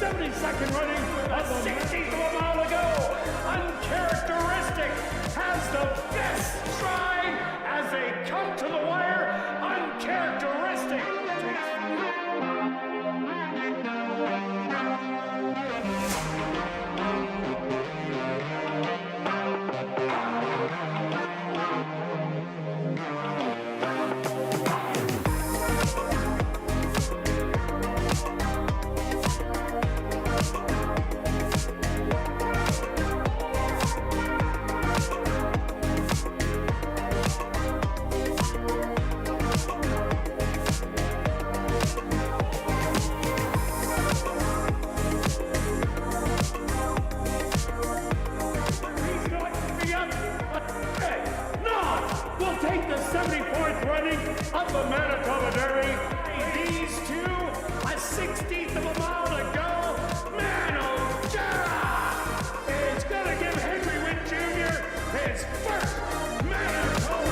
72nd running, a 16th of a mile to go. Uncharacteristic has the best stride as they come to the wire. Uncharacteristic. Take the 74th running of the Manitoba Derby. These two, a 16th of a mile to go. Manitoba is going to give Henry Witt Jr. his first Manitoba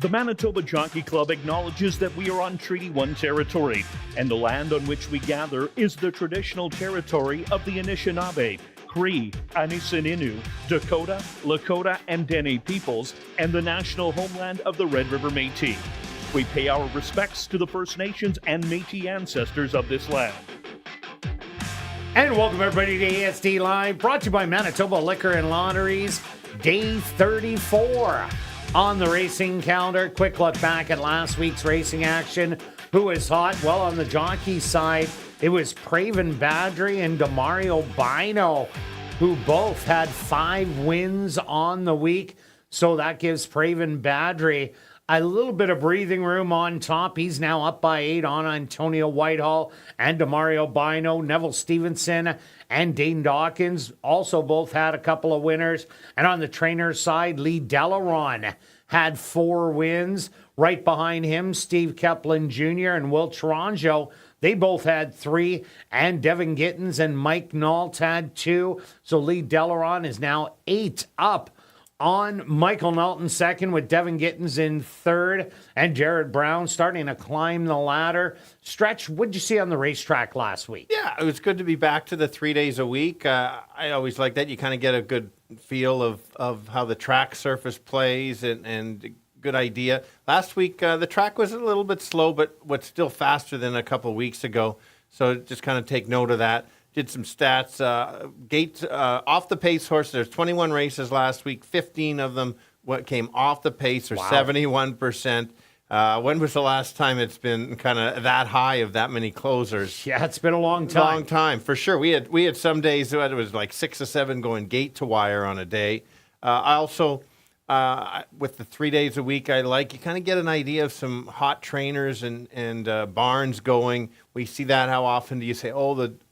The Manitoba Jockey Club acknowledges that we are on Treaty 1 territory, and the land on which we gather is the traditional territory of the Anishinaabe, Cree, Anisininew, Dakota, Lakota, and Dene peoples, and the national homeland of the Red River Métis. We pay our respects to the First Nations and Métis ancestors of this land. And welcome everybody to ASD Live, brought to you by Manitoba Liquor and Lotteries, day 34 on the racing calendar. Quick look back at last week's racing action. Who was hot? Well, on the jockey side, it was Praven Badri and Demario Bino, who both had 5 wins on the week. So that gives Praven Badri a little bit of breathing room on top. He's now up by 8 on Antonio Whitehall and Demario Bino. Neville Stevenson and Dane Dawkins also both had a couple of winners. And on the trainer's side, Lee Delaron had 4 wins. Right behind him, Steve Keplin Jr. and Will Taranjo. They both had 3. And Devin Gittins and Mike Nault had 2. So Lee Delaron is now 8 up on Michael Knowlton second, with Devin Gittins in third, and Jared Brown starting to climb the ladder. Stretch, what did you see on the racetrack last week? Yeah, it was good to be back to the 3 days a week. I always like that. You kind of get a good feel of how the track surface plays and good idea. Last week, the track was a little bit slow, but what's still faster than a couple of weeks ago. So just kind of take note of that. Did some stats. Gate off the pace horse. There's 21 races last week. 15 of them came off the pace, or 71%. When was the last time it's been kind of that high of that many closers? Yeah, it's been a long time. Long time, for sure. We had some days that it was like 6 or 7 going gate to wire on a day. I also, with the 3 days a week, you kind of get an idea of some hot trainers and barns going. We see that. How often do you say,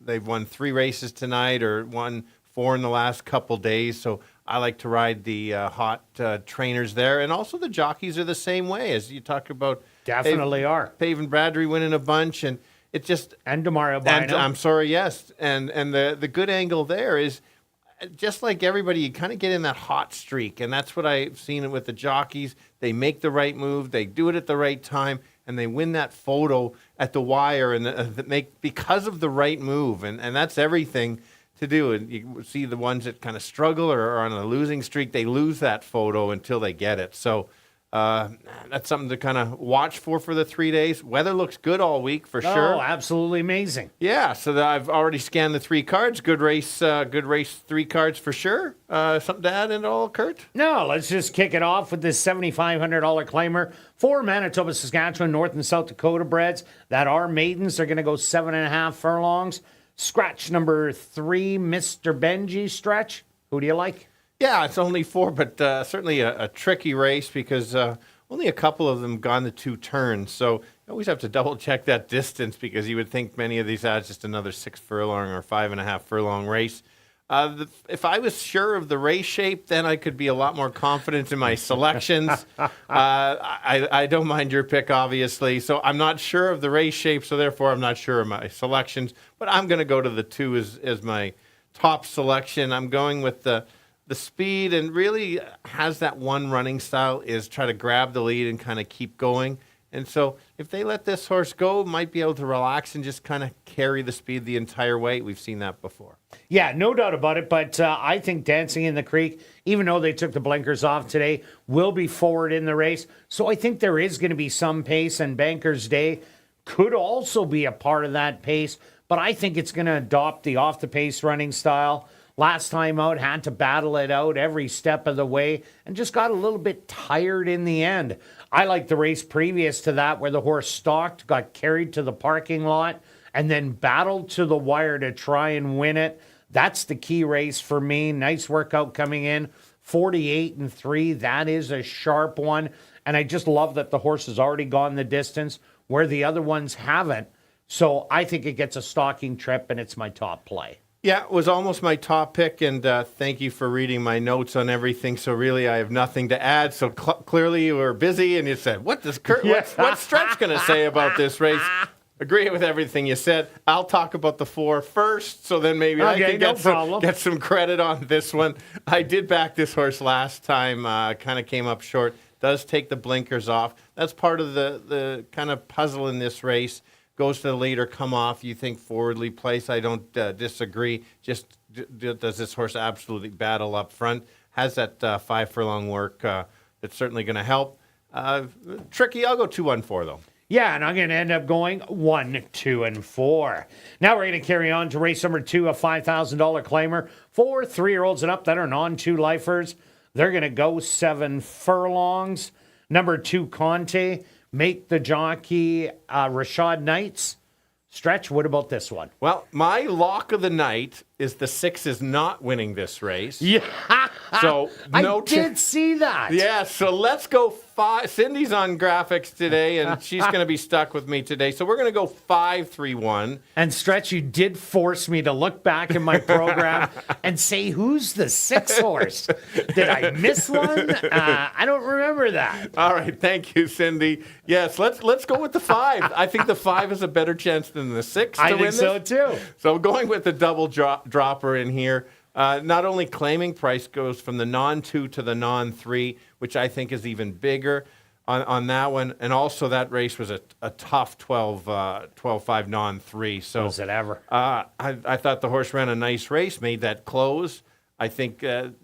they've won 3 races tonight or won 4 in the last couple days? So I like to ride the hot trainers there. And also the jockeys are the same way, as you talk about. Definitely are. Paven Bradley winning a bunch, and it just... And Demario Bino. I'm sorry, yes. And the good angle there is, just like everybody, you kind of get in that hot streak, and that's what I've seen with the jockeys. They make the right move, they do it at the right time, and they win that photo at the wire and because of the right move, and that's everything to do. And you see the ones that kind of struggle or are on a losing streak, they lose that photo until they get it. So That's something to kind of watch for the 3 days. Weather looks good all week for sure. Oh, absolutely amazing. Yeah, so I've already scanned the 3 cards. Good race 3 cards for sure. Something to add in all, Kirt? No, let's just kick it off with this $7,500 claimer for Manitoba, Saskatchewan, North and South Dakota breds that are maidens. They're going to go 7.5 furlongs. Scratch number 3, Mr. Benji Stretch. Who do you like? Yeah, it's only 4, but certainly a tricky race because only a couple of them gone the 2 turns. So you always have to double check that distance because you would think many of these ads just another 6 furlong or 5.5 furlong race. If I was sure of the race shape, then I could be a lot more confident in my selections. I don't mind your pick, obviously. So I'm not sure of the race shape, so therefore I'm not sure of my selections. But I'm going to go to the 2 as my top selection. I'm going with the speed, and really has that one running style, is try to grab the lead and kind of keep going. And so if they let this horse go, might be able to relax and just kind of carry the speed the entire way. We've seen that before. Yeah, no doubt about it. But I think Dancing in the Creek, even though they took the blinkers off today, will be forward in the race. So I think there is going to be some pace, and Banker's Day could also be a part of that pace. But I think it's going to adopt the off-the-pace running style. Last time out, had to battle it out every step of the way and just got a little bit tired in the end. I like the race previous to that where the horse stalked, got carried to the parking lot, and then battled to the wire to try and win it. That's the key race for me. Nice workout coming in. 48-3. That is a sharp one. And I just love that the horse has already gone the distance where the other ones haven't. So I think it gets a stalking trip, and it's my top play. Yeah, it was almost my top pick, and thank you for reading my notes on everything. So really, I have nothing to add. So clearly, you were busy, and you said, "What does Kirt? What's Stretch going to say about this race?" Agree with everything you said. I'll talk about the 4 first, so then maybe I can get some credit on this one. I did back this horse last time. Kind of came up short. Does take the blinkers off. That's part of the kind of puzzle in this race. Goes to the leader, come off. You think forwardly place. I don't disagree. Just does this horse absolutely battle up front? Has that 5 furlong work that's certainly going to help. Tricky. I'll go 2-1-4 though. Yeah, and I'm going to end up going 1, 2, and 4. Now we're going to carry on to race number 2, a $5,000 claimer for 3-year-olds and up that are non-2 lifers. They're going to go 7 furlongs. Number 2, Conte. Make the jockey Rashad Knights. Stretch, what about this one? Well, my lock of the night is the 6 is not winning this race. Yeah. So I did see that. Yeah, so let's go 5. Cindy's on graphics today, and she's going to be stuck with me today. So we're going to go 5-3-1. And Stretch, you did force me to look back in my program and say, who's the 6 horse? Did I miss one? I don't remember that. All right, thank you, Cindy. Yes, let's go with the 5. I think the 5 has a better chance than the 6 to win this. I think so, too. So going with the double dropper in here. Not only claiming price goes from the non-2 to the non-3, which I think is even bigger on that one. And also that race was a tough 12-5 non-3. So was it ever? I thought the horse ran a nice race, made that close. I think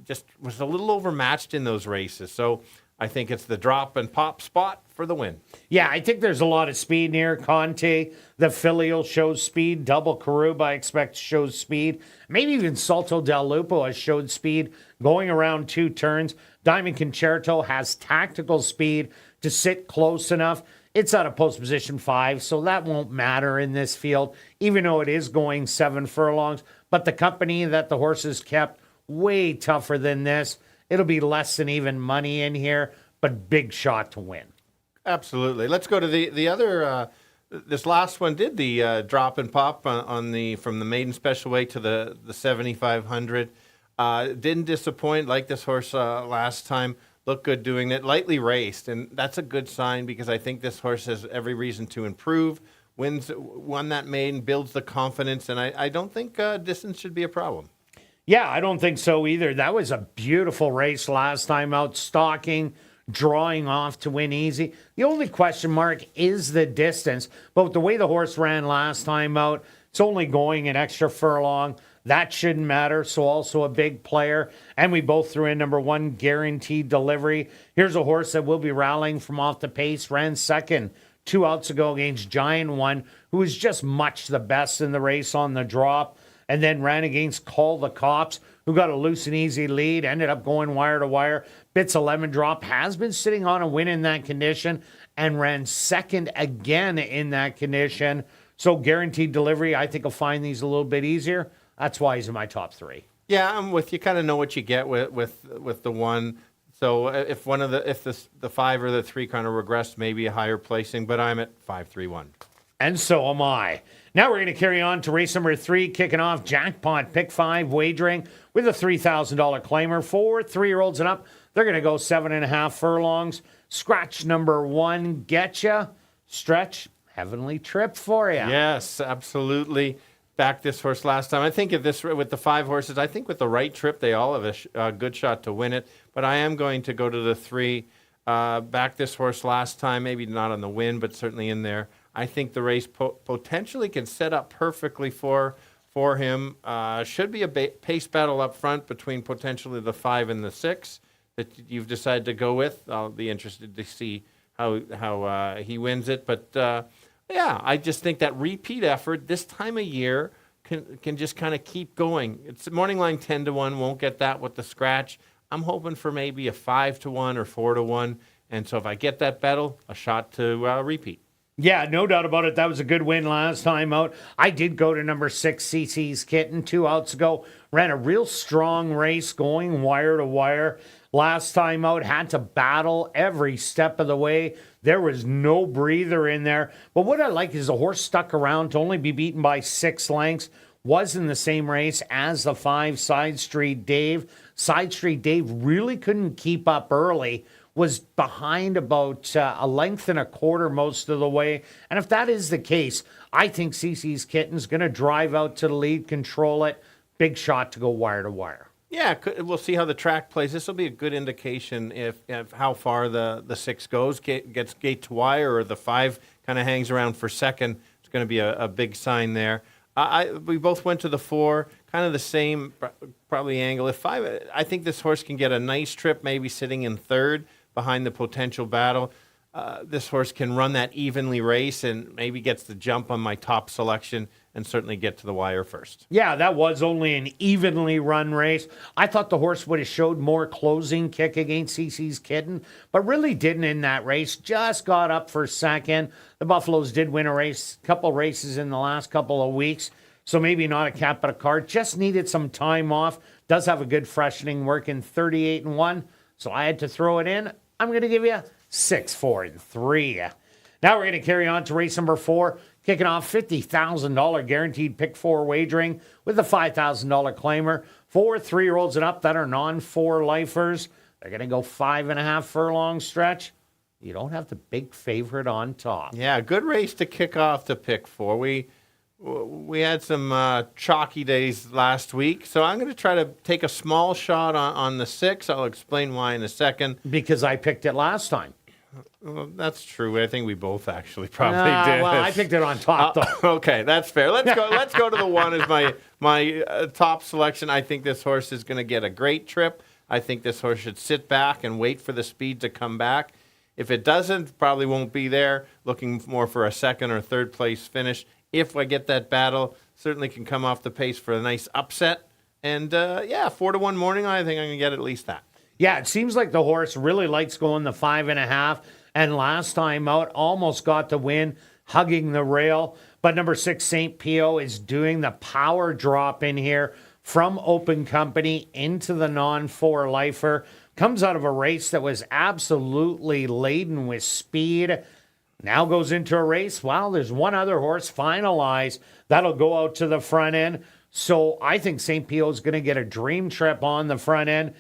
just was a little overmatched in those races. So I think it's the drop and pop spot for the win. Yeah, I think there's a lot of speed here. Conte, the filial shows speed. Double Caruba, I expect, shows speed. Maybe even Salto del Lupo has showed speed going around 2 turns. Diamond Concerto has tactical speed to sit close enough. It's out of post position 5, so that won't matter in this field, even though it is going 7 furlongs. But the company that the horses kept, way tougher than this. It'll be less than even money in here, but big shot to win. Absolutely. Let's go to the other. This last one did the drop and pop on the from the maiden special weight to the 7,500. Didn't disappoint like this horse last time. Looked good doing it. Lightly raced, and that's a good sign because I think this horse has every reason to improve. Won that maiden, builds the confidence, and I don't think distance should be a problem. Yeah, I don't think so either. That was a beautiful race last time out, stalking, drawing off to win easy. The only question mark is the distance. But with the way the horse ran last time out, it's only going an extra furlong. That shouldn't matter. So also a big player. And we both threw in number 1, Guaranteed Delivery. Here's a horse that will be rallying from off the pace. Ran second 2 outs ago against Giant One, who was just much the best in the race on the drop. And then ran against Call the Cops, who got a loose and easy lead. Ended up going wire to wire. Bits 11 drop. Has been sitting on a win in that condition. And ran second again in that condition. So Guaranteed Delivery, I think, will find these a little bit easier. That's why he's in my top 3. Yeah, I'm with you. Kind of know what you get with the 1. So if the 5 or the 3 kind of regressed, maybe a higher placing. But I'm at 5-3-1. And so am I. Now we're going to carry on to race number 3, kicking off Jackpot Pick 5 wagering with a $3,000 claimer for 3-year-olds and up. They're going to go 7.5 furlongs. Scratch number 1, Getcha. Stretch, Heavenly Trip for you. Yes, absolutely. Backed this horse last time. I think if this with the 5 horses, I think with the right trip, they all have a good shot to win it. But I am going to go to the 3. Backed this horse last time, maybe not on the win, but certainly in there. I think the race potentially can set up perfectly for him. Should be a pace battle up front between potentially the 5 and the 6 that you've decided to go with. I'll be interested to see how he wins it. But yeah, I just think that repeat effort this time of year can just kind of keep going. It's morning line 10-1. Won't get that with the scratch. I'm hoping for maybe a 5-1 or 4-1. And so if I get that battle, a shot to repeat. Yeah, no doubt about it. That was a good win last time out. I did go to number 6, CC's Kitten, 2 outs ago. Ran a real strong race going wire to wire. Last time out, had to battle every step of the way. There was no breather in there. But what I like is the horse stuck around to only be beaten by 6 lengths. Was in the same race as the 5, Side Street Dave. Side Street Dave really couldn't keep up early. Was behind about a length and a quarter most of the way. And if that is the case, I think CC's Kitten's going to drive out to the lead, control it. Big shot to go wire to wire. Yeah, we'll see how the track plays. This will be a good indication if how far the 6 goes, gets gate to wire, or the 5 kind of hangs around for second. It's going to be a big sign there. We both went to the 4, kind of the same probably angle. If 5, I think this horse can get a nice trip, maybe sitting in 3rd behind the potential battle. This horse can run that evenly race and maybe gets the jump on my top selection and certainly get to the wire first. Yeah, that was only an evenly run race. I thought the horse would have showed more closing kick against CC's Kitten, but really didn't in that race. Just got up for second. The Buffaloes did win a couple races in the last couple of weeks, so maybe not a cap but a card. Just needed some time off. Does have a good freshening work in 38-1, so I had to throw it in. I'm going to give you 6, 4, and 3. Now we're going to carry on to race number 4, kicking off $50,000 guaranteed pick 4 wagering with a $5,000 claimer for 3-year-olds and up that are non-4 lifers. They're going to go 5.5 furlong stretch. You don't have the big favorite on top. Yeah, good race to kick off the pick 4. We had some chalky days last week, so I'm going to try to take a small shot on the 6. I'll explain why in a second. Because I picked it last time. Well, that's true. I think we both actually probably did. Well, I picked it on top, though. Okay, that's fair. Let's go. Let's go to the 1 as my top selection. I think this horse is going to get a great trip. I think this horse should sit back and wait for the speed to come back. If it doesn't, probably won't be there. Looking more for a 2nd or 3rd place finish. If I get that battle, certainly can come off the pace for a nice upset. And 4-1 morning, I think I can get at least that. Yeah, it seems like the horse really likes going the 5.5. And last time out, almost got the win, hugging the rail. But number 6, St. Pio, is doing the power drop in here from open company into the non-4 lifer. Comes out of a race that was absolutely laden with speed. Now goes into a race. Well, there's one other horse finalized. That'll go out to the front end. So I think St. Pio is going to get a dream trip on the front end.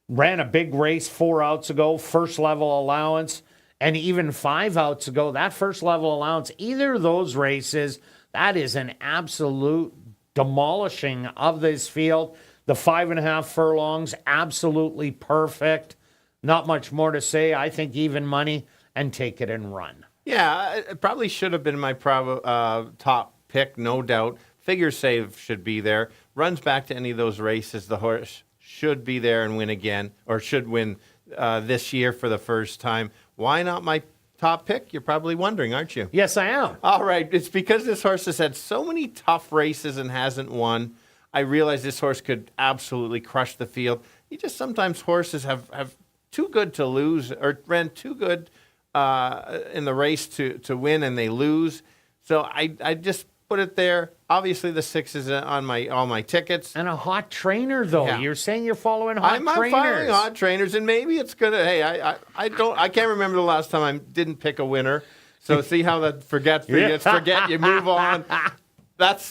Ran a big race 4 outs ago, first level allowance. And even 5 outs ago, that first level allowance, either of those races, that is an absolute demolishing of this field. The 5.5 furlongs, absolutely perfect. Not much more to say. I think even money and take it and run. Yeah, it probably should have been my top pick, no doubt. Figure save should be there. runs back to any of those races, the horse should be there and win again, or should win this year for the first time. Why not my top pick? You're probably wondering, aren't you? Yes, I am. All right. It's because this horse has had so many tough races and hasn't won. I realize this horse could absolutely crush the field. Sometimes horses have too good to lose, or ran too good in the race to win, and they lose. So I just put it there. Obviously, the 6 is on all my tickets. And a hot trainer, though. Yeah. You're saying you're following hot I'm trainers. following hot trainers, and maybe it's gonna. Hey, I can't remember the last time I didn't pick a winner. So see how that forget. You move on.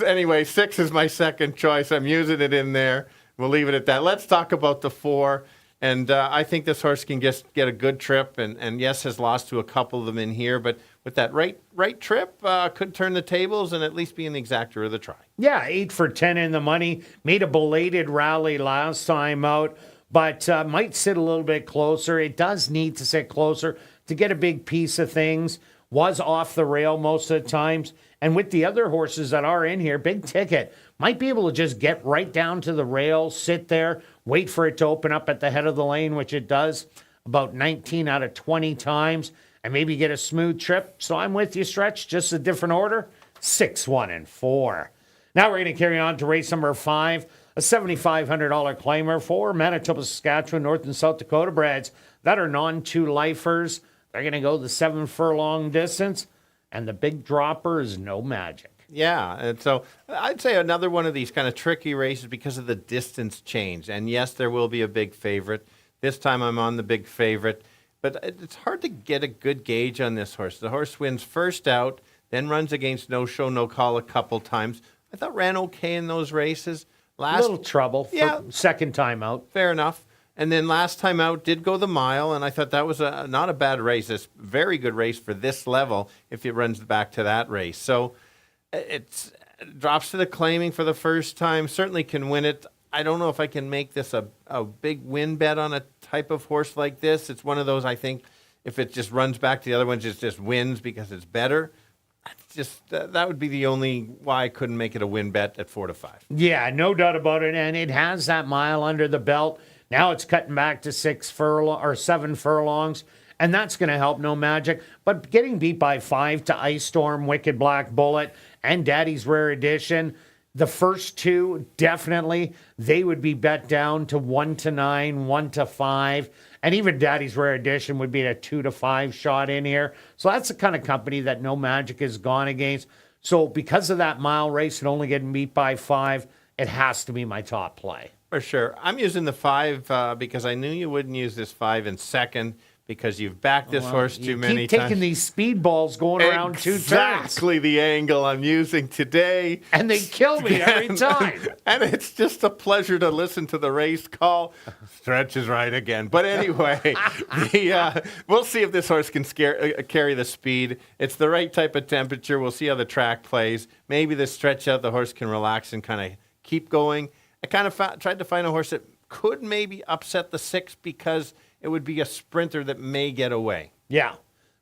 Anyway. 6 is my second choice. I'm using it in there. We'll leave it at that. Let's talk about the 4. And I think this horse can just get a good trip. And yes, has lost to a couple of them in here, but with that right trip, could turn the tables and at least be in the exactor of the try. Yeah, 8 for 10 in the money. Made a belated rally last time out, but might sit a little bit closer. It does need to sit closer to get a big piece of things. Was off the rail most of the times. And with the other horses that are in here, big ticket, might be able to just get right down to the rail, sit there, wait for it to open up at the head of the lane, which it does about 19 out of 20 times, and maybe get a smooth trip. So I'm with you, Stretch, just a different order, 6, 1, and 4. Now we're going to carry on to race number 5, a $7,500 claimer for Manitoba, Saskatchewan, North and South Dakota breds that are non-2-lifers. They're going to go the 7 furlong distance, and the big dropper is No Magic. Yeah, and so I'd say another one of these kind of tricky races because of the distance change. And yes, there will be a big favorite. This time I'm on the big favorite. But it's hard to get a good gauge on this horse. The horse wins first out, then runs against No Show, No Call a couple times. I thought ran okay in those races. A little trouble for second time out. Fair enough. And then last time out did go the mile, and I thought that was not a bad race. It's a very good race for this level if it runs back to that race. So it drops to the claiming for the first time. Certainly can win it. I don't know if I can make this a big win bet on a type of horse like this. It's one of those, I think, if it just runs back to the other ones, it just wins because it's better. Just that would be the only why I couldn't make it a win bet at 4 to 5. Yeah, no doubt about it. And it has that mile under the belt. Now it's cutting back to 7 furlongs, and that's going to help No Magic. But getting beat by 5 to Ice Storm, Wicked Black Bullet, and Daddy's Rare Edition, the first 2 definitely they would be bet down to 1 to 9, 1 to 5, and even Daddy's Rare Edition would be a 2 to 5 shot in here. So that's the kind of company that No Magic has gone against. So because of that mile race and only getting beat by 5, it has to be my top play. For sure. I'm using the 5 because I knew you wouldn't use this 5 in second because you've backed this horse too many keep times. taking these speedballs going around 2 turns. Exactly the angle I'm using today. And they kill me every time. And it's just a pleasure to listen to the race call. Stretch is right again. But anyway, we'll see if this horse can carry the speed. It's the right type of temperature. We'll see how the track plays. Maybe the stretch out, the horse can relax and kind of keep going. I kind of tried to find a horse that could maybe upset the 6 because it would be a sprinter that may get away. Yeah,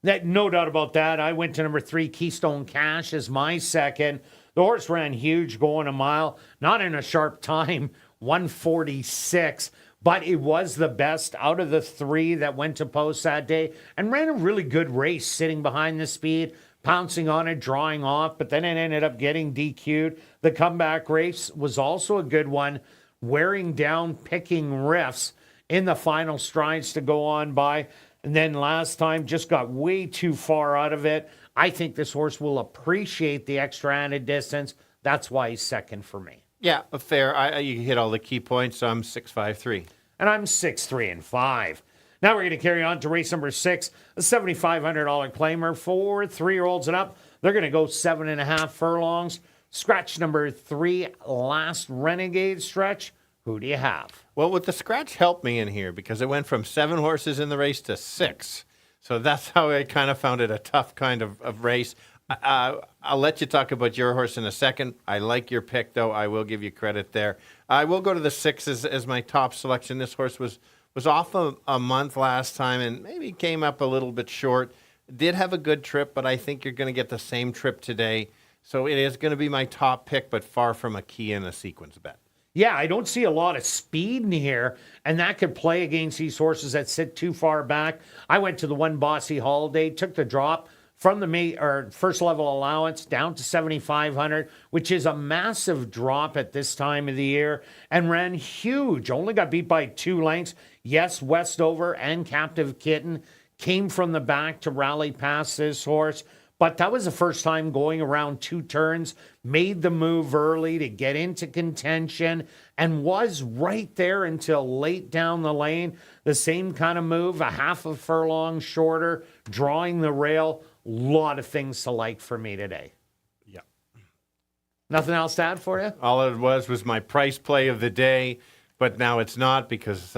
no doubt about that. I went to number 3, Keystone Cash as my second. The horse ran huge going a mile, not in a sharp time, 1:46, but it was the best out of the 3 that went to post that day and ran a really good race sitting behind the speed, pouncing on it, drawing off, but then it ended up getting DQ'd. The comeback race was also a good one, wearing down, picking riffs in the final strides to go on by. And then last time just got way too far out of it. I think this horse will appreciate the extra added distance. That's why he's second for me. Yeah, fair. You hit all the key points, so I'm 6-5-3. And I'm 6, 3, and 5. Now we're going to carry on to race number 6, a $7,500 claimer for 3-year-olds and up. They're going to go 7.5 furlongs. Scratch number 3, last Renegade Stretch. Who do you have? Well, with the scratch helped me in here because it went from 7 horses in the race to 6. So that's how I kind of found it a tough kind of race. I'll let you talk about your horse in a second. I like your pick, though. I will give you credit there. I will go to the 6 as my top selection. This horse was off a month last time and maybe came up a little bit short. Did have a good trip, but I think you're going to get the same trip today. So it is going to be my top pick, but far from a key in a sequence bet. Yeah, I don't see a lot of speed in here, and that could play against these horses that sit too far back. I went to the one Bossy Holiday, took the drop from the first level allowance down to 7,500, which is a massive drop at this time of the year, and ran huge. Only got beat by 2 lengths. Yes, Westover and Captive Kitten came from the back to rally past this horse. But that was the first time going around 2 turns, made the move early to get into contention, and was right there until late down the lane. The same kind of move, a half a furlong shorter, drawing the rail. A lot of things to like for me today. Yeah. Nothing else to add for you? All it was my price play of the day, but now it's not because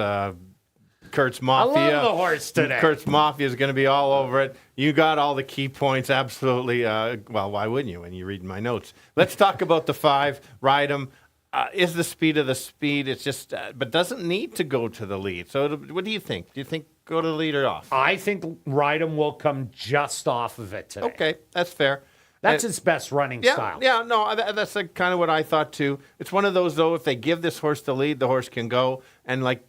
Kirt's Mafia. I love the horse today. Kirt's Mafia is going to be all over it. You got all the key points, absolutely. Well, why wouldn't you when you read my notes? Let's talk about the 5. Ride 'em. Is the speed of the speed? It's just, but doesn't need to go to the lead. So, what do you think? Do you think go to the lead or off? I think Ride 'em will come just off of it today. Okay, that's fair. That's its best running style. Yeah, no, that's kind of what I thought too. It's one of those, though, if they give this horse the lead, the horse can go. And like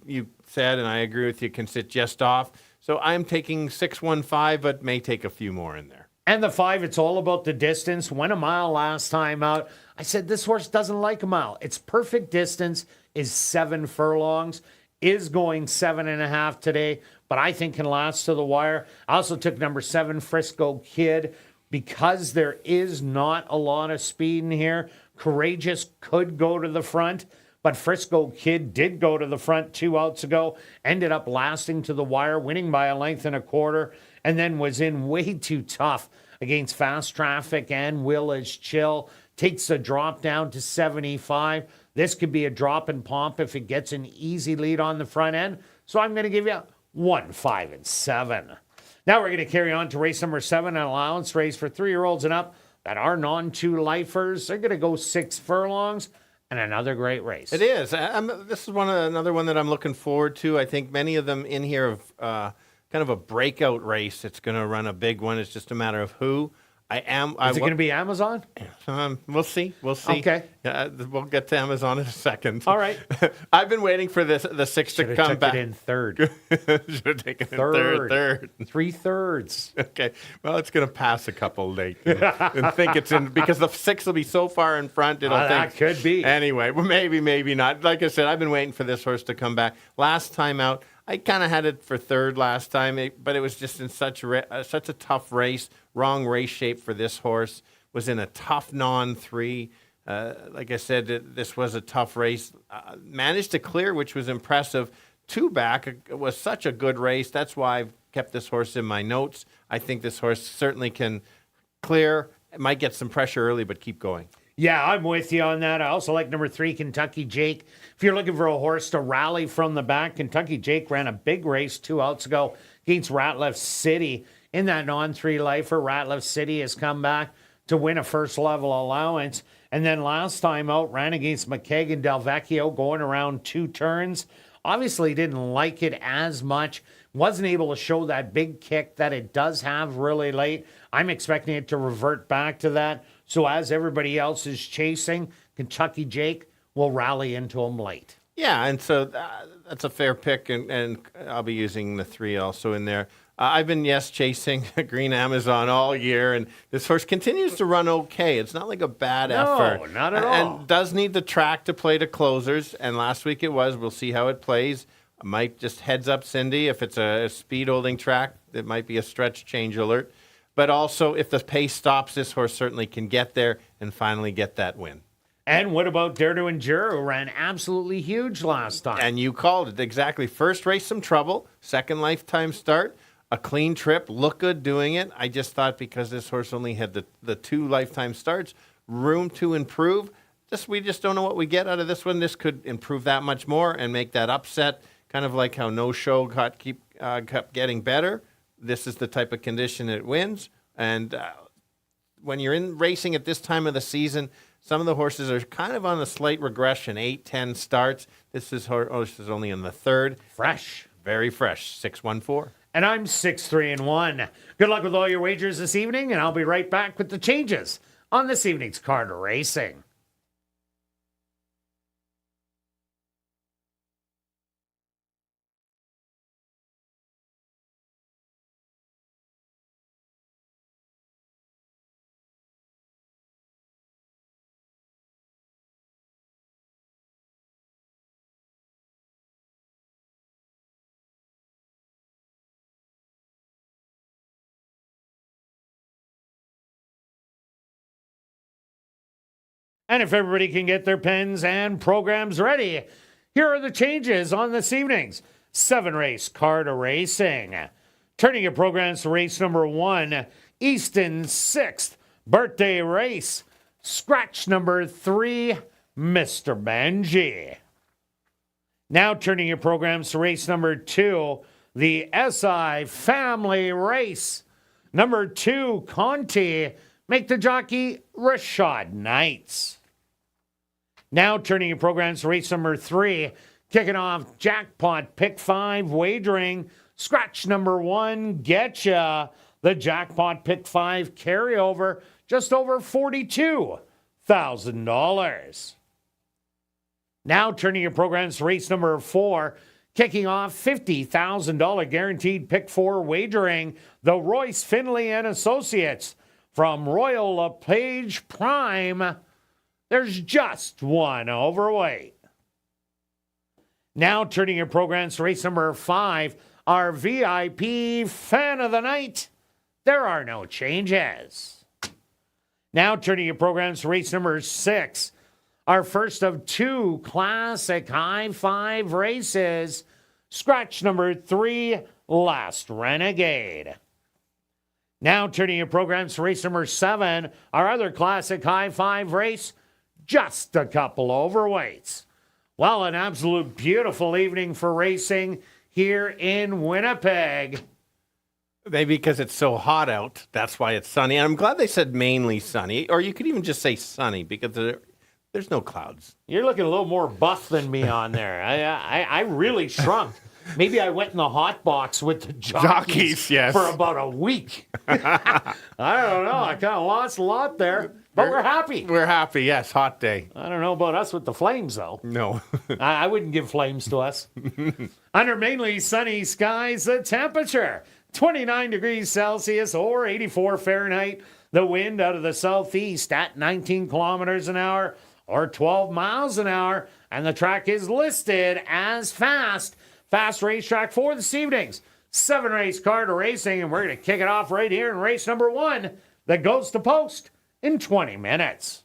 you said, and I agree with you, can sit just off. So I'm taking 6-1-5, but may take a few more in there. And the 5, it's all about the distance. Went a mile last time out. I said this horse doesn't like a mile. Its perfect distance is 7 furlongs. Is going 7.5 today, but I think can last to the wire. I also took number 7, Frisco Kid, because there is not a lot of speed in here. Courageous could go to the front, but Frisco Kid did go to the front 2 outs ago, ended up lasting to the wire, winning by 1.25 lengths, and then was in way too tough against Fast Traffic and Will Is Chill. Takes the drop down to 75. This could be a drop in pomp if it gets an easy lead on the front end. So I'm going to give you 1, 5, and 7. Now we're going to carry on to race number 7, an allowance race for 3-year-olds and up that are non-2 lifers. They're going to go 6 furlongs, and another great race. It is. This is another one that I'm looking forward to. I think many of them in here have kind of a breakout race. It's going to run a big one. It's just a matter of who. Is it going to be Amazon? We'll see. Okay. We'll get to Amazon in a second. All right. I've been waiting for the 6 to come back. Should have taken it in third. Should have taken it third. 3/3. Okay. Well, it's going to pass a couple late and think it's in because the 6 will be so far in front. It'll think that could be. Anyway, well, maybe not. Like I said, I've been waiting for this horse to come back. Last time out, I kind of had it for third last time, but it was just in such a tough race. Wrong race shape for this horse. Was in a tough non-3. Like I said, this was a tough race. Managed to clear, which was impressive. 2 back. It was such a good race. That's why I've kept this horse in my notes. I think this horse certainly can clear. It might get some pressure early, but keep going. Yeah, I'm with you on that. I also like number 3, Kentucky Jake. If you're looking for a horse to rally from the back, Kentucky Jake ran a big race 2 outs ago against Ratliff City. In that non-3 lifer, Ratliff City has come back to win a first level allowance. And then last time out, ran against McKeag and Del Vecchio, going around 2 turns. Obviously didn't like it as much. Wasn't able to show that big kick that it does have really late. I'm expecting it to revert back to that. So as everybody else is chasing, Kentucky Jake will rally into him late. Yeah, and so that's a fair pick, and I'll be using the 3 also in there. I've been, chasing Green Amazon all year, and this horse continues to run okay. It's not like a bad effort. No, not at all. And does need the track to play to closers, and last week it was. We'll see how it plays. I might just heads up, Cindy, if it's a speed-holding track, it might be a stretch change alert. But also, if the pace stops, this horse certainly can get there and finally get that win. And what about Dare to Endure, who ran absolutely huge last time? And you called it exactly. First race, some trouble. Second lifetime start. A clean trip, look good doing it. I just thought because this horse only had the 2 lifetime starts, room to improve. We just don't know what we get out of this one. This could improve that much more and make that upset, kind of like how No Show kept getting better. This is the type of condition it wins. And when you're in racing at this time of the season, some of the horses are kind of on a slight regression, 8, 10 starts. This horse is only in the 3rd. Fresh. Very fresh, 6-1-4. And I'm 6-3-1. Good luck with all your wagers this evening, and I'll be right back with the changes on this evening's Card Racing. And if everybody can get their pens and programs ready, here are the changes on this evening's 7-race car to racing. Turning your programs to race number 1, Easton 6th birthday race. Scratch number 3, Mr. Benji. Now turning your programs to race number 2, the SI Family Race. Number 2, Conti. Make the jockey Rashad Knights. Now turning your programs to race number 3, kicking off Jackpot Pick 5 wagering. Scratch number 1, Getcha. The Jackpot Pick 5 carryover, just over $42,000. Now turning your programs to race number 4, kicking off $50,000 guaranteed Pick 4 wagering. The Royce Finley and Associates from Royal LePage Prime. There's just one overweight. Now turning your programs to race number 5, our VIP Fan of the Night. There are no changes. Now turning your programs to race number 6, our first of 2 classic high 5 races. Scratch number 3, Last Renegade. Now turning your programs to race number 7, our other classic high 5 race. Just a couple overweights. Well, an absolute beautiful evening for racing here in Winnipeg. Maybe because it's so hot out, that's why it's sunny. And I'm glad they said mainly sunny, or you could even just say sunny because there's no clouds. You're looking a little more buff than me on there. I really shrunk. Maybe I went in the hot box with the jockeys yes. for about a week. I don't know. I kind of lost a lot there, but we're happy. We're happy, yes. Hot day. I don't know about us with the flames, though. No. I wouldn't give flames to us. Under mainly sunny skies, the temperature 29 degrees Celsius or 84 Fahrenheit. The wind out of the southeast at 19 kilometers an hour or 12 miles an hour. And the track is listed as fast. Fast racetrack for this evening's 7-race car to racing. And we're going to kick it off right here in race number 1 that goes to post in 20 minutes.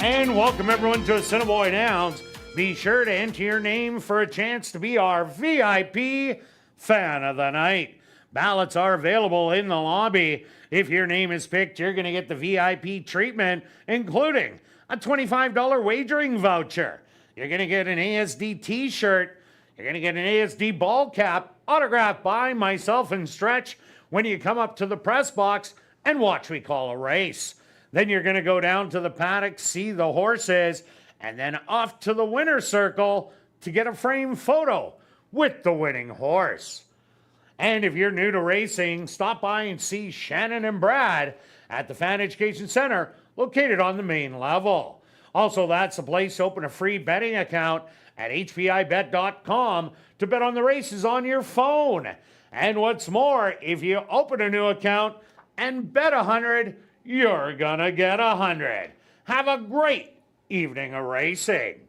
And welcome everyone to Assiniboia Downs. Be sure to enter your name for a chance to be our VIP Fan of the Night. Ballots are available in the lobby. If your name is picked, you're going to get the VIP treatment, including a $25 wagering voucher. You're going to get an ASD t-shirt. You're going to get an ASD ball cap autographed by myself and Stretch when you come up to the press box and watch We Call a Race. Then you're going to go down to the paddock, see the horses, and then off to the winner's circle to get a framed photo with the winning horse. And if you're new to racing, stop by and see Shannon and Brad at the Fan Education Center, located on the main level. Also, that's the place to open a free betting account at hpibet.com to bet on the races on your phone. And what's more, if you open a new account and bet $100, you're gonna get 100. Have a great evening of racing.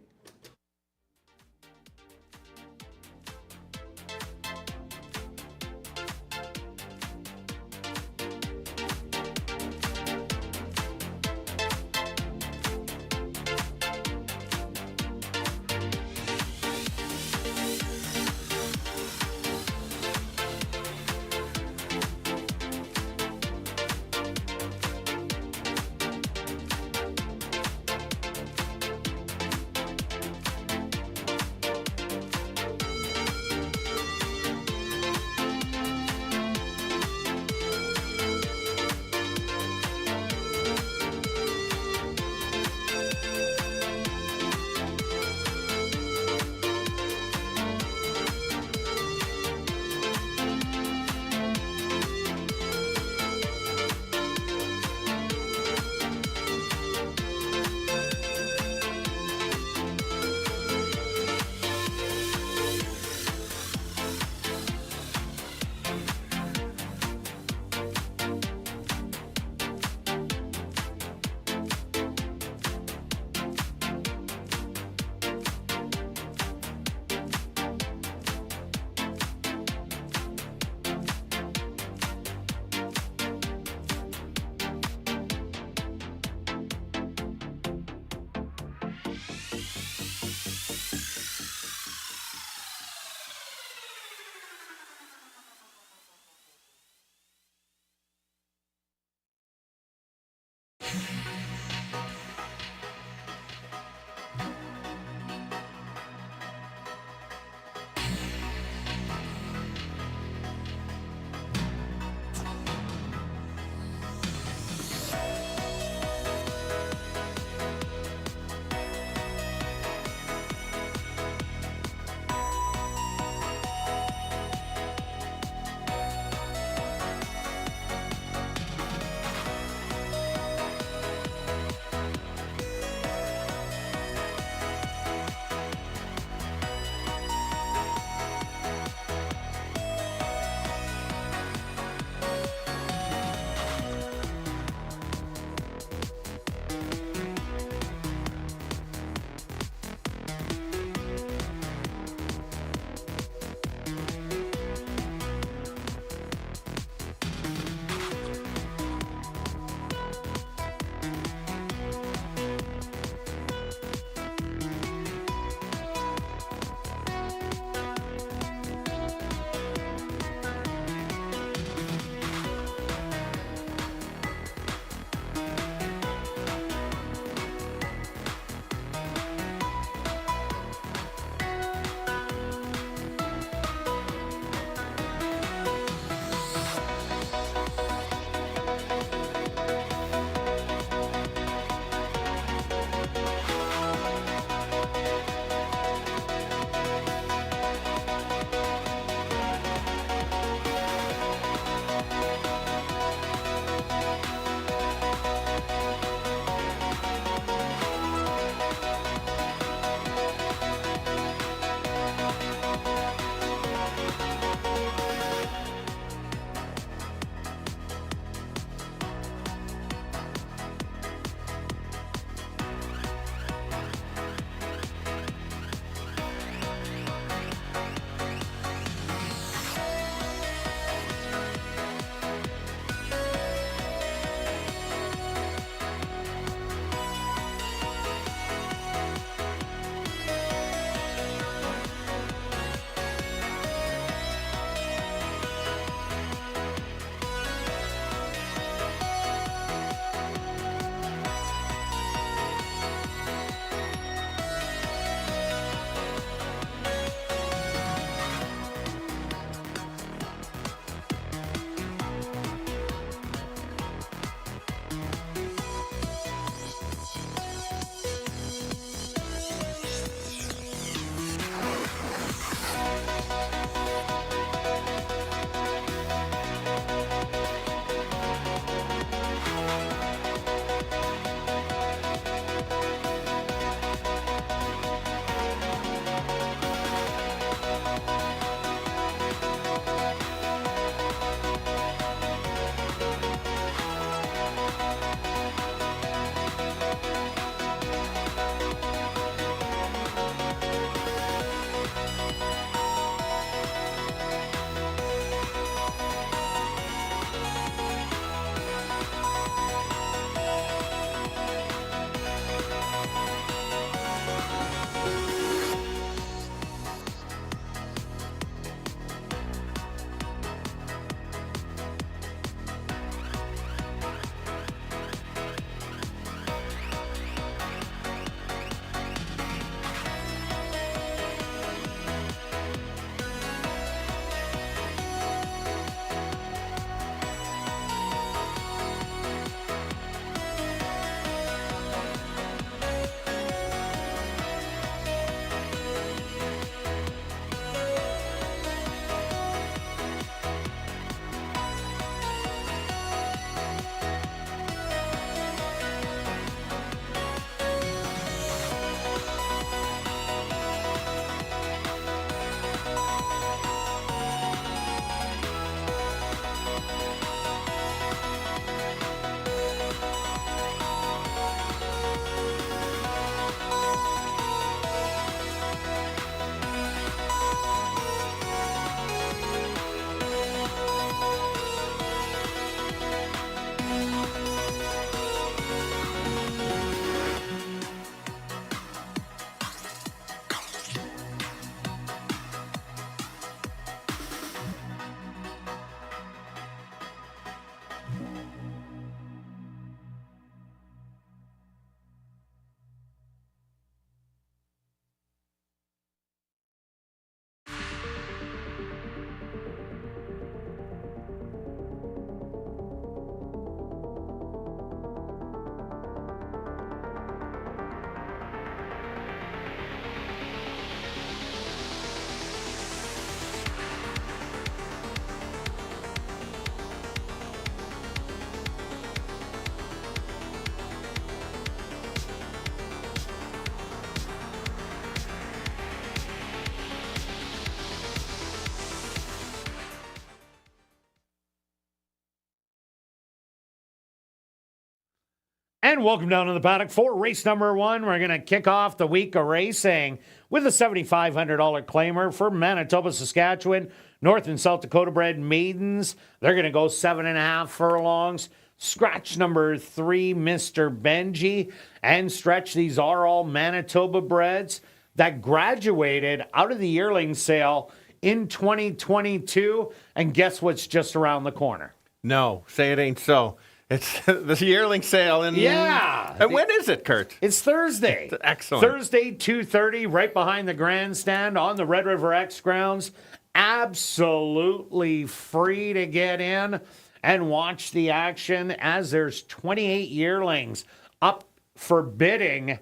And welcome down to the paddock for race number 1. We're going to kick off the week of racing with a $7,500 claimer for Manitoba, Saskatchewan, North and South Dakota bred maidens. They're going to go 7.5 furlongs. Scratch number 3, Mr. Benji. And stretch, these are all Manitoba breds that graduated out of the yearling sale in 2022. And guess what's just around the corner? No, say it ain't so. It's the yearling sale. And when is it, Kirt? It's Thursday. Excellent. Thursday, 2:30, right behind the grandstand on the Red River X grounds. Absolutely free to get in and watch the action, as there's 28 yearlings up for bidding.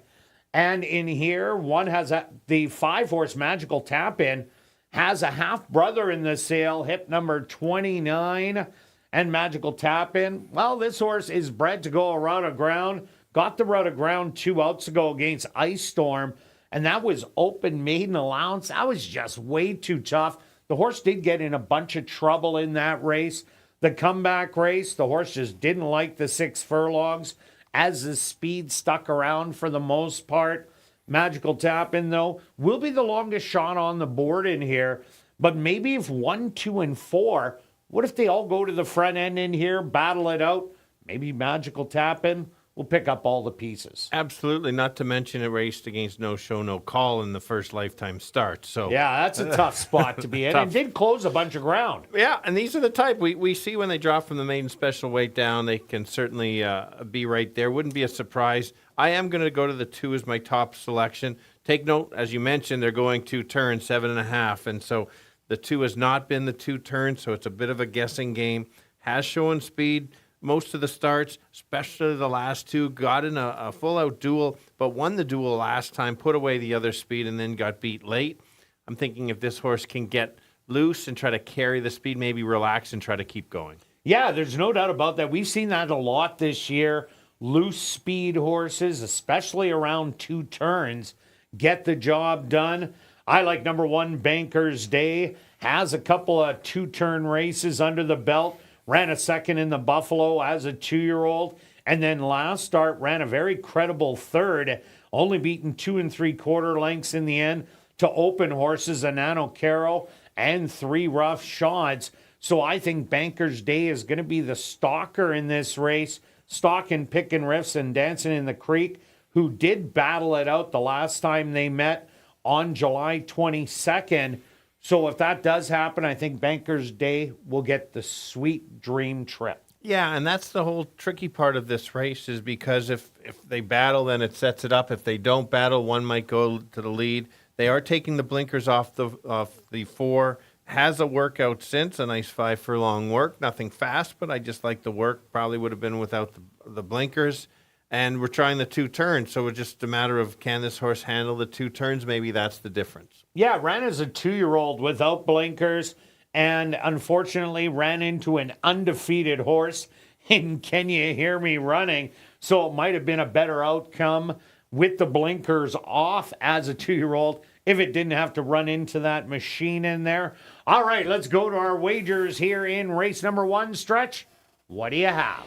And in here, one has the 5-horse Magical Tap In, has a half-brother in the sale, hip number 29. And Magical Tap In, well, this horse is bred to go a route of ground. Got the route of ground 2 outs ago against Ice Storm, and that was open maiden allowance. That was just way too tough. The horse did get in a bunch of trouble in that race. The comeback race, the horse just didn't like the 6 furlongs as the speed stuck around for the most part. Magical Tap In, though, will be the longest shot on the board in here. But maybe if 1, 2, and 4... what if they all go to the front end in here, battle it out? Maybe Magical Tap In will pick up all the pieces. Absolutely, not to mention it raced against No Show, No Call in the first lifetime start. So yeah, that's a tough spot to be in. And did close a bunch of ground. Yeah, and these are the type we see when they drop from the maiden special weight down. They can certainly be right there. Wouldn't be a surprise. I am going to go to the 2 as my top selection. Take note, as you mentioned, they're going 2 turns, 7.5, and so the 2 has not been the 2 turns, so it's a bit of a guessing game. Has shown speed most of the starts, especially the last 2. Got in a full-out duel, but won the duel last time, put away the other speed, and then got beat late. I'm thinking if this horse can get loose and try to carry the speed, maybe relax and try to keep going. Yeah, there's no doubt about that. We've seen that a lot this year. Loose speed horses, especially around 2 turns, get the job done. I like number 1, Banker's Day. Has a couple of 2-turn races under the belt. Ran a second in the Buffalo as a 2-year-old. And then last start ran a very credible 3rd. Only beaten 2 3/4 lengths in the end to open horses, Anano Caro and 3 Rough Shots. So I think Banker's Day is going to be the stalker in this race. Stalking, picking riffs, and dancing in the creek, who did battle it out the last time they met on July 22nd. So if that does happen, I think Banker's Day will get the sweet dream trip. Yeah, and that's the whole tricky part of this race, is because if they battle, then it sets it up. If they don't battle, one might go to the lead. They are taking the blinkers off the 4. Has a workout since, a nice 5 furlong work. Nothing fast, but I just like the work. Probably would have been without the blinkers. And we're trying the 2 turns, so it's just a matter of, can this horse handle the 2 turns? Maybe that's the difference. Yeah, ran as a 2-year-old without blinkers, and unfortunately ran into an undefeated horse in Can You Hear Me Running? So it might have been a better outcome with the blinkers off as a 2-year-old if it didn't have to run into that machine in there. All right, let's go to our wagers here in race number 1, Stretch. What do you have?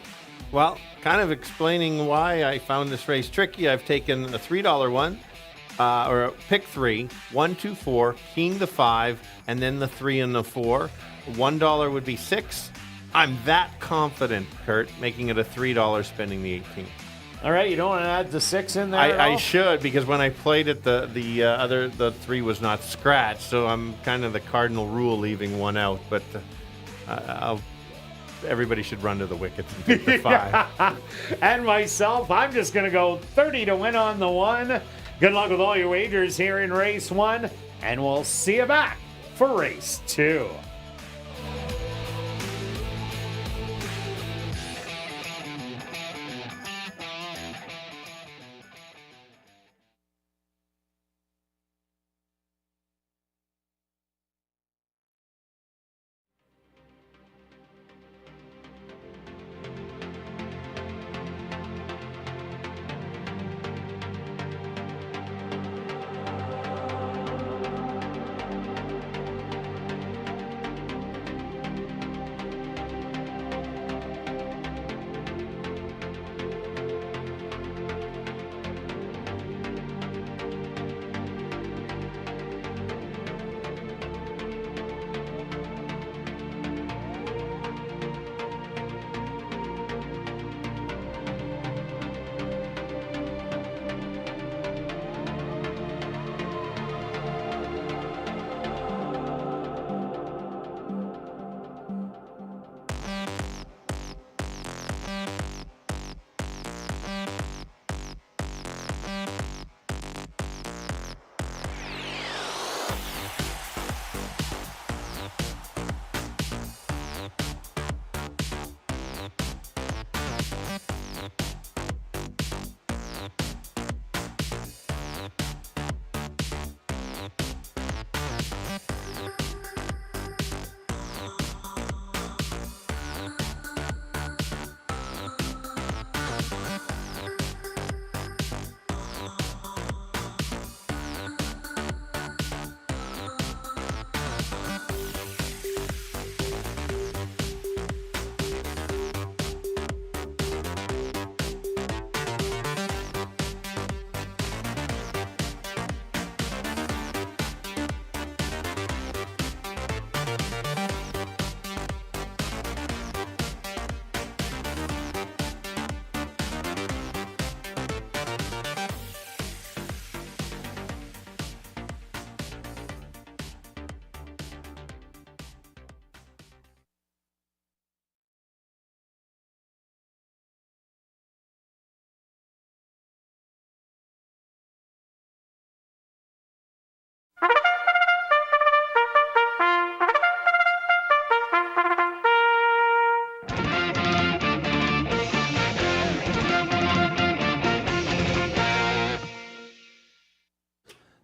Well, kind of explaining why I found this race tricky, I've taken a $3 one, or pick 3, 1, 2, 4, King the 5, and then the 3 and the 4. $1 would be 6. I'm that confident, Kirt, making it a $3 spending the 18. All right, you don't want to add the 6 in there at I all? should, because when I played it, the 3 was not scratched, so I'm kind of the cardinal rule leaving 1 out, but everybody should run to the wickets and take the 5. And myself, I'm just going to go 30 to win on the 1. Good luck with all your wagers here in race 1, and we'll see you back for race 2.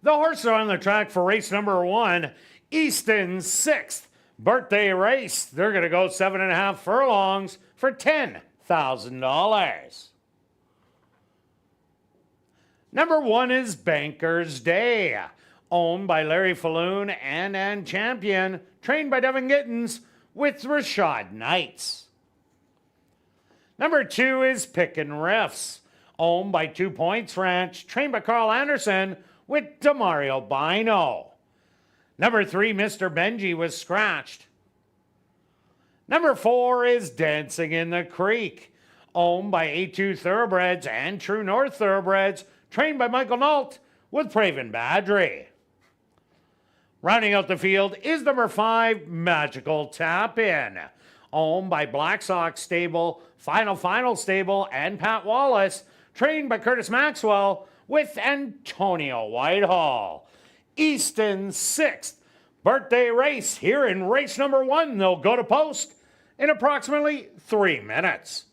The horses are on the track for race number 1, Easton's 6th birthday race. They're going to go 7.5 furlongs for $10,000. Number 1 is Banker's Day, owned by Larry Falloon and Champion, trained by Devin Gittins with Rashad Knights. Number 2 is Pickin' Riffs, owned by 2 Points Ranch, trained by Carl Anderson with Demario Bino. Number 3, Mr. Benji, was scratched. Number 4 is Dancing in the Creek, owned by A2 Thoroughbreds and True North Thoroughbreds, trained by Michael Nault with Praven Badri. Rounding out the field is number 5, Magical Tap In, owned by Black Sox Stable, Final Stable, and Pat Wallace, trained by Curtis Maxwell with Antonio Whitehall. Easton's 6th birthday race here in race number 1. They'll go to post in approximately 3 minutes.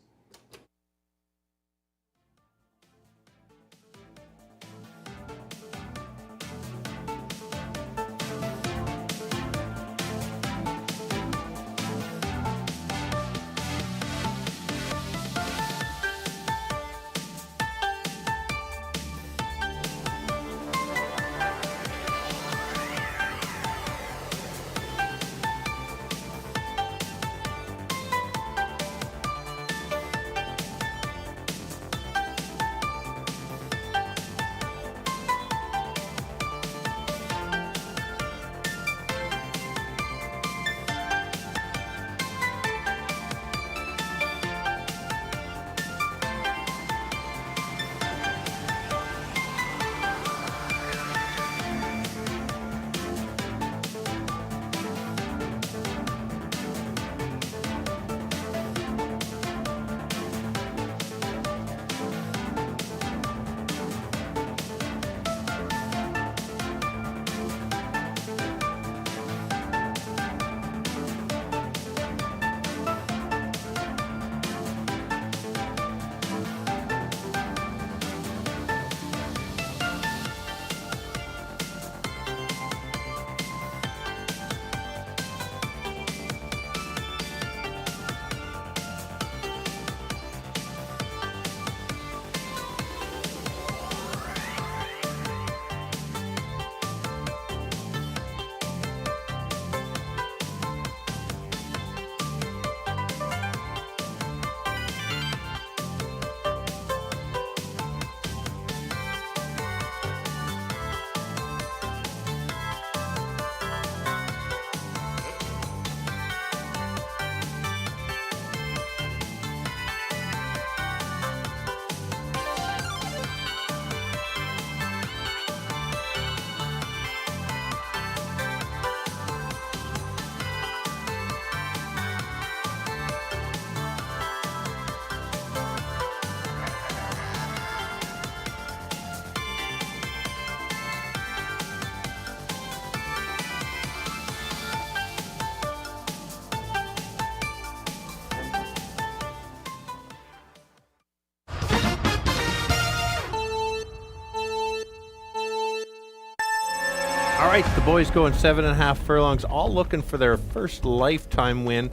All right, the boys going 7.5 furlongs, all looking for their first lifetime win.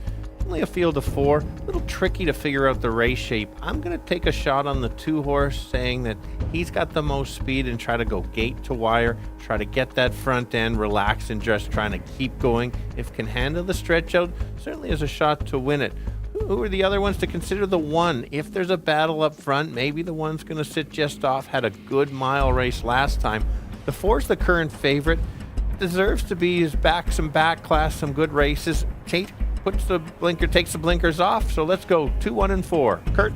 Only a field of 4. A little tricky to figure out the race shape. I'm going to take a shot on the 2-horse, saying that he's got the most speed and try to go gate to wire, try to get that front end, relax and just trying to keep going. If can handle the stretch out, certainly has a shot to win it. Who are the other ones to consider? The 1. If there's a battle up front, maybe the 1's going to sit just off. Had a good mile race last time. The 4's the current favorite. Deserves to be his some back class, some good races. Tate takes the blinkers off. So let's go 2, 1, and 4. Kirt.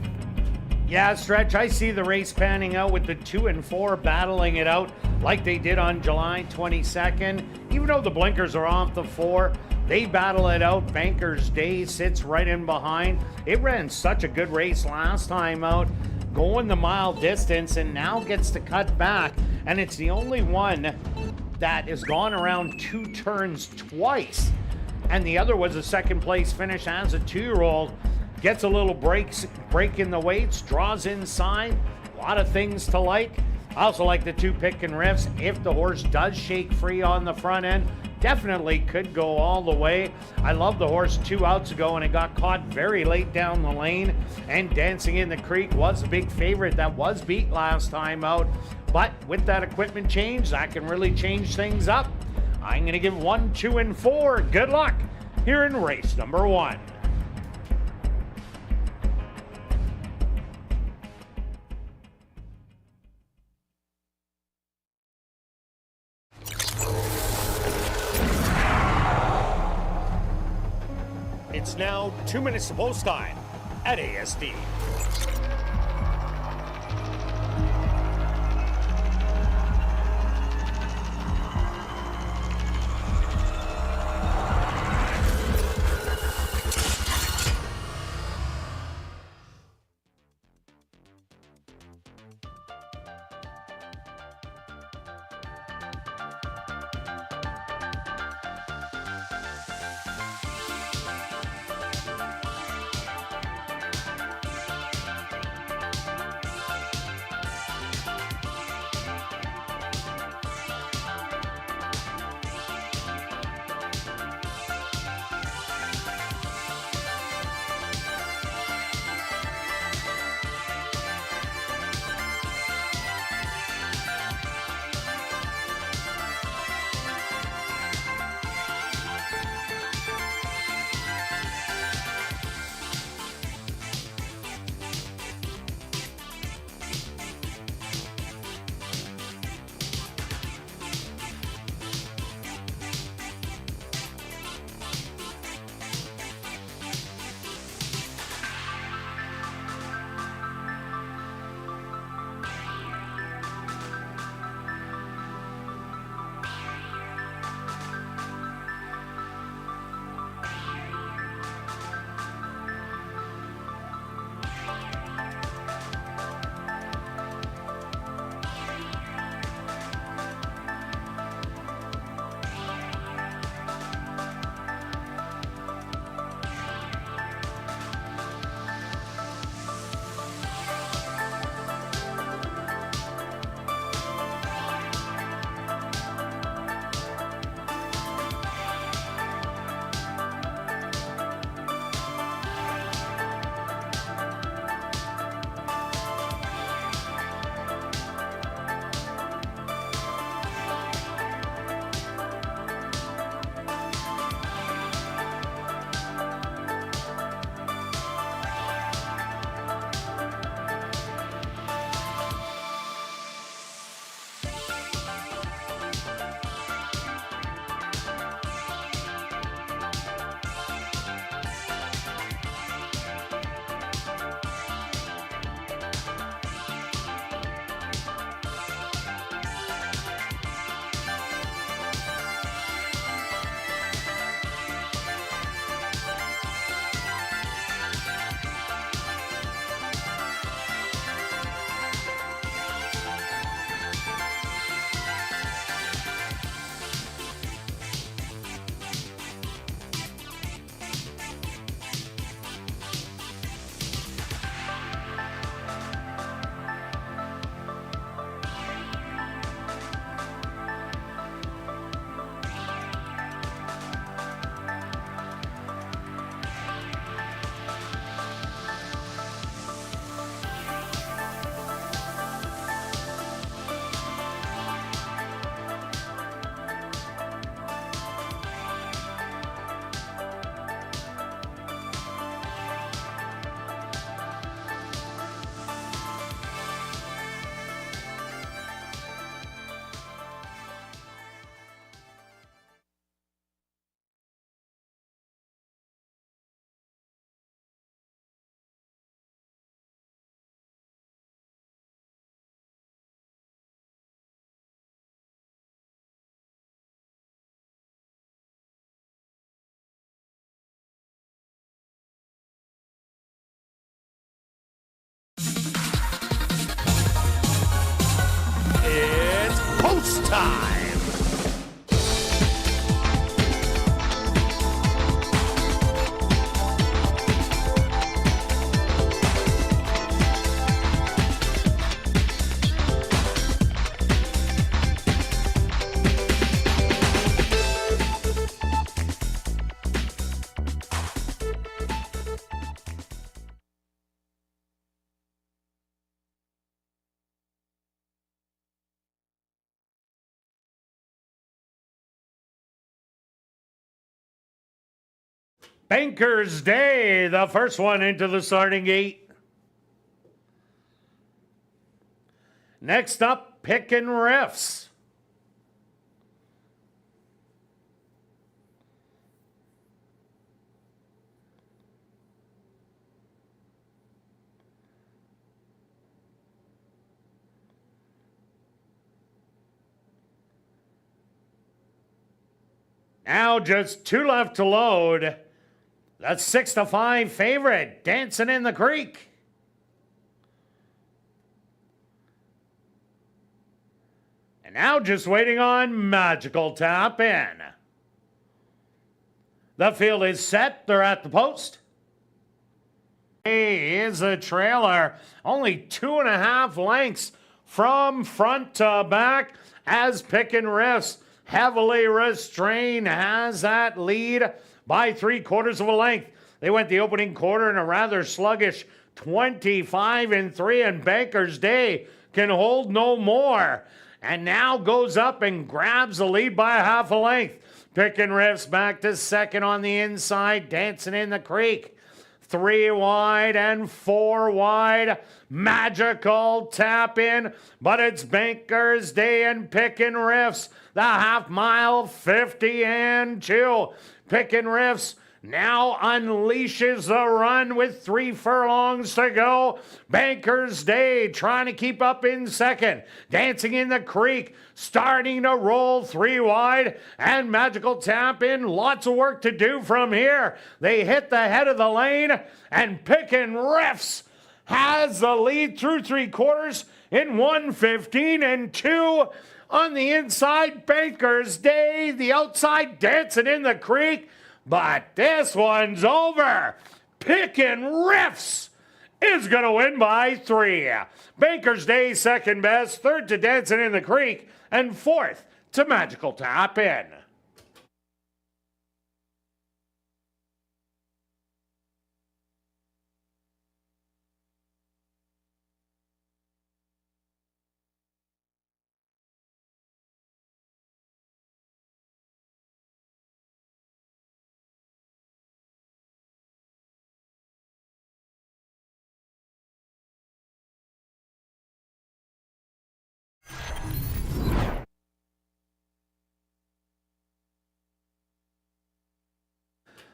Yeah, Stretch, I see the race panning out with the 2 and 4 battling it out like they did on July 22nd. Even though the blinkers are off the 4, they battle it out. Banker's Day sits right in behind. It ran such a good race last time out, going the mile distance, and now gets to cut back. And it's the only one that has gone around 2 turns twice. And the other was a second place finish as a 2-year-old. Gets a little break in the weights, draws inside. A lot of things to like. I also like the 2 pick and riffs. If the horse does shake free on the front end, definitely could go all the way. I love the horse 2 outs ago, and it got caught very late down the lane. And Dancing in the Creek was a big favorite that was beat last time out. But with that equipment change, that can really change things up. I'm going to give 1, 2, and 4 good luck here in race number 1. It's now 2 minutes to post time at ASD. It's post time. Banker's Day, the first one into the starting gate. Next up, Pickin' Riffs. Now just 2 left to load. The 6-5 favorite, Dancing in the Creek. And now just waiting on Magical Tap In. The field is set. They're at the post. Is a trailer. Only 2.5 lengths from front to back as Pickin' Riffs heavily restrained has that lead by 3/4 of a length. They went the opening quarter in a rather sluggish 25-3, and Banker's Day can hold no more. And now goes up and grabs the lead by a 1/2 a length. Pickin' Riffs back to second on the inside, Dancing in the Creek. 3 wide and 4 wide. Magical Tap In, but it's Banker's Day and Pickin' Riffs. The 1/2 mile, 50-2. Pickin' Riffs now unleashes the run with 3 furlongs to go. Banker's Day trying to keep up in second. Dancing in the Creek starting to roll 3 wide. And Magical Tap In, lots of work to do from here. They hit the head of the lane, and Pickin' Riffs has the lead through 3/4 in 1:15-2. On the inside, Banker's Day, the outside, Dancing in the Creek. But this one's over. Pickin' Riffs is going to win by 3. Banker's Day second best, third to Dancing in the Creek, and fourth to Magical Tap In.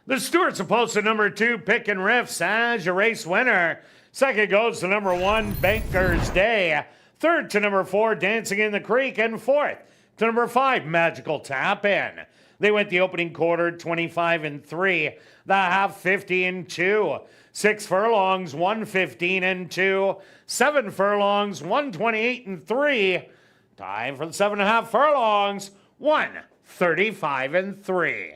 The Stewart's opposed to number 2, Pickin' Riffs, as your race winner. Second goes to number 1, Banker's Day. Third to number 4, Dancing in the Creek. And fourth to number 5, Magical Tap In. They went the opening quarter 25-3, the half 50-2. 6 furlongs, 1:15-2. 7 furlongs, 1:28-3. Time for the 7.5 furlongs, 1:35-3.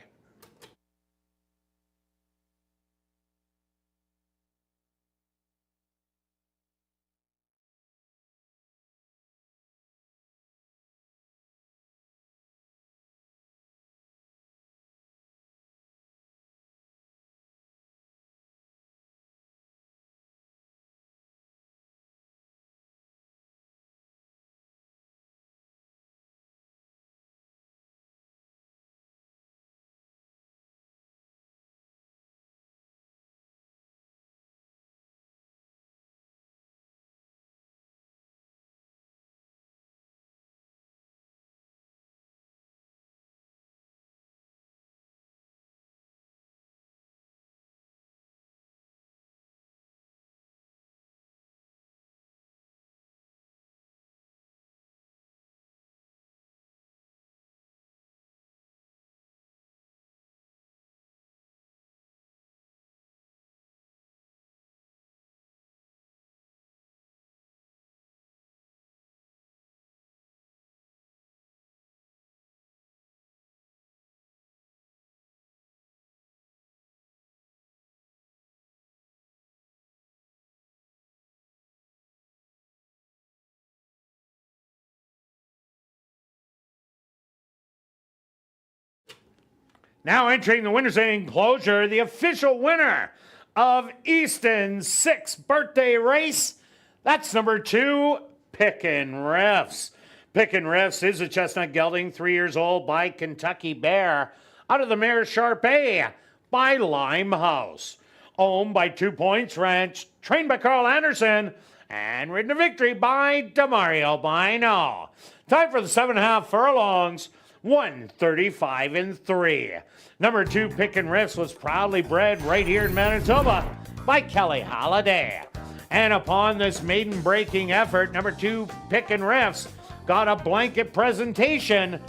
Now entering the winner's enclosure, the official winner of Easton's 6th birthday race. That's number 2, Pickin' Riffs. Pickin' Riffs is a chestnut gelding, 3 years old, by Kentucky Bear. Out of the mare Sharpay, by Limehouse. Owned by 2 Points Ranch, trained by Carl Anderson, and ridden to victory by Demario Bino. Time for the 7.5 furlongs, 1:35-3. Number 2, Pickin' Riffs, was proudly bred right here in Manitoba by Kelly Halliday. And upon this maiden-breaking effort, number 2, Pickin' Riffs, got a blanket presentation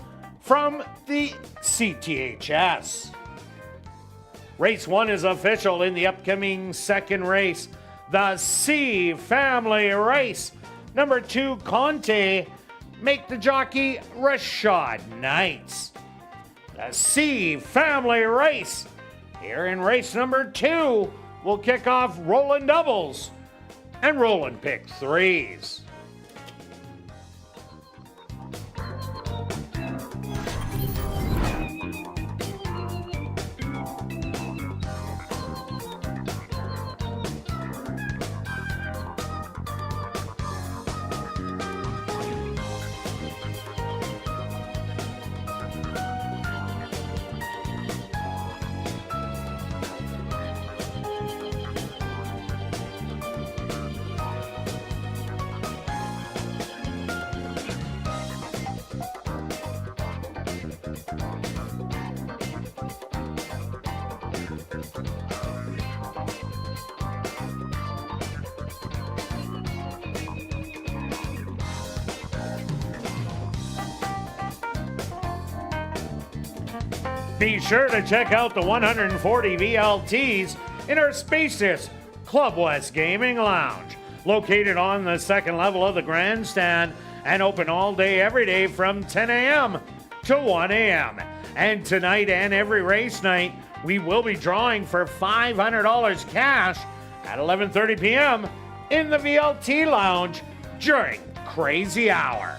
from the CTHS. Race 1 is official in the upcoming second race, the C Family Race. Number 2, Conte, make the jockey Rashad Knights. The C Family Race. Here in race number 2, we'll kick off Rolling Doubles and Rolling Pick 3s. Be sure to check out the 140 VLTs in our spacious Club West Gaming Lounge, located on the second level of the grandstand and open all day, every day from 10 a.m. to 1 a.m. And tonight and every race night, we will be drawing for $500 cash at 11:30 p.m. in the VLT Lounge during Crazy Hour.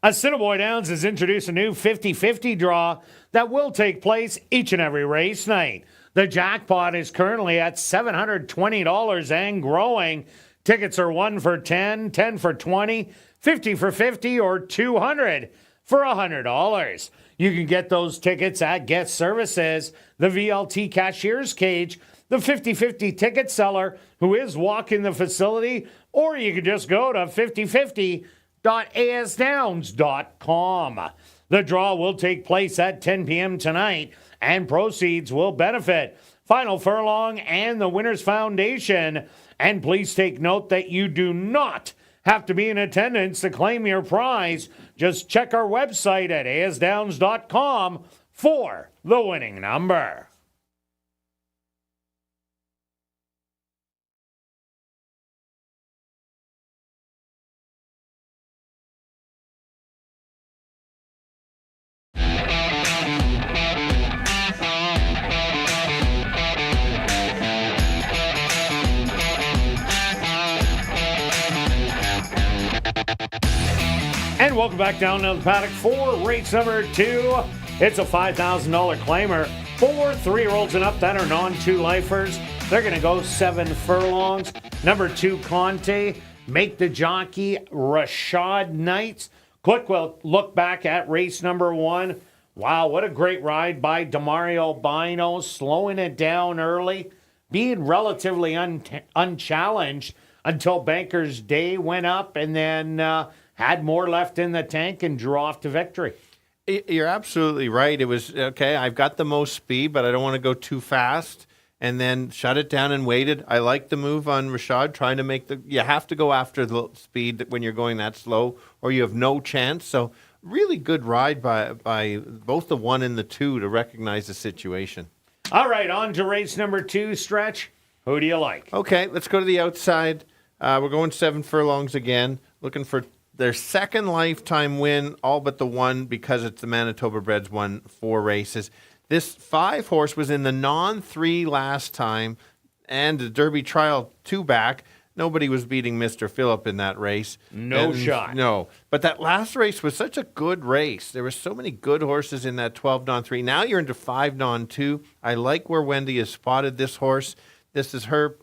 Assiniboia Downs has introduced a new 50-50 draw that will take place each and every race night. The jackpot is currently at $720 and growing. Tickets are 1 for 10, 10 for 20, 50 for 50, or 200 for $100. You can get those tickets at Guest Services, the VLT Cashier's Cage, the 50-50 ticket seller who is walking the facility, or you can just go to 5050.asdowns.com. The draw will take place at 10 p.m. tonight, and proceeds will benefit Final Furlong and the Winners Foundation. And please take note that you do not have to be in attendance to claim your prize. Just check our website at asdowns.com for the winning number. And welcome back down to the paddock for race number 2. It's a $5,000 claimer for 3-year-olds and up that are non-2 lifers. They're going to go 7 furlongs. Number 2, Conte. Make the jockey, Rashad Knights. Quick look back at race number 1. Wow, what a great ride by Demario Bino, slowing it down early, being relatively unchallenged until Banker's Day went up, and then had more left in the tank and drew off to victory. You're absolutely right. It was, okay, I've got the most speed, but I don't want to go too fast, and then shut it down and waited. I like the move on Rashad, trying to make you have to go after the speed when you're going that slow, or you have no chance. So really good ride by both the 1 and the 2 to recognize the situation. All right, on to race number 2, Stretch. Who do you like? Okay, let's go to the outside. We're going 7 furlongs again, looking for their second lifetime win, all but the one, because it's the Manitoba Breds won 4 races. This 5 horse was in the non-3 last time and the Derby Trial 2 back. Nobody was beating Mr. Phillip in that race. No shot. No. But that last race was such a good race. There were so many good horses in that 12 non-3. Now you're into 5 non-2. I like where Wendy has spotted this horse. This is her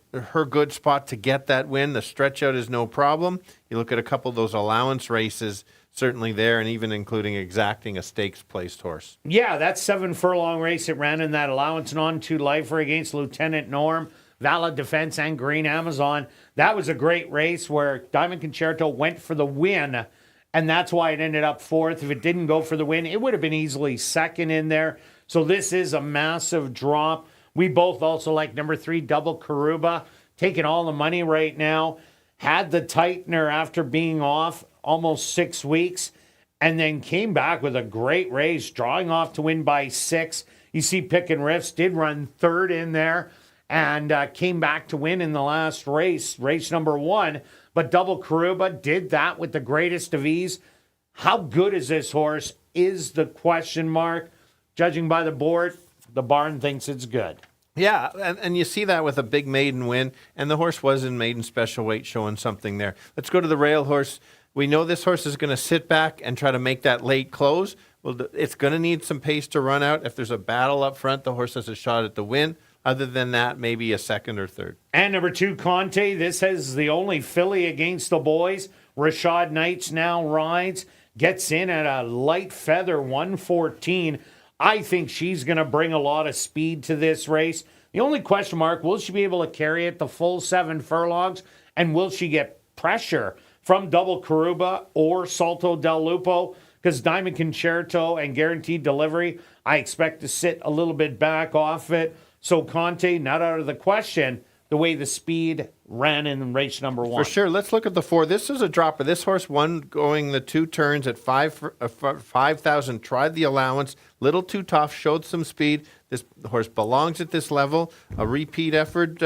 good spot to get that win. The stretch out is no problem. You look at a couple of those allowance races, certainly there, and even including exacting a stakes placed horse. Yeah, that 7 furlong race it ran in that allowance non-2 lifer against Lieutenant Norm, Valid Defense, and Green Amazon. That was a great race where Diamond Concerto went for the win, and that's why it ended up 4th. If it didn't go for the win, it would have been easily 2nd in there. So this is a massive drop. We both also like number 3, Double Karuba, taking all the money right now. Had the tightener after being off almost 6 weeks, and then came back with a great race, drawing off to win by 6. You see Pick and Riffs did run 3rd in there and came back to win in the last race number 1. But Double Karuba did that with the greatest of ease. How good is this horse is the question mark. Judging by the board, the barn thinks it's good. Yeah, and you see that with a big maiden win, and the horse was in maiden special weight, showing something there. Let's go to the rail horse. We know this horse is going to sit back and try to make that late close. Well, it's going to need some pace to run out. If there's a battle up front, the horse has a shot at the win. Other than that, maybe a 2nd or 3rd. And number 2, Conte. This is the only filly against the boys. Rashad Knights now rides, gets in at a light feather 114. I think she's going to bring a lot of speed to this race. The only question mark, will she be able to carry it the full 7 furlongs? And will she get pressure from Double Karuba or Salto del Lupo? Because Diamond Concerto and Guaranteed Delivery, I expect to sit a little bit back off it. So Conte, not out of the question, the way the speed ran in race number 1. For sure. Let's look at the 4. This is a dropper. This horse won going the 2 turns at 5,000. Tried the allowance. Little too tough. Showed some speed. This horse belongs at this level. A repeat effort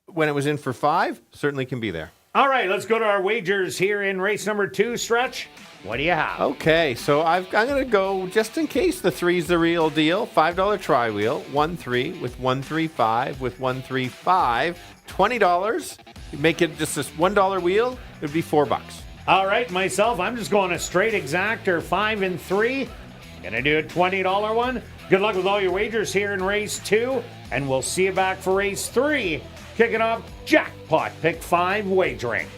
when it was in for 5 certainly can be there. All right, let's go to our wagers here in race number 2. Stretch, what do you have? Okay, so I'm going to go, just in case the 3's the real deal, $5 tri-wheel, 1-3 with 1-3-5 with 1-3-5, $20. You make it just this $1 wheel, it would be $4. All right, myself, I'm just going a straight exactor, 5 and 3. Gonna do a $20 one. Good luck with all your wagers here in race 2, and we'll see you back for race 3. Kicking off Jackpot Pick 5 wagering.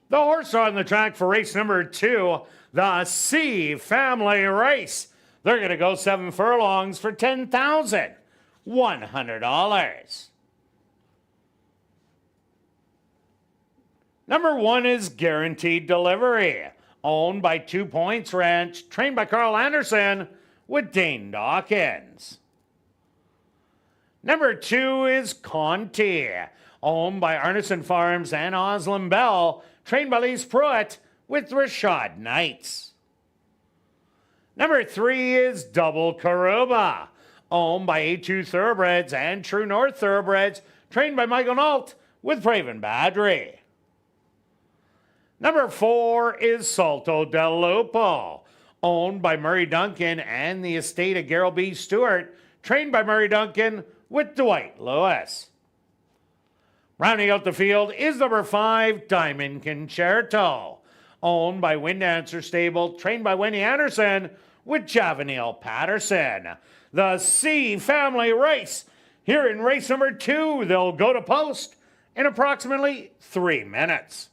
The horse on the track for race number 2, the C Family Race. They're going to go 7 furlongs for $10,100. Number 1 is Guaranteed Delivery, owned by 2 Points Ranch, trained by Carl Anderson with Dane Dawkins. Number 2 is Conti, owned by Arneson Farms and Oslin Bell, trained by Lise Pruitt with Rashad Knights. Number 3 is Double Karuba, owned by A2 Thoroughbreds and True North Thoroughbreds, trained by Michael Nault with Praven Badri. Number 4 is Salto del Lupo, owned by Murray Duncan and the estate of Gerald B. Stewart, trained by Murray Duncan with Dwight Lewis. Rounding out the field is number 5, Diamond Concerto, owned by Wind Dancer Stable, trained by Wendy Anderson with Javanil Patterson. The C Family Race. Here in race number 2, they'll go to post in approximately 3 minutes.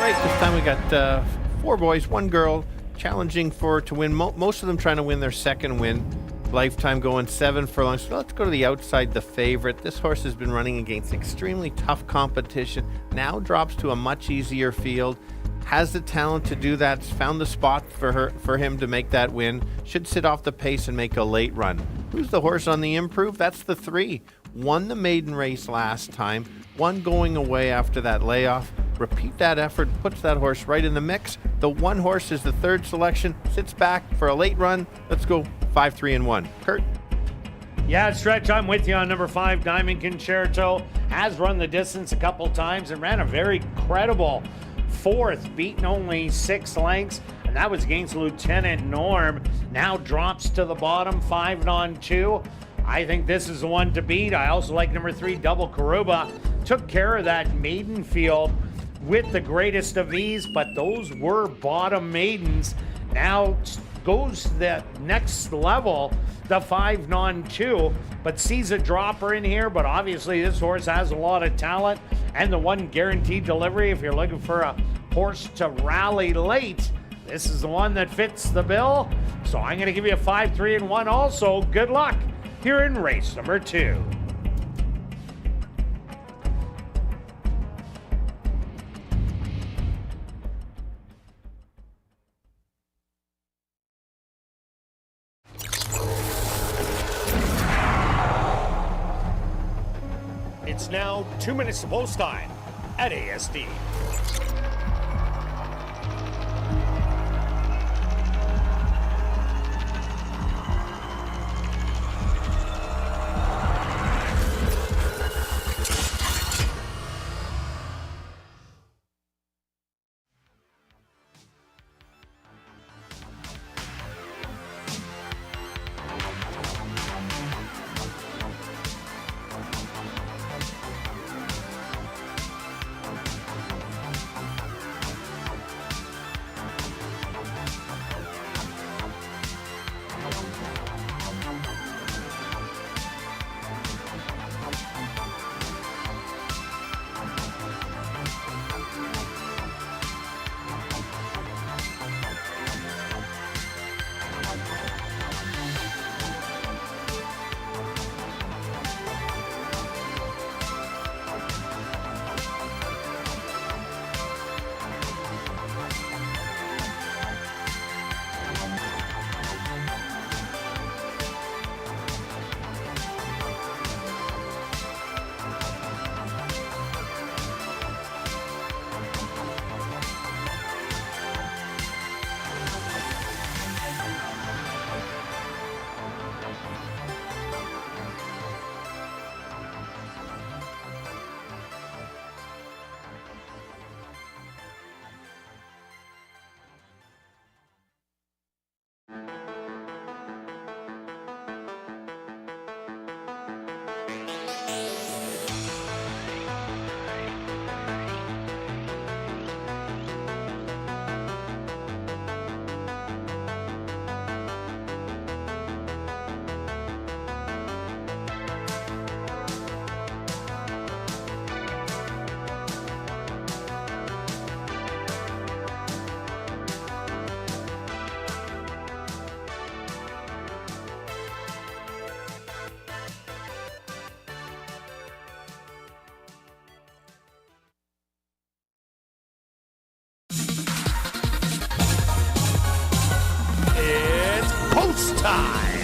This time we got 4 boys, 1 girl, challenging to win. Most of them trying to win their second win. Lifetime going 7 furlongs. So let's go to the outside, the favorite. This horse has been running against extremely tough competition. Now drops to a much easier field. Has the talent to do that. Found the spot for him to make that win. Should sit off the pace and make a late run. Who's the horse on the improve? That's the 3. Won the maiden race last time. Won going away after that layoff. repeat that effort, puts that horse right in the mix. The 1 horse is the 3rd selection, sits back for a late run. Let's go 5, 3, and 1. Kirt? Yeah, Stretch, I'm with you on number 5, Diamond Concerto. Has run the distance a couple times and ran a very credible 4th, beaten only 6 lengths, and that was against Lieutenant Norm. Now drops to the bottom, 5-2. I think this is the one to beat. I also like number 3, Double Karuba. Took care of that maiden field with the greatest of ease, but those were bottom maidens. Now goes to the next level, the 5-2, but sees a dropper in here. But obviously this horse has a lot of talent, and the 1 Guaranteed Delivery, if you're looking for a horse to rally late, this is the one that fits the bill. So I'm going to give you a 5, 3, and 1 also. Good luck here in race number 2. It's now 2 minutes to post time at ASD. Time.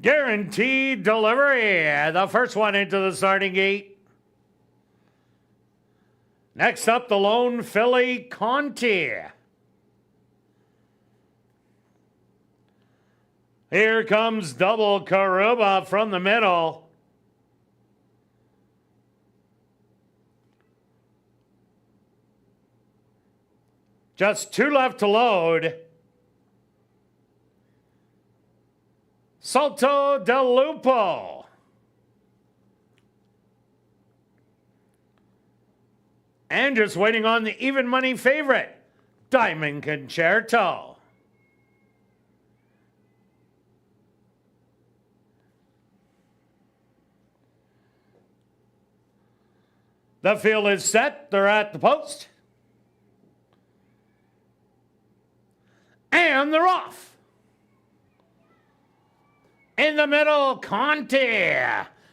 Guaranteed Delivery, the first one into the starting gate. Next up, the lone filly, Conti. Here comes Double Karuba from the middle. Just 2 left to load. Salto de Lupo. And just waiting on the even money favorite, Diamond Concerto. The field is set. They're at the post. And they're off. In the middle, Conti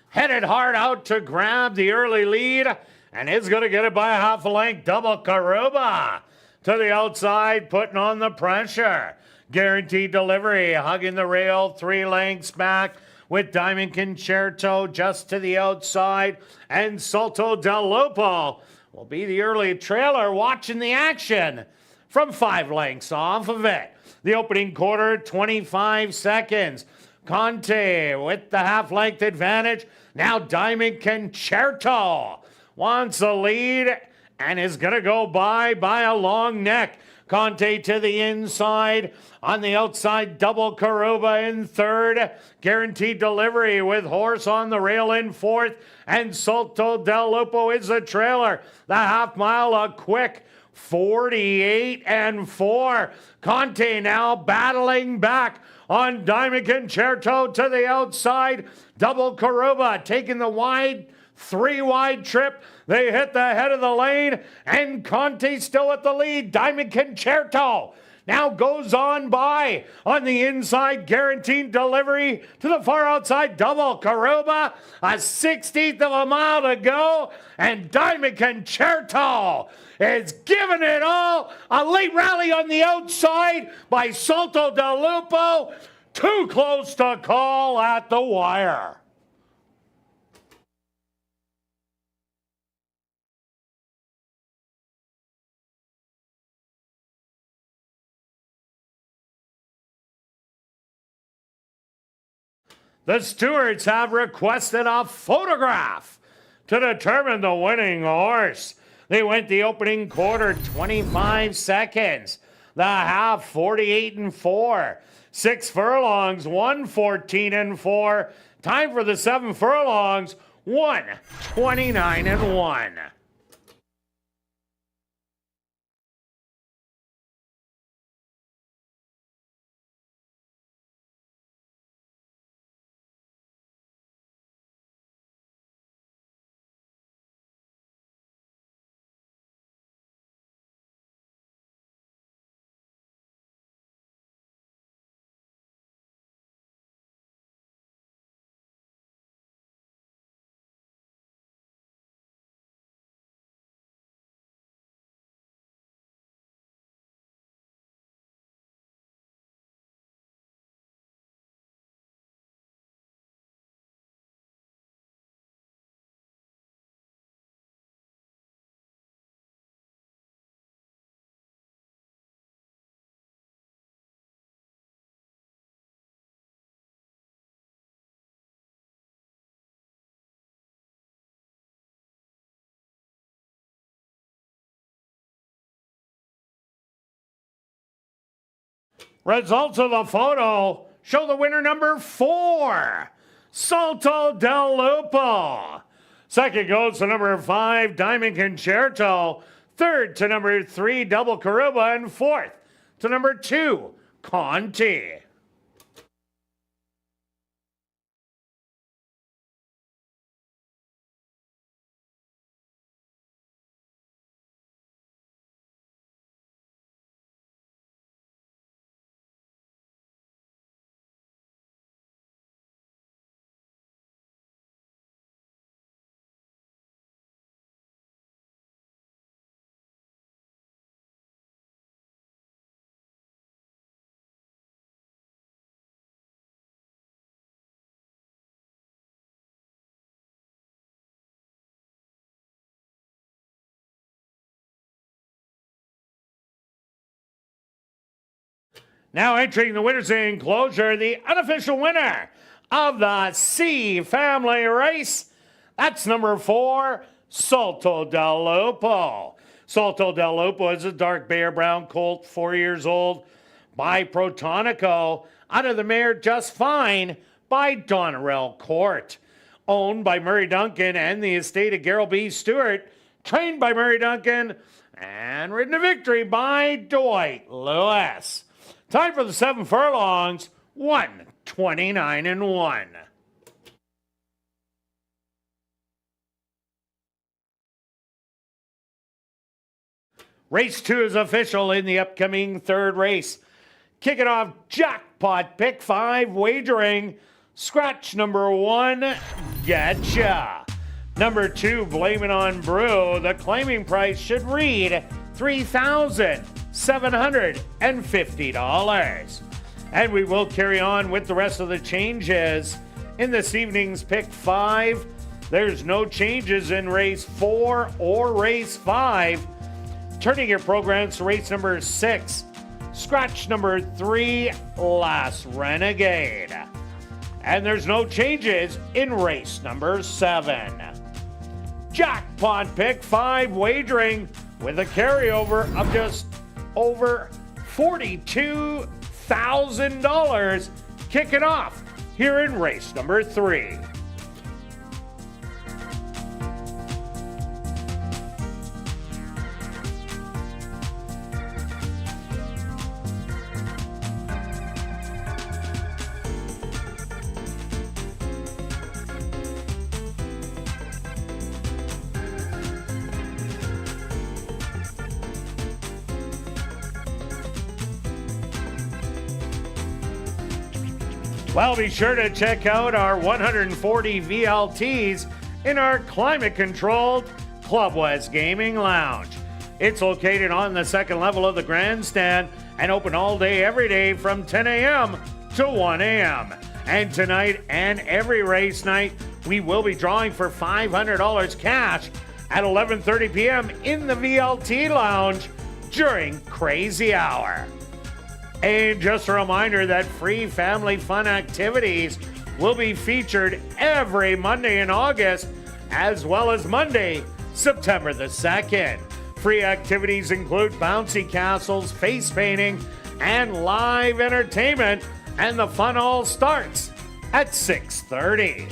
headed hard out to grab the early lead, and is going to get it by a half a length. Double Karuba to the outside, putting on the pressure. Guaranteed Delivery hugging the rail 3 lengths back with Diamond Concerto just to the outside, and Salto del Lupo will be the early trailer watching the action from 5 lengths off of it. The opening quarter, 25 seconds. Conte with the half-length advantage. Now Diamond Concerto wants the lead and is going to go by a long neck. Conte to the inside. On the outside, Double Karuba in third. Guaranteed Delivery with Horse on the rail in fourth. And Salto del Lupo is the trailer. The half mile a quick 48-4. Conte now battling back on Diamond Concerto to the outside. Double Karuba taking the wide, 3 wide trip. They hit the head of the lane, and Conte still at the lead. Diamond Concerto now goes on by on the inside. Guaranteed Delivery to the far outside. Double Karuba, a 16th of a mile to go, and Diamond Concerto is giving it all. A late rally on the outside by Salto del Lupo. Too close to call at the wire. The stewards have requested a photograph to determine the winning horse. They went the opening quarter, 25 seconds. The half, 48-4. 6 furlongs, 114-4. Time for the 7 furlongs, 129-1. Results of the photo show the winner number 4, Salto del Lupo. Second goes to number 5, Diamond Concerto. Third to number 3, Double Karuba. And fourth to number 2, Conti. Now entering the winner's enclosure, the unofficial winner of the C Family Race. That's number 4, Salto del Lupo. Salto del Lupo is a dark bear brown colt, 4 years old, by Protonico, out of the mare Just Fine by Donnerell Court. Owned by Murray Duncan and the estate of Gerald B. Stewart, trained by Murray Duncan, and ridden to victory by Dwight Lewis. Time for the 7 furlongs, 129-1. Race 2 is official in the upcoming third race. Kicking off jackpot pick 5 wagering. Scratch number 1, getcha. Number 2, blame it on Brew. The claiming price should read $3,750. And we will carry on with the rest of the changes. In this evening's pick 5, there's no changes in race 4 or race 5. Turning your programs to race number 6. Scratch number 3, Last Renegade. And there's no changes in race number 7. Jackpot pick 5 wagering with a carryover of just over $42,000 kicking off here in race number 3. Well, be sure to check out our 140 VLTs in our climate-controlled Club West Gaming Lounge. It's located on the second level of the grandstand and open all day, every day from 10 a.m. to 1 a.m. And tonight and every race night, we will be drawing for $500 cash at 11:30 p.m. in the VLT Lounge during Crazy Hour. And just a reminder that free family fun activities will be featured every Monday in August, as well as Monday, September the 2nd. Free activities include bouncy castles, face painting, and live entertainment, and the fun all starts at 6:30.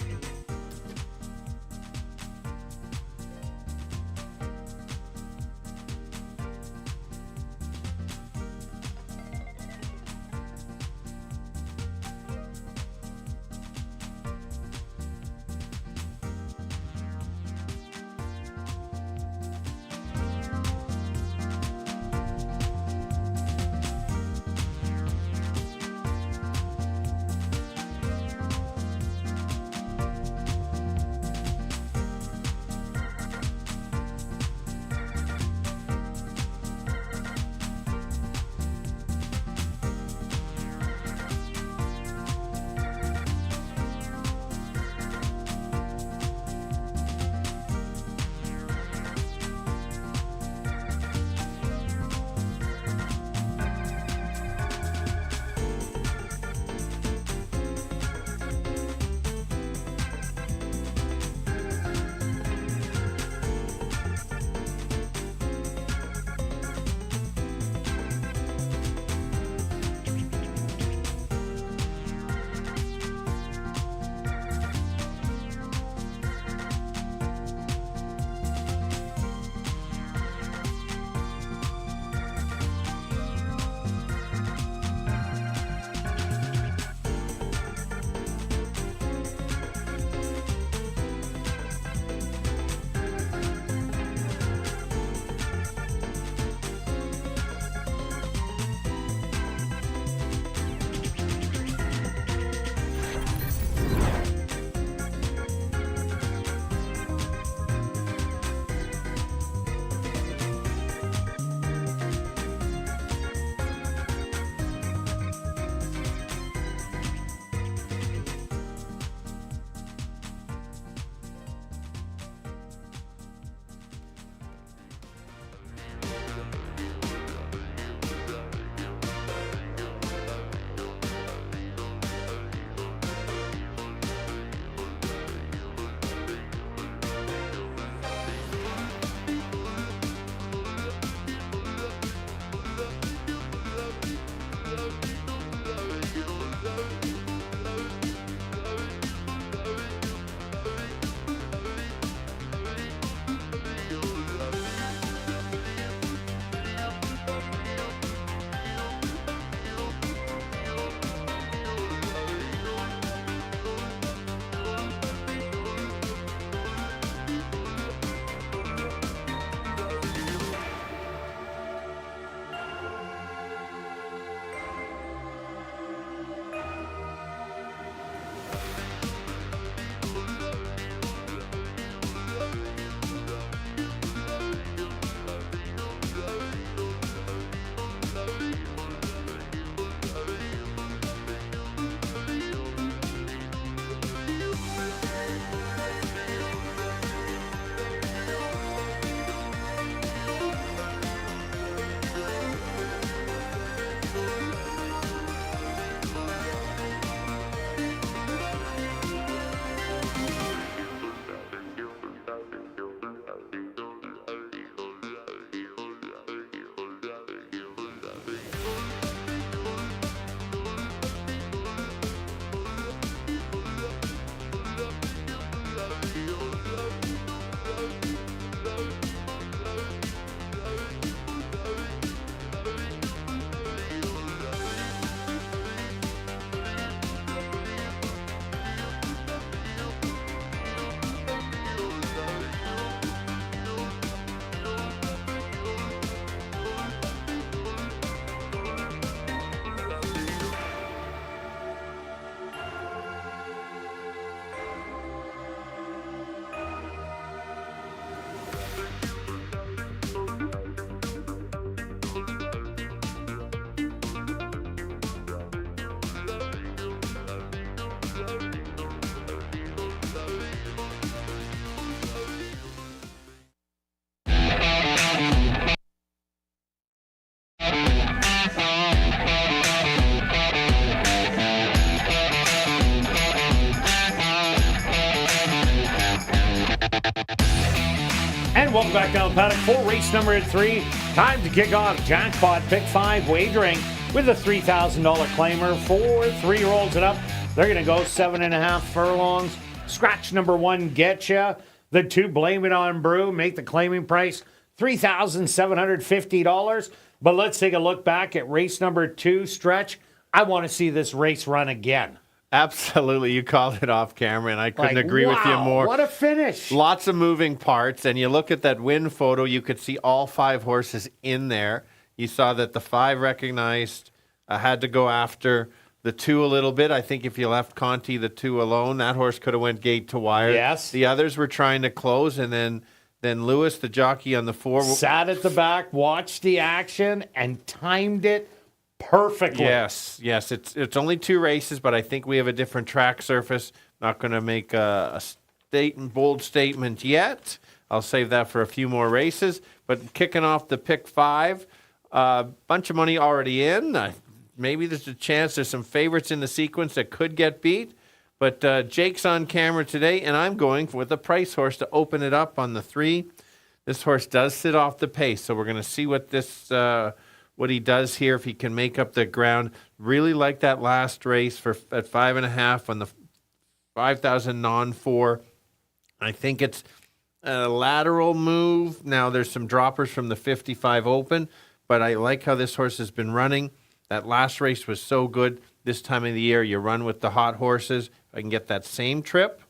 And welcome back down the paddock for race number 3. Time to kick off jackpot pick 5 wagering with a $3,000 claimer for 3-year-olds and up. They're going to go 7.5 furlongs. Scratch number 1 get you. The 2 blame it on Brew. Make the claiming price $3,750. But let's take a look back at race number 2 stretch. I want to see this race run again. Absolutely. You called it off camera, and I couldn't agree with you more. What a finish. Lots of moving parts, and you look at that win photo, you could see all 5 horses in there. You saw that the 5 recognized had to go after the 2 a little bit. I think if you left Conti the 2 alone, that horse could have went gate to wire. Yes. The others were trying to close, and then Lewis, the jockey on the 4, sat at the back, watched the action, and timed it perfectly. Yes. It's only 2 races, but I think we have a different track surface. Not going to make a bold statement yet. I'll save that for a few more races. But kicking off the pick 5, bunch of money already in. Maybe there's a chance there's some favorites in the sequence that could get beat. But Jake's on camera today, and I'm going with a price horse to open it up on the 3. This horse does sit off the pace, so we're going to see what what he does here, if he can make up the ground. Really like that last race at 5.5 on the 5,000 non-4. I think it's a lateral move. Now there's some droppers from the 55 Open, but I like how this horse has been running. That last race was so good. This time of the year, you run with the hot horses. If I can get that same trip,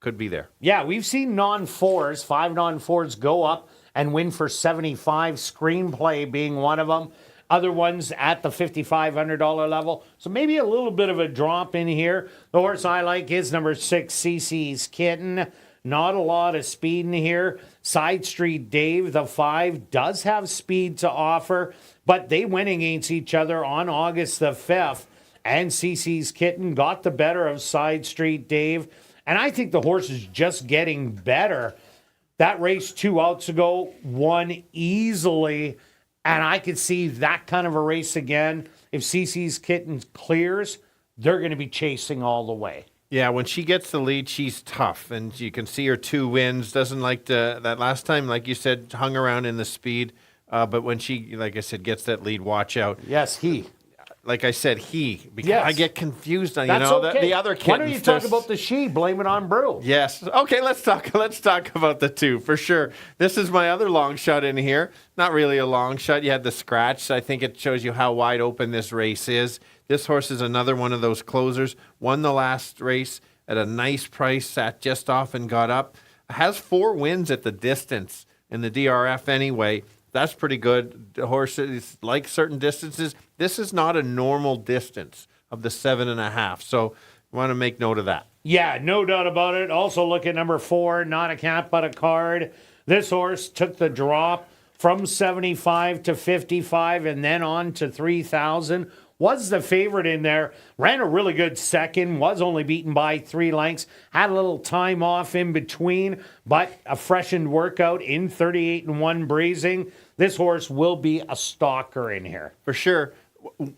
could be there. Yeah, we've seen non-4s, 5 non-4s go up and win for 75, Screenplay being one of them. Other ones at the $5,500 level. So maybe a little bit of a drop in here. The horse I like is number 6, CC's Kitten. Not a lot of speed in here. Side Street Dave, the 5, does have speed to offer, but they went against each other on August the 5th, and CC's Kitten got the better of Side Street Dave, and I think the horse is just getting better. That race 2 outs ago won easily, and I could see that kind of a race again. If CC's Kitten clears, they're going to be chasing all the way. Yeah, when she gets the lead, she's tough, and you can see her 2 wins. Doesn't like that last time, like you said, hung around in the speed. But when she, like I said, gets that lead, watch out. Yes, he. Like I said, he. Because yes. I get confused on That's okay. the other kittens. Why don't you talk about the she? Blame it on Brew. Yes. Okay, let's talk about the 2 for sure. This is my other long shot in here. Not really a long shot. You had the scratch. I think it shows you how wide open this race is. This horse is another one of those closers. Won the last race at a nice price. Sat just off and got up. Has 4 wins at the distance in the DRF anyway. That's pretty good. The horses like certain distances. This is not a normal distance of the 7.5. So you want to make note of that. Yeah, no doubt about it. Also look at number 4, Not a Cat But a Card. This horse took the drop from 75 to 55 and then on to 3,000. Was the favorite in there. Ran a really good second. Was only beaten by 3 lengths. Had a little time off in between, but a freshened workout in 38-1 breezing. This horse will be a stalker in here. For sure.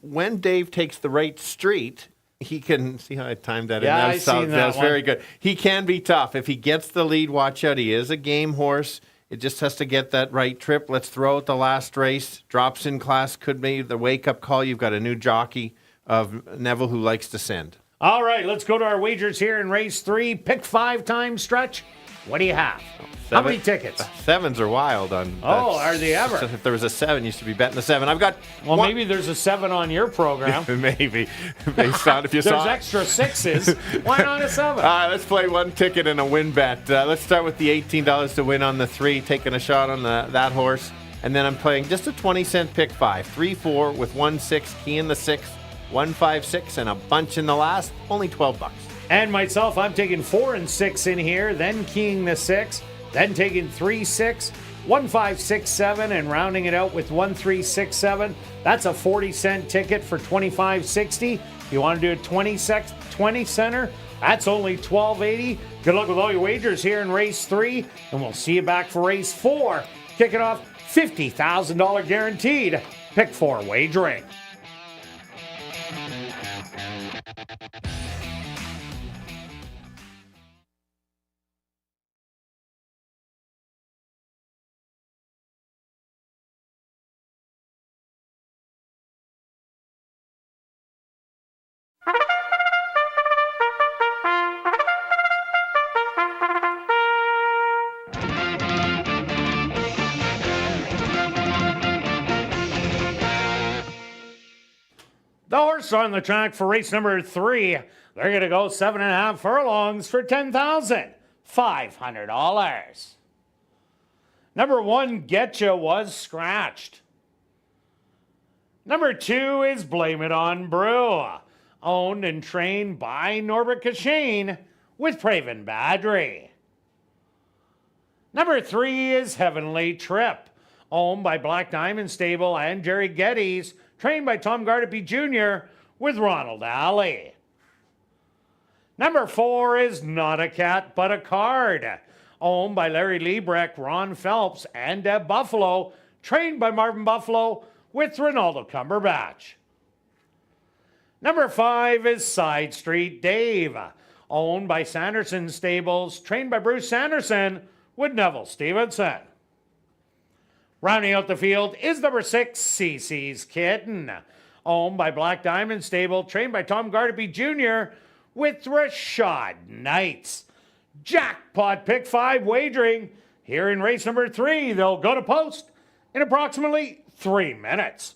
When Dave takes the right street, he can see how I timed that. Yeah, in. I seen that. That's very good. He can be tough. If he gets the lead, watch out. He is a game horse. It just has to get that right trip. Let's throw out the last race. Drops in class could be the wake-up call. You've got a new jockey of Neville who likes to send. All right, let's go to our wagers here in race 3. Pick 5 time stretch. What do you have? How many tickets? 7s are wild on. Oh, are they ever? If there was a 7, you used to be betting the 7. I've got. Well, maybe there's a 7 on your program. Maybe. Based on if you There's saw. extra 6s. Why not a 7? Let's play 1 ticket and a win bet. Let's start with the $18 to win on the 3, taking a shot on that horse. And then I'm playing just a 20-cent pick 5. 3-4 with 1-6, key in the 6th, 1-5-6, and a bunch in the last. Only $12. And myself, I'm taking 4 and 6 in here, then keying the 6, then taking 3-6, 1-5-6-7, and rounding it out with 1-3-6-7. That's a 40-cent ticket for $25.60. If you want to do a 20 center, that's only $12.80. Good luck with all your wagers here in race 3, and we'll see you back for race 4. Kicking off $50,000 guaranteed. Pick 4 wagering. The horse on the track for race number 3. They're going to go 7.5 furlongs for $10,500. Number 1, Getcha, was scratched. Number 2 is Blame It On Brew, owned and trained by Norbert Cashane with Praven Badry. Number 3 is Heavenly Trip, owned by Black Diamond Stable and Jerry Geddes, trained by Tom Gardapi Jr. with Ronald Alley. Number 4 is Not a Cat But a Card, owned by Larry Liebrecht, Ron Phelps, and Deb Buffalo, trained by Marvin Buffalo with Ronaldo Cumberbatch. Number 5 is Side Street Dave, owned by Sanderson Stables, trained by Bruce Sanderson with Neville Stevenson. Rounding out the field is number 6, CC's Kitten, owned by Black Diamond Stable, trained by Tom Gardapi Jr. with Rashad Knights. Jackpot Pick 5 wagering here in race number 3. They'll go to post in approximately 3 minutes.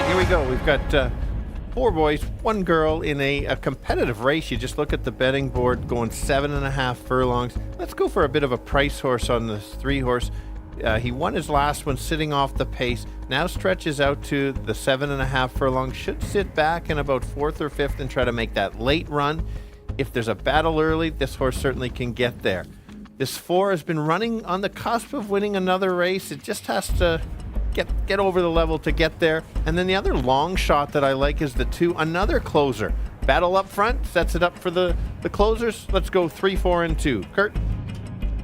Here we go. We've got 4 boys, 1 girl in a competitive race. You just look at the betting board going 7.5 furlongs. Let's go for a bit of a price horse on this 3 horse. He won his last one sitting off the pace. Now stretches out to the 7.5 furlongs. Should sit back in about 4th or 5th and try to make that late run. If there's a battle early, this horse certainly can get there. This 4 has been running on the cusp of winning another race. It just has to get over the level to get there. And then the other long shot that I like is the 2, another closer. Battle up front, sets it up for the closers. Let's go 3, 4, and 2. Kirt?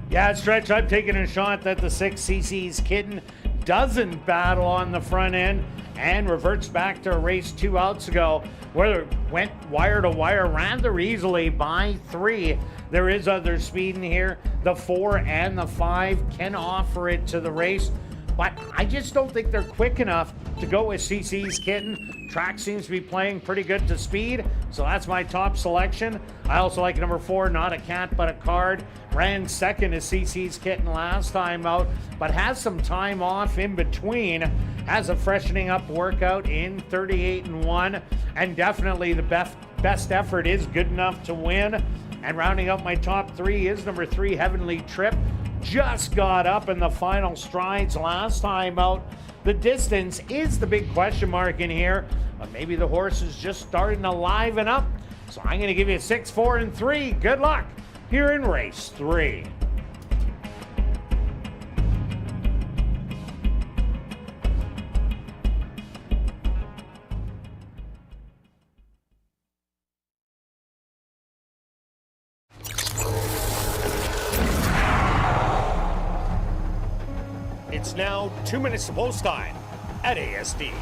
Yeah, Stretch, I'm taking a shot that the 6, CC's Kitten, doesn't battle on the front end and reverts back to a race 2 outs ago where it went wire to wire rather easily by 3. There is other speed in here. The 4 and the 5 can offer it to the race, but I just don't think they're quick enough to go with CC's Kitten. Track seems to be playing pretty good to speed. So that's my top selection. I also like number 4, Not a Cat But a Card. Ran second to CC's Kitten last time out, but has some time off in between. Has a freshening up workout in 38-1, and definitely the best effort is good enough to win. And rounding out my top 3 is number 3, Heavenly Trip. Just got up in the final strides last time out. The distance is the big question mark in here, but maybe the horse is just starting to liven up. So I'm going to give you 6, 4, and 3. Good luck here in race 3. It's now 2 minutes to post time at ASD.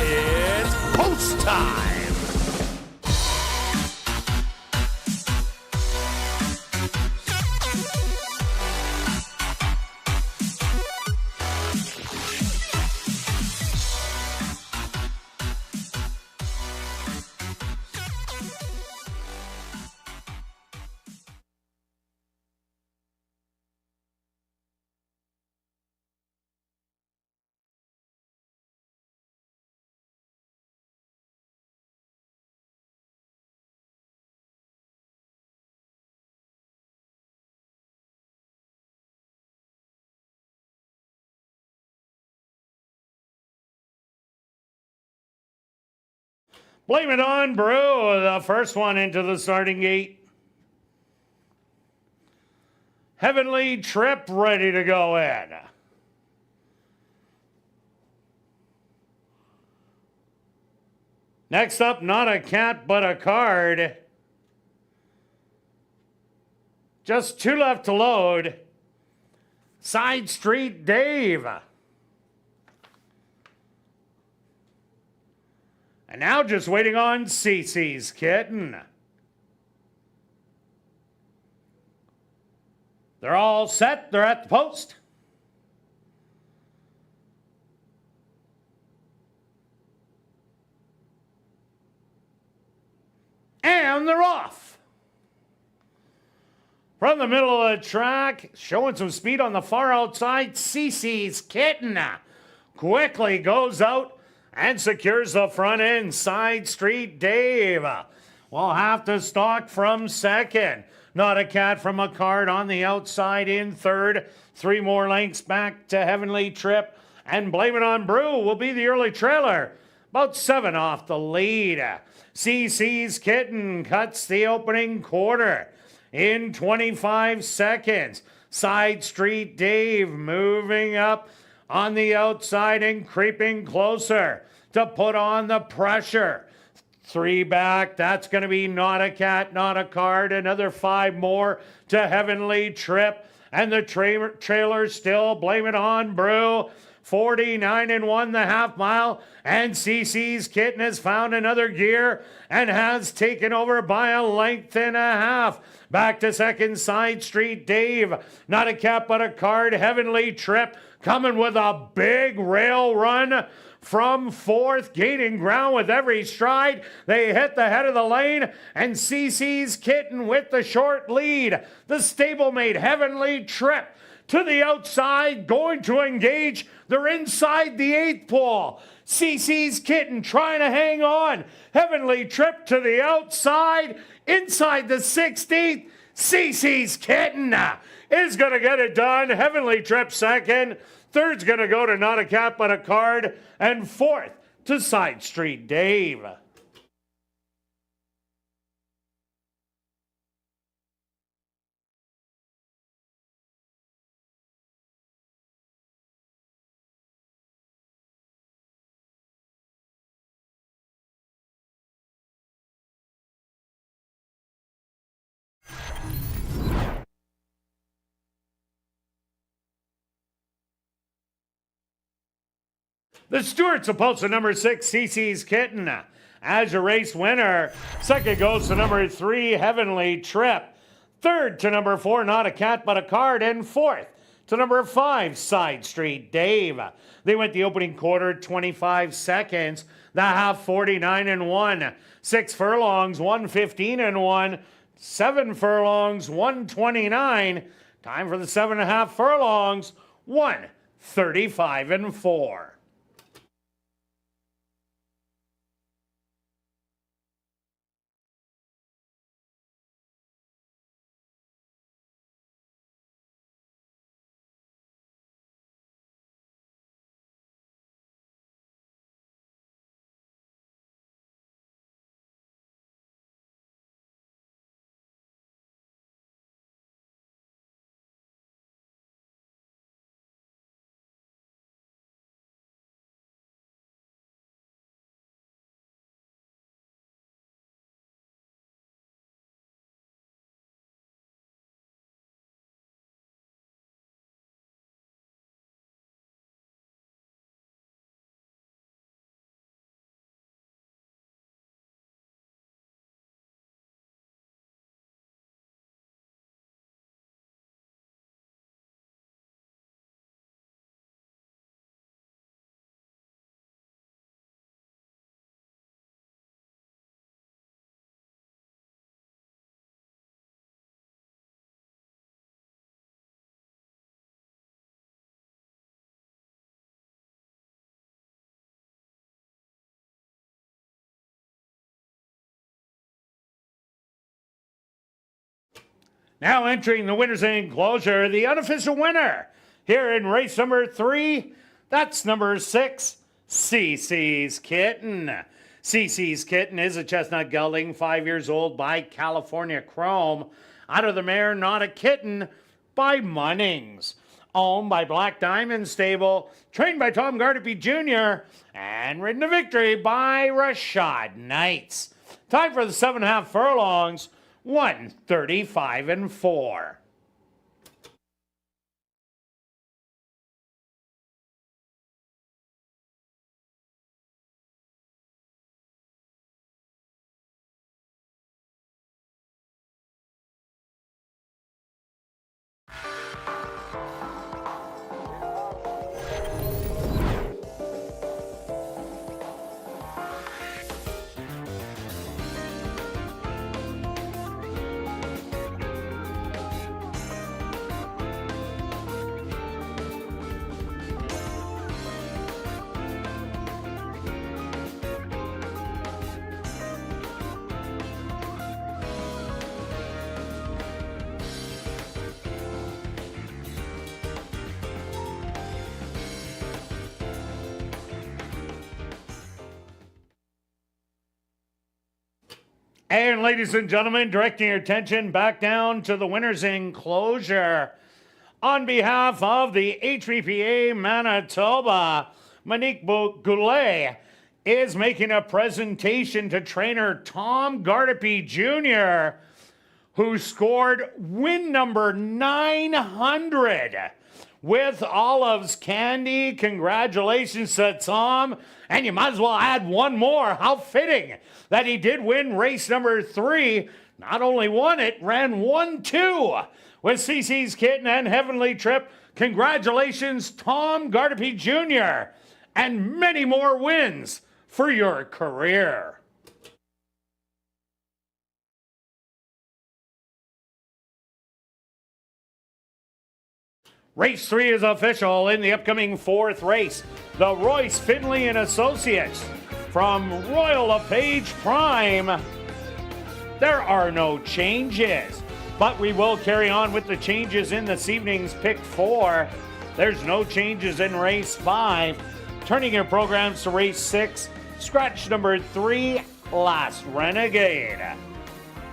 It's post time. Blame It On Brew, the first one into the starting gate. Heavenly Trip ready to go in. Next up, Not a Cat But a Card. Just 2 left to load. Side Street Dave. And now just waiting on CC's Kitten. They're all set. They're at the post. And they're off. From the middle of the track, showing some speed on the far outside, CC's Kitten quickly goes out and secures the front end. Side Street Dave will have to stalk from second. Not a Cat from a Card on the outside in third. 3 more lengths back to Heavenly Trip. And Blame It On Brew will be the early trailer. About 7 off the lead. CC's Kitten cuts the opening quarter in 25 seconds. Side Street Dave moving up on the outside and creeping closer to put on the pressure. 3 back. That's going to be Not a Cat, Not a Card. Another 5 more to Heavenly Trip. And the trailer still blame it on Brew. 49-1 the half mile. And CC's Kitten has found another gear and has taken over by a length and a half. Back to second, Side Street Dave. Not a Cat but a Card. Heavenly Trip coming with a big rail run from fourth, gaining ground with every stride. They hit the head of the lane, and CC's Kitten with the short lead. The stablemate Heavenly Trip to the outside, going to engage. They're inside the 8th pole. CC's Kitten trying to hang on. Heavenly Trip to the outside, inside the 16th. CC's Kitten is going to get it done. Heavenly Trip second. Third's going to go to Not a Cat but a Card. And fourth to Side Street Dave. The Stewart's a pulse of number 6, CC's Kitten. As your race winner. Second goes to number 3, Heavenly Trip. Third to number 4, Not a Cat but a Card. And fourth to number 5, Side Street Dave. They went the opening quarter 25 seconds. The half 49-1. 6 furlongs, 115-1. 7 furlongs, 129. Time for the 7.5 furlongs, 135-4. Now entering the winner's enclosure, the unofficial winner here in race number 3. That's number 6, CC's Kitten. CC's Kitten is a chestnut gelding, 5 years old, by California Chrome. Out of the mare, Not a Kitten, by Munnings. Owned by Black Diamond Stable, trained by Tom Gardapi Jr., and ridden to victory by Rashad Knights. Time for the 7.5 furlongs, 135-4. And ladies and gentlemen, directing your attention back down to the winner's enclosure. On behalf of the HVPA Manitoba, Monique Goulet, is making a presentation to trainer Tom Gardapi Jr., who scored win number 900 with Olive's Candy. Congratulations to Tom. And you might as well add one more. How fitting that he did win race number 3. Not only won it, ran 1-2 with CC's Kitten and Heavenly Trip. Congratulations, Tom Gardapi Jr., and many more wins for your career. Race 3 is official in the upcoming 4th race. The Royce Finley and Associates from Royal LePage Prime. There are no changes, but we will carry on with the changes in this evening's Pick 4. There's no changes in race 5. Turning your programs to race 6, scratch number 3, Last Renegade.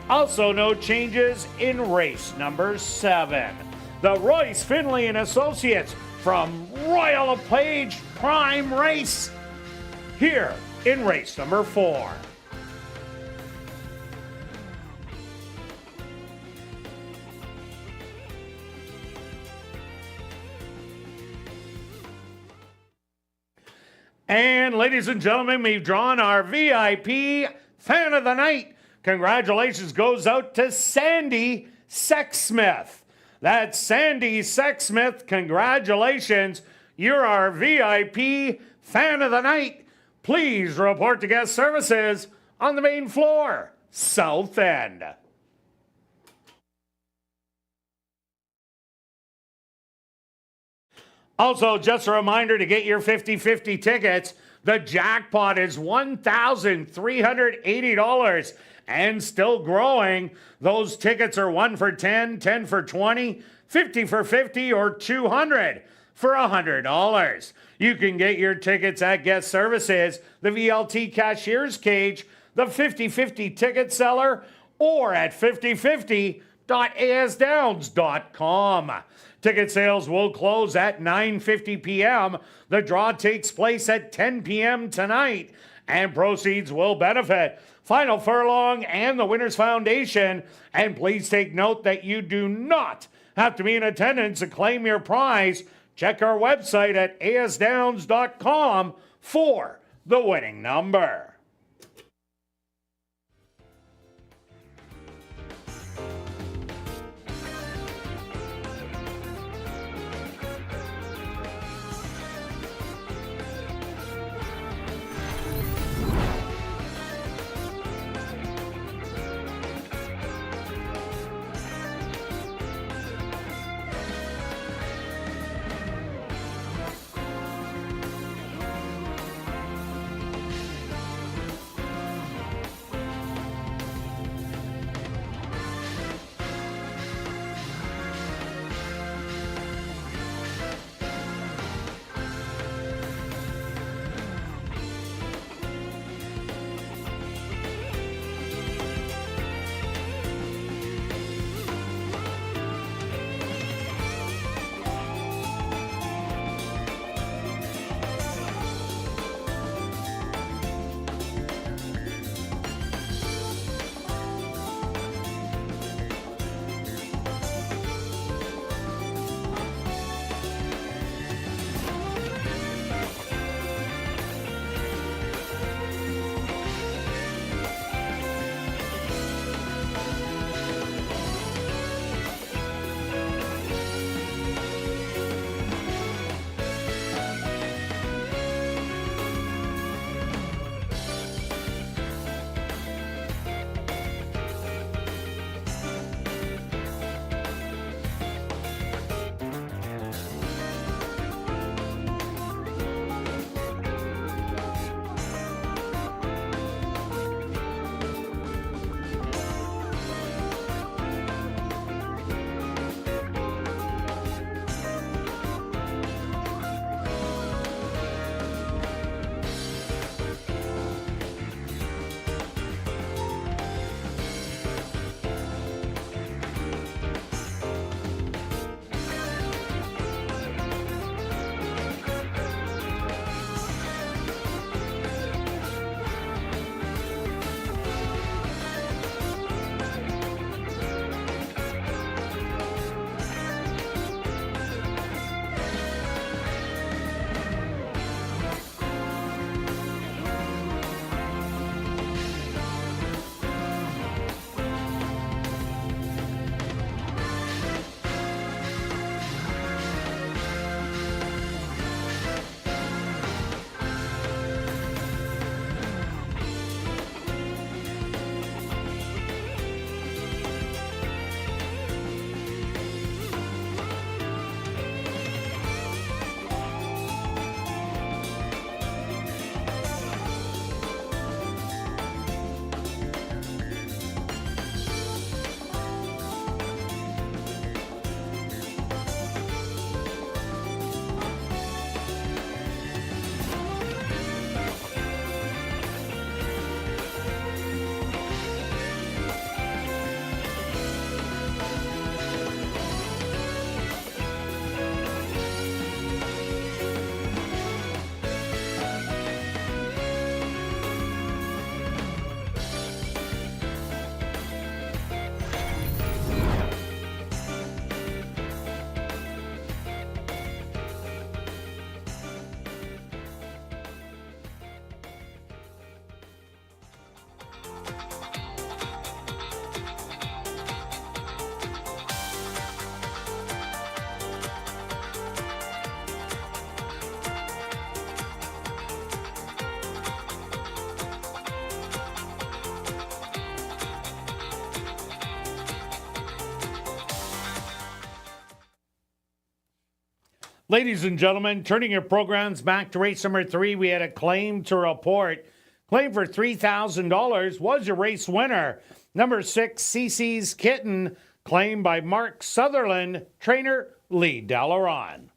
Also no changes in race number 7. The Royce Finley and Associates from Royal LePage Prime Race here in race number 4. And ladies and gentlemen, we've drawn our VIP Fan of the Night. Congratulations goes out to Sandy Sexsmith. That's Sandy Sexsmith. Congratulations. You're our VIP Fan of the Night. Please report to guest services on the main floor, South End. Also, just a reminder to get your 50-50 tickets. The jackpot is $1,380 and still growing. Those tickets are 1 for 10, 10 for 20, 50 for 50, or 200 for $100. You can get your tickets at guest services, the VLT cashier's cage, the 50-50 ticket seller, or at 5050.asdowns.com. Ticket sales will close at 9:50 p.m. The draw takes place at 10 p.m. tonight, and proceeds will benefit Final Furlong and the Winners Foundation. And please take note that you do not have to be in attendance to claim your prize. Check our website at asdowns.com for the winning number. Ladies and gentlemen, turning your programs back to race number 3, we had a claim to report. Claim for $3,000 was your race winner. Number 6, CC's Kitten, claimed by Mark Sutherland, trainer Lee Delaron.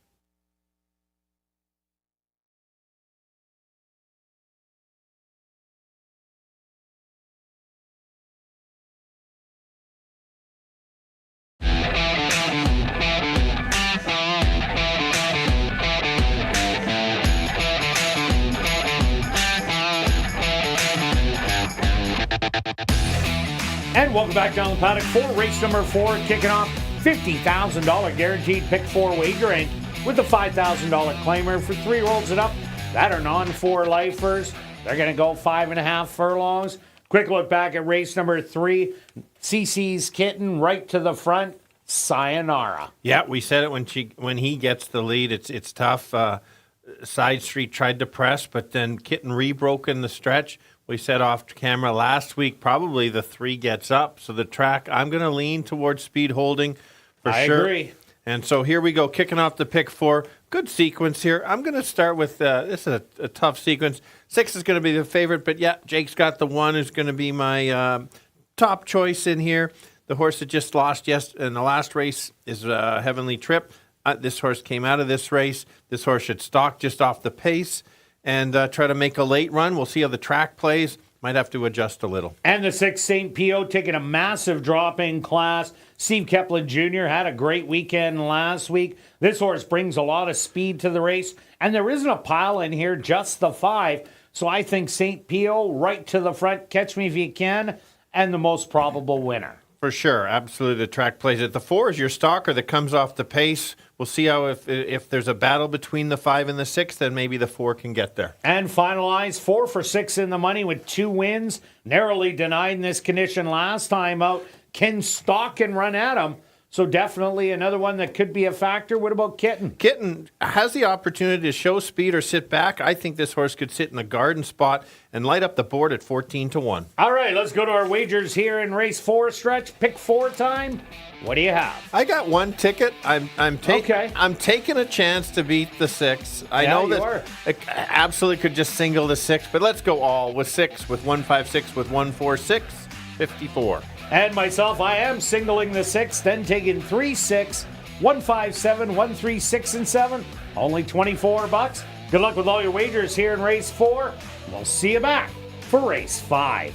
And welcome back down the paddock for race number 4, kicking off $50,000 guaranteed pick 4 wagering with the $5,000 claimer for 3-year-olds and up that are non-4 lifers. They're going to go 5.5 furlongs. Quick look back at race number 3. CC's Kitten right to the front. Sayonara. Yeah, we said it when he gets the lead. It's tough. Side Street tried to press, but then Kitten rebroke in the stretch. We said off camera last week, probably the 3 gets up. So the track, I'm going to lean towards speed holding for sure. I agree. And so here we go, kicking off the pick 4. Good sequence here. I'm going to start with, this is a tough sequence. 6 is going to be the favorite, but yeah, Jake's got the 1 who's going to be my top choice in here. The horse that just lost in the last race is Heavenly Trip. This horse came out of this race. This horse should stalk just off the pace and try to make a late run. We'll see how the track plays. Might have to adjust a little. And the 6 St. Pio taking a massive drop in class. Steve Kepler Jr. had a great weekend last week. This horse brings a lot of speed to the race. And there isn't a pile in here, just the 5. So I think St. Pio right to the front. Catch me if you can. And the most probable winner. For sure. Absolutely. The track plays it. The 4 is your stalker that comes off the pace. We'll see how if there's a battle between the 5 and the 6, then maybe the 4 can get there. And finalize 4 for 6 in the money with 2 wins. Narrowly denied in this condition last time out. Can stalk and run at him. So definitely another one that could be a factor. What about Kitten? Kitten has the opportunity to show speed or sit back. I think this horse could sit in the garden spot and light up the board at 14-1. All right, let's go to our wagers here in race 4 stretch. Pick 4 time. What do you have? I got 1 ticket. I'm taking a chance to beat the 6. I know that it absolutely could just single the 6, but let's go all with 6, with 156, with 146, 54. And myself, I am singling the 6, then taking 3, 6, 157, 136, and 7. Only $24. Good luck with all your wagers here in race 4. We'll see you back for race 5.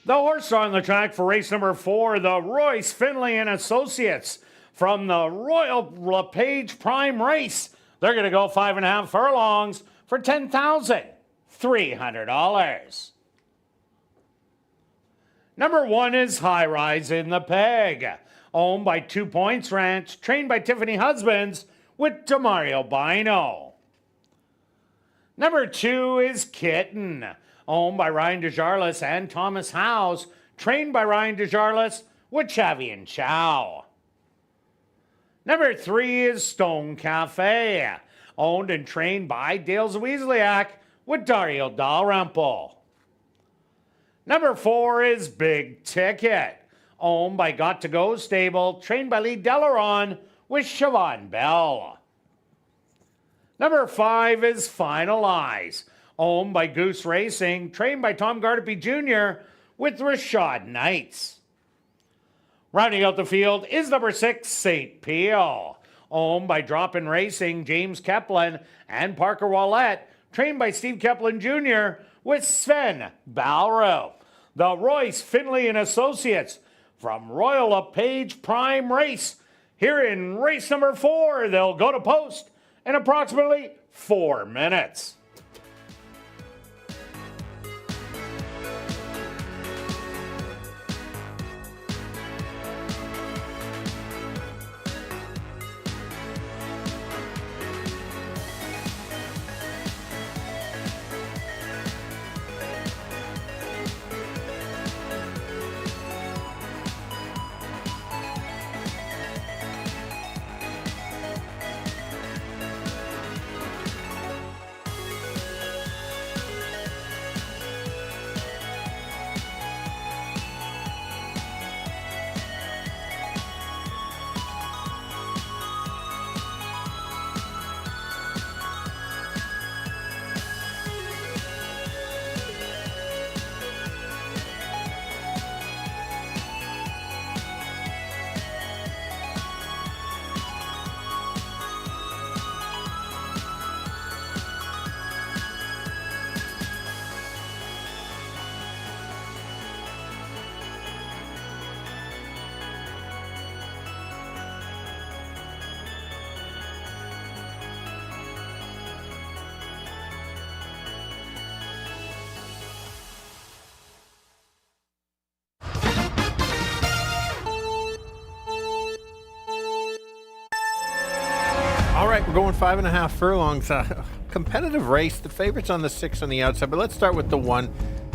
The horse on the track for race number 4, the Royce Finley and Associates from the Royal LePage Prime Race. They're going to go 5.5 furlongs for $10,300. Number 1 is High Rise in the Peg, owned by 2 Points Ranch, trained by Tiffany Husbands with Demario Bino. Number 2 is Kitten, owned by Ryan DeJarlis and Thomas Howes, trained by Ryan DeJarlis with Chavi and Chow. Number 3 is Stone Cafe, owned and trained by Dale Zwiezliak with Dario Dalrymple. Number 4 is Big Ticket, owned by Got to Go Stable, trained by Lee Delaron with Siobhan Bell. Number 5 is Finalize, owned by Goose Racing, trained by Tom Gardepy Jr. with Rashad Knights. Rounding out the field is number 6, St. Pio, owned by Drop-In Racing, James Keplin and Parker Wallette, trained by Steve Keplin Jr. with Sven Balro. The Royce Finley and Associates from Royal LePage Prime Race. Here in race number 4, they'll go to post in approximately 4 minutes. right, we're going 5.5 furlongs. Competitive race. The favorite's on the 6 on the outside, but let's start with the 1.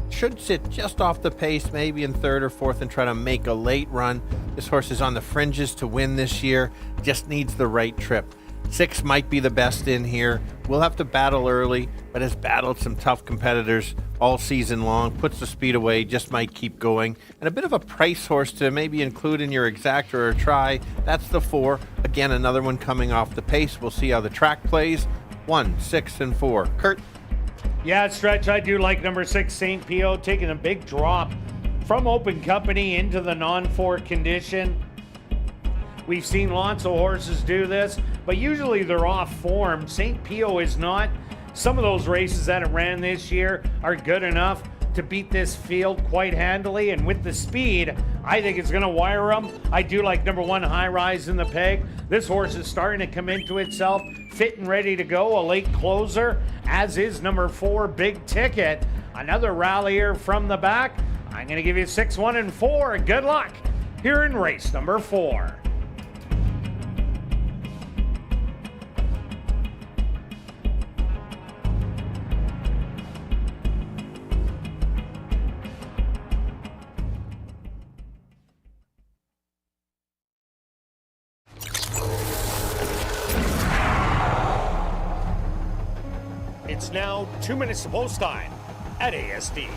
Should sit just off the pace, maybe in 3rd or 4th, and try to make a late run. This horse is on the fringes to win this year. Just needs the right trip. 6 might be the best in here. We'll have to battle early, but has battled some tough competitors all season long. Puts the speed away, just might keep going. And a bit of a price horse to maybe include in your exacta or try. That's the 4. Again, another one coming off the pace. We'll see how the track plays. 1, 6, and 4. Kirt? Yeah, Stretch, I do like number 6, St. Pio, taking a big drop from open company into the non-4 condition. We've seen lots of horses do this, but usually they're off form. St. Pio is not. Some of those races that it ran this year are good enough to beat this field quite handily, and with the speed, I think it's going to wire them. I do like number 1, High Rise in the Peg. This horse is starting to come into itself, fit and ready to go, a late closer, as is number 4, Big Ticket. Another rallier from the back. I'm going to give you 6, 1, and 4. Good luck here in race number 4. It's now 2 minutes to post time at ASD.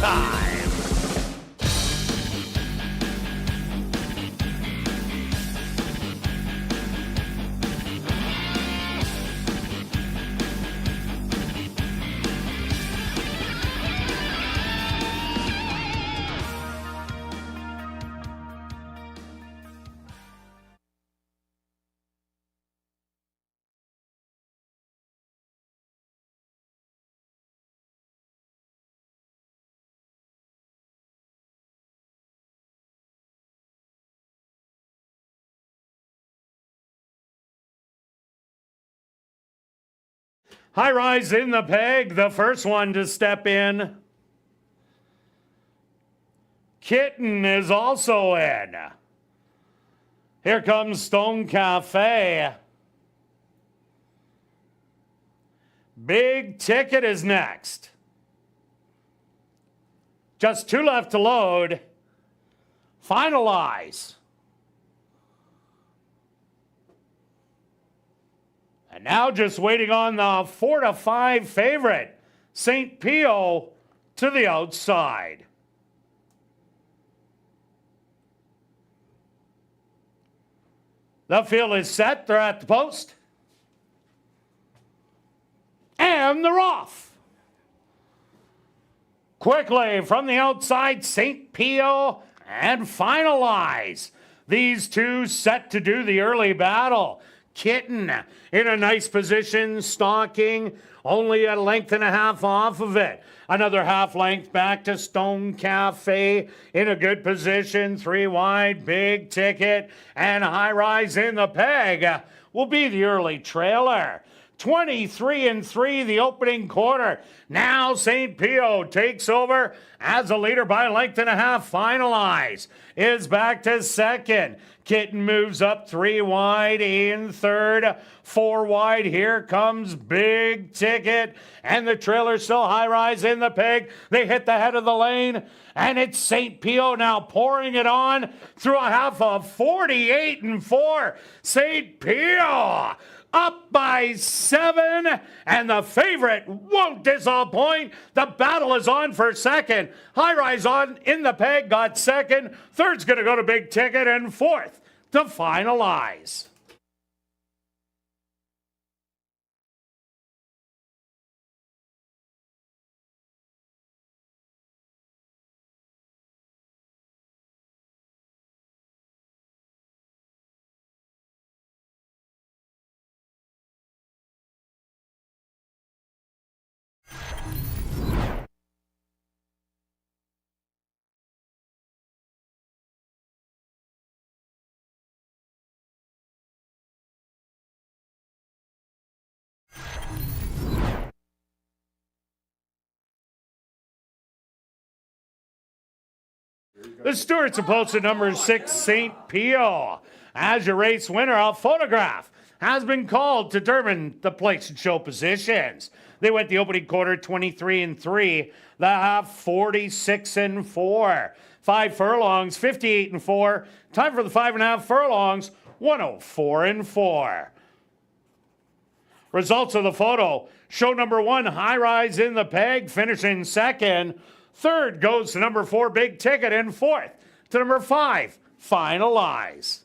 time. High rise in the peg, the first one to step in. Kitten is also in. Here comes Stone Cafe. Big Ticket is next. Just 2 left to load. Finalize. And now just waiting on the 4 to 5 favorite, St. Pio, to the outside. The field is set. They're at the post. And they're off. Quickly from the outside, St. Pio and Finalize. These two set to do the early battle. Kitten in a nice position, stalking, only a length and a half off of it. Another half length back to Stone Cafe in a good position, 3 wide, Big Ticket, and High Rise in the peg will be the early trailer. 23-3 the opening quarter. Now St. Pio takes over as a leader by a length and a half. Finalize is back to second. Kitten moves up 3 wide in third. 4 wide. Here comes Big Ticket. And the trailer still High Rise in the peg. They hit the head of the lane. And it's St. Pio now pouring it on through a half of 48-4. St. Pio up by 7, and the favorite won't disappoint. The battle is on for second. High Rise on in the peg, got second. Third's going to go to Big Ticket, and fourth to Finalize. The Stewarts opposed to number 6, St. Pio. As your race winner, a photograph has been called to determine the place and show positions. They went the opening quarter 23-3, the half 46-4. 5 furlongs, 58-4. Time for the 5.5 furlongs, 104-4. Results of the photo show number 1, High Rise in the peg, finishing second. Third goes to number 4, Big Ticket, and fourth to number 5, Finalize.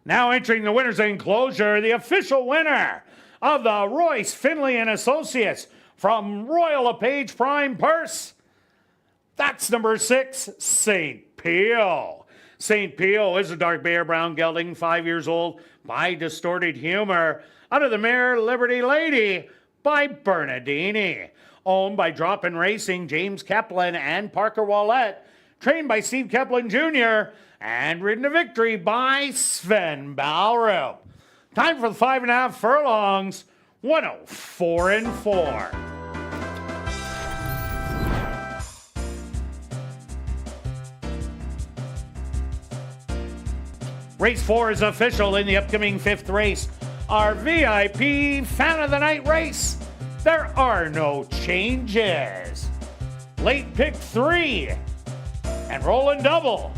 Now entering the winner's enclosure, the official winner of the Royce, Finley and Associates from Royal LePage Prime Purse. That's number 6, St. Pio. St. Pio is a dark bear brown gelding, 5 years old, by Distorted Humor, under the mare Liberty Lady by Bernardini. Owned by Drop-In Racing, James Kaplan and Parker Wallette. Trained by Steve Kaplan Jr. and ridden to victory by Sven Balrup. Time for the 5.5 furlongs, 104-4. Race 4 is official in the upcoming 5th race. Our VIP Fan of the Night race. There are no changes. Late pick 3 and rolling double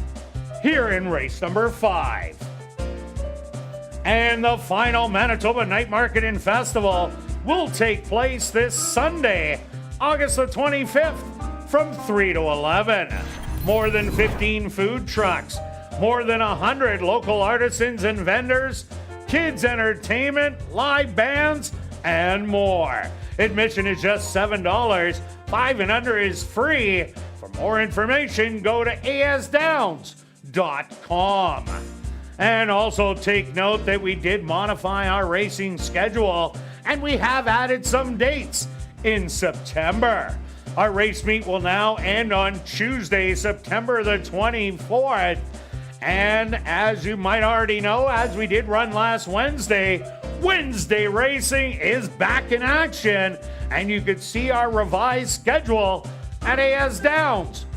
here in race number 5. And the final Manitoba Night Market and Festival will take place this Sunday, August the 25th from 3 to 11. More than 15 food trucks, more than 100 local artisans and vendors, kids entertainment, live bands, and more. Admission is just $7. 5 and under is free. For more information, go to asdowns.com. And also take note that we did modify our racing schedule and we have added some dates in September. Our race meet will now end on Tuesday, September the 24th. And as you might already know, as we did run last Wednesday, Wednesday racing is back in action, and you can see our revised schedule at asdowns.com.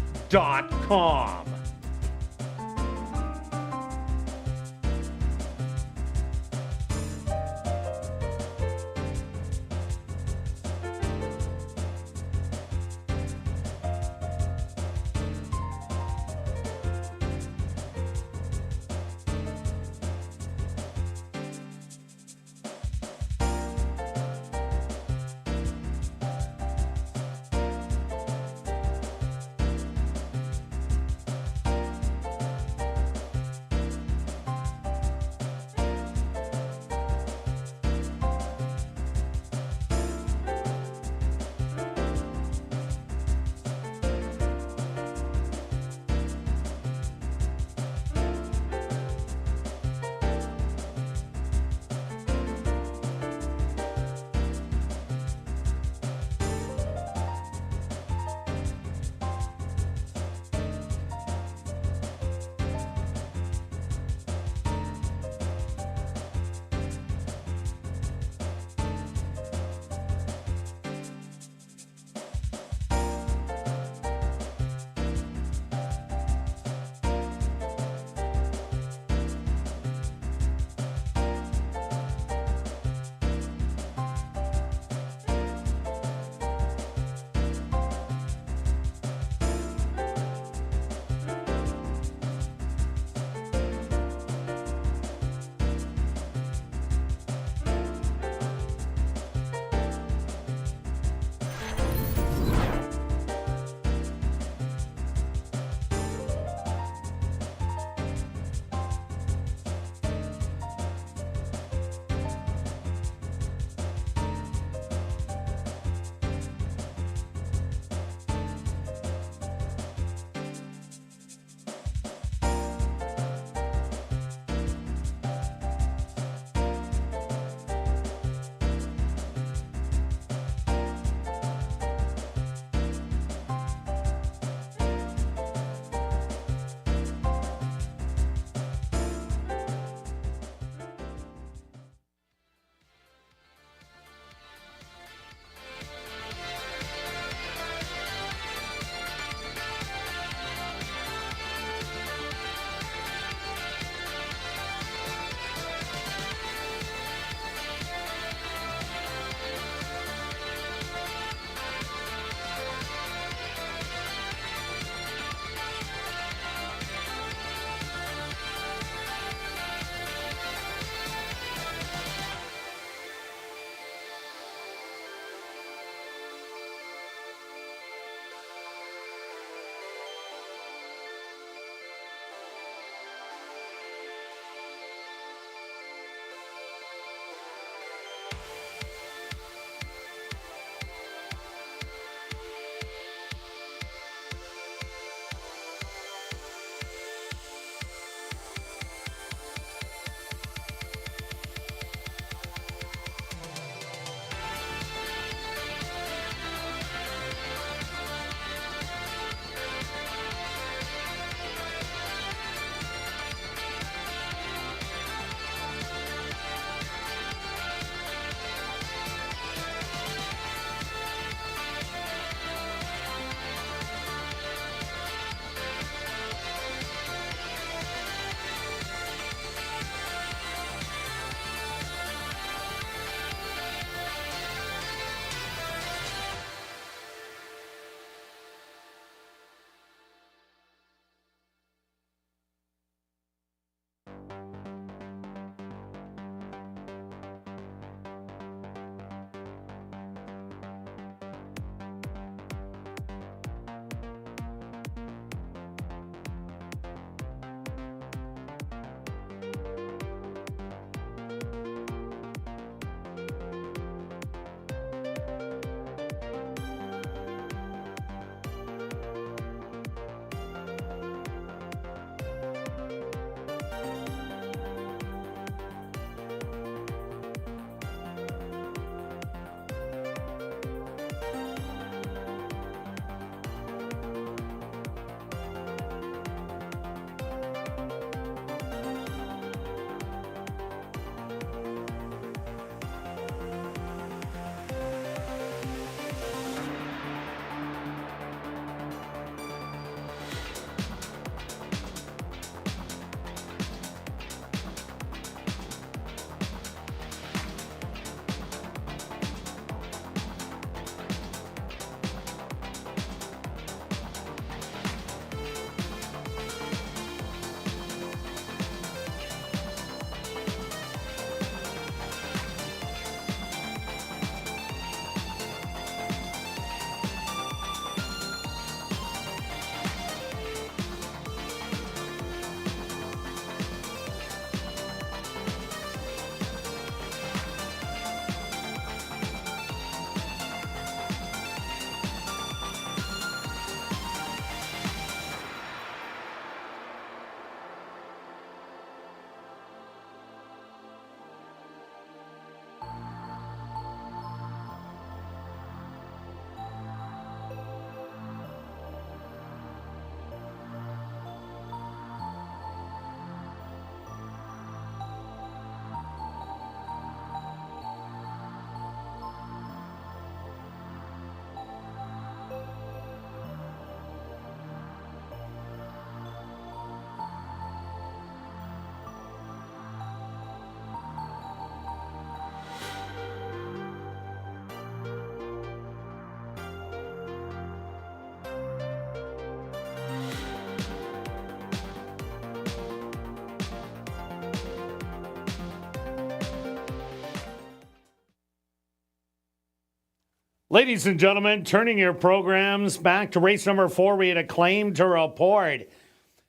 Ladies and gentlemen, turning your programs back to race number 4, we had a claim to report.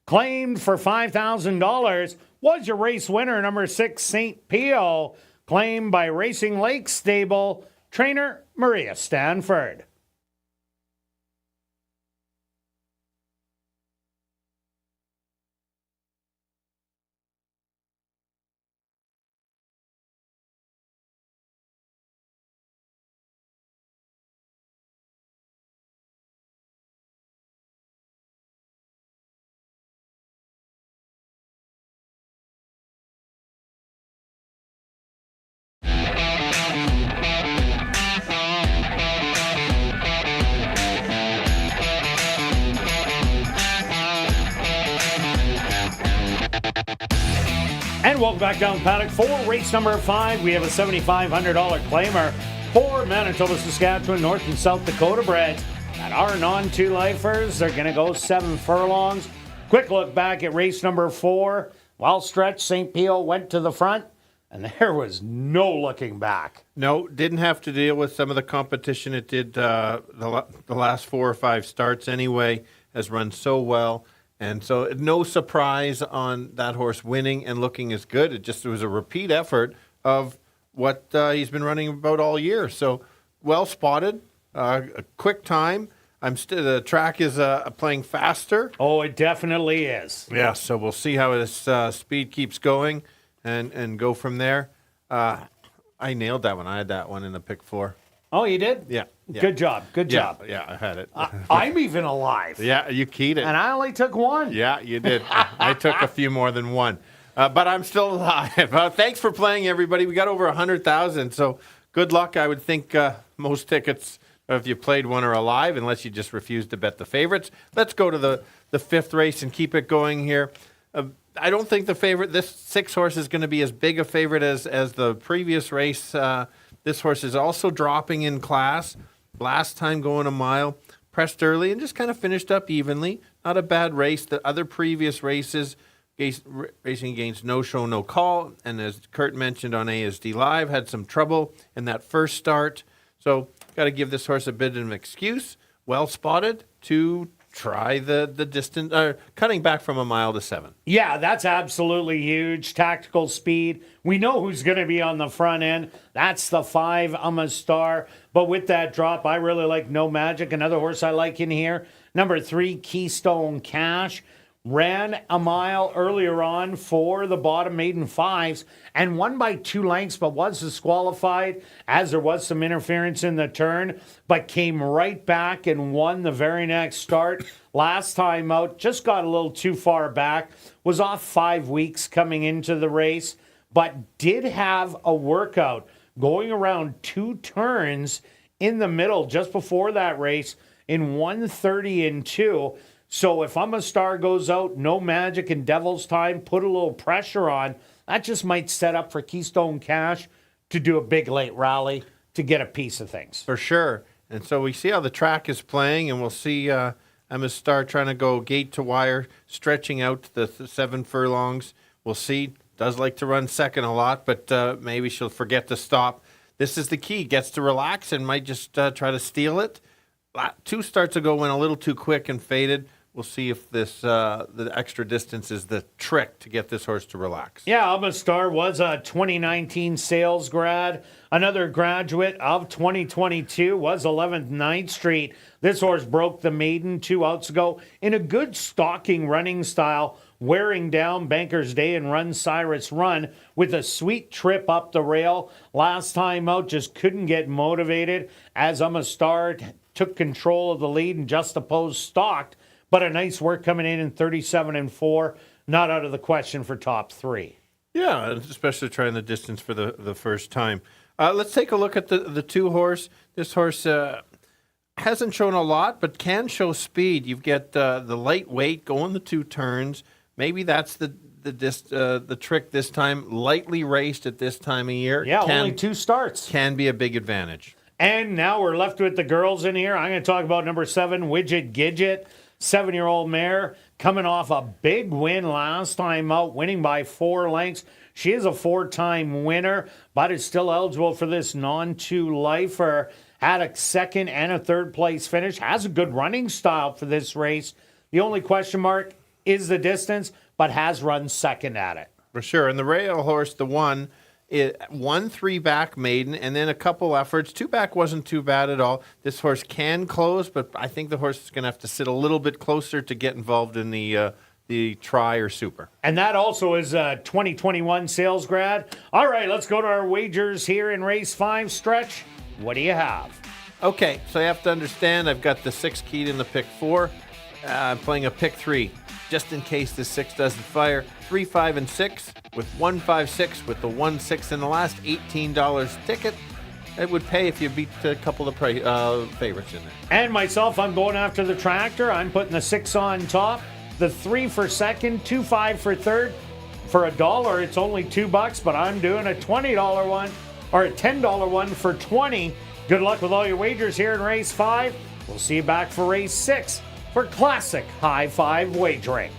Claimed for $5,000 was your race winner, number 6, St. Pio, claimed by Racing Lake Stable, trainer Maria Stanford. And welcome back down paddock for race number 5. We have a $7,500 claimer for Manitoba, Saskatchewan, North and South Dakota breds that are non-2 lifers. They're going to go 7 furlongs. Quick look back at race number 4. Well stretched, St. Pio went to the front, and there was no looking back. No, didn't have to deal with some of the competition. It did the last 4 or 5 starts anyway, has run so well. And so no surprise on that horse winning and looking as good. It was a repeat effort of what he's been running about all year. So well spotted, a quick time. The track is playing faster. Oh, it definitely is. Yeah, so we'll see how his speed keeps going and go from there. I nailed that one. I had that one in the pick 4. Oh, you did? Yeah. Good job. Good job. Yeah, I had it. I'm even alive. Yeah, you keyed it. And I only took one. Yeah, you did. I took a few more than one. But I'm still alive. Thanks for playing, everybody. We got over 100,000, so good luck. I would think most tickets, if you played one, are alive, unless you just refuse to bet the favorites. Let's go to the 5th race and keep it going here. I don't think this 6 horse is going to be as big a favorite as the previous race. This horse is also dropping in class. Last time going a mile, pressed early and just kind of finished up evenly. Not a bad race. The other previous races, racing against No Show, No Call, and as Kirt mentioned on ASD Live, had some trouble in that first start. So got to give this horse a bit of an excuse. Well spotted to try the distance, cutting back from a mile to 7. Yeah, that's absolutely huge. Tactical speed. We know who's going to be on the front end. That's the 5, I'm a Star. But with that drop, I really like No Magic. Another horse I like in here. Number 3, Keystone Cash. Ran a mile earlier on for the bottom maiden 5s and won by 2 lengths, but was disqualified as there was some interference in the turn, but came right back and won the very next start. Last time out, just got a little too far back, was off 5 weeks coming into the race, but did have a workout going around 2 turns in the middle just before that race in 1:30 and 2. So if I'm a Star goes out, No Magic and Devil's Time, put a little pressure on, that just might set up for Keystone Cash to do a big late rally to get a piece of things. For sure. And so we see how the track is playing, and we'll see Emma Star trying to go gate to wire, stretching out to the 7 furlongs. We'll see. Does like to run second a lot, but maybe she'll forget to stop. This is the key. Gets to relax and might just try to steal it. 2 starts ago went a little too quick and faded. We'll see if this the extra distance is the trick to get this horse to relax. Yeah, Alma Star was a 2019 sales grad. Another graduate of 2022 was 11th 9th Street. This horse broke the maiden 2 outs ago in a good stalking running style, wearing down Banker's Day and Run Cyrus Run with a sweet trip up the rail. Last time out, just couldn't get motivated as Alma Star took control of the lead and just opposed stalked. But a nice work coming in 37 and 4, not out of the question for top 3. Yeah, especially trying the distance for the first time. Let's take a look at the 2 horse. This horse hasn't shown a lot, but can show speed. You get the lightweight going the 2 turns. Maybe that's the trick this time. Lightly raced at this time of year. Yeah, only 2 starts. Can be a big advantage. And now we're left with the girls in here. I'm going to talk about number 7, Widget Gidget. 7-year-old mare coming off a big win last time out, winning by 4 lengths. She is a 4-time winner, but is still eligible for this non-2 lifer. Had a second and a third place finish. Has a good running style for this race. The only question mark is the distance, but has run second at it. For sure. And the rail horse, the one, it won 3 back maiden and then a couple efforts. 2 back wasn't too bad at all. This horse can close, but I think the horse is going to have to sit a little bit closer to get involved in the try or super. And that also is a 2021 sales grad. All right, let's go to our wagers here in race 5 stretch. What do you have? Okay, so you have to understand I've got the 6 keyed in the pick 4. I'm playing a pick 3 just in case the 6 doesn't fire. 3, 5, and 6 with 1, 5, 6 with the 1, 6 in the last $18 ticket. It would pay if you beat a couple of favorites in there. And myself, I'm going after the tractor. I'm putting the 6 on top, the 3 for second, 2, 5 for third. For $1, it's only $2, but I'm doing a $20 one or a $10 one for $20. Good luck with all your wagers here in race 5. We'll see you back for race 6 for classic high five wagering.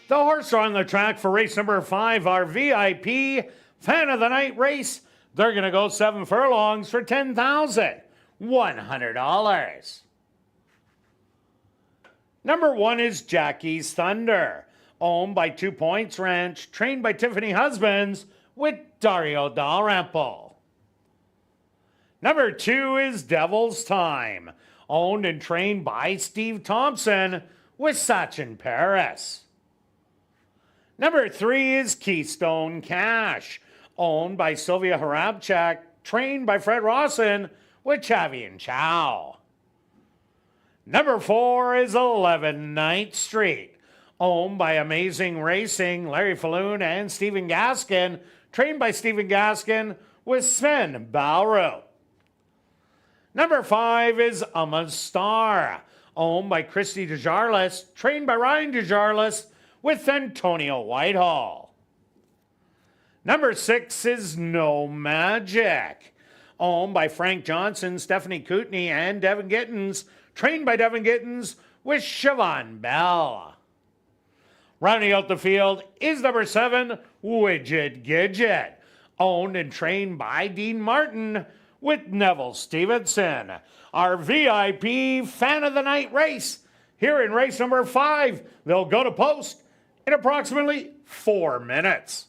The horse are on the track for race number 5, our VIP Fan of the Night race. They're going to go 7 furlongs for $10,100. Number 1 is Jackie's Thunder, owned by 2 Points Ranch, trained by Tiffany Husbands with Dario Dalrymple. Number 2 is Devil's Time, owned and trained by Steve Thompson with Sachin Paris. Number 3 is Keystone Cash, owned by Sylvia Harabchak, trained by Fred Rawson with Chavi and Chow. Number 4 is 11 Ninth Street, owned by Amazing Racing, Larry Falloon and Stephen Gaskin, trained by Stephen Gaskin with Sven Bowrow. Number 5 is Uma's Star, owned by Christy DeJarlis, trained by Ryan DeJarlis with Antonio Whitehall. Number 6 is No Magic, owned by Frank Johnson, Stephanie Kootenay, and Devin Gittins, trained by Devin Gittins with Siobhan Bell. Rounding out the field is number 7, Widget Gidget, owned and trained by Dean Martin with Neville Stevenson. Our VIP Fan of the Night race here in race number 5. They'll go to post in approximately 4 minutes.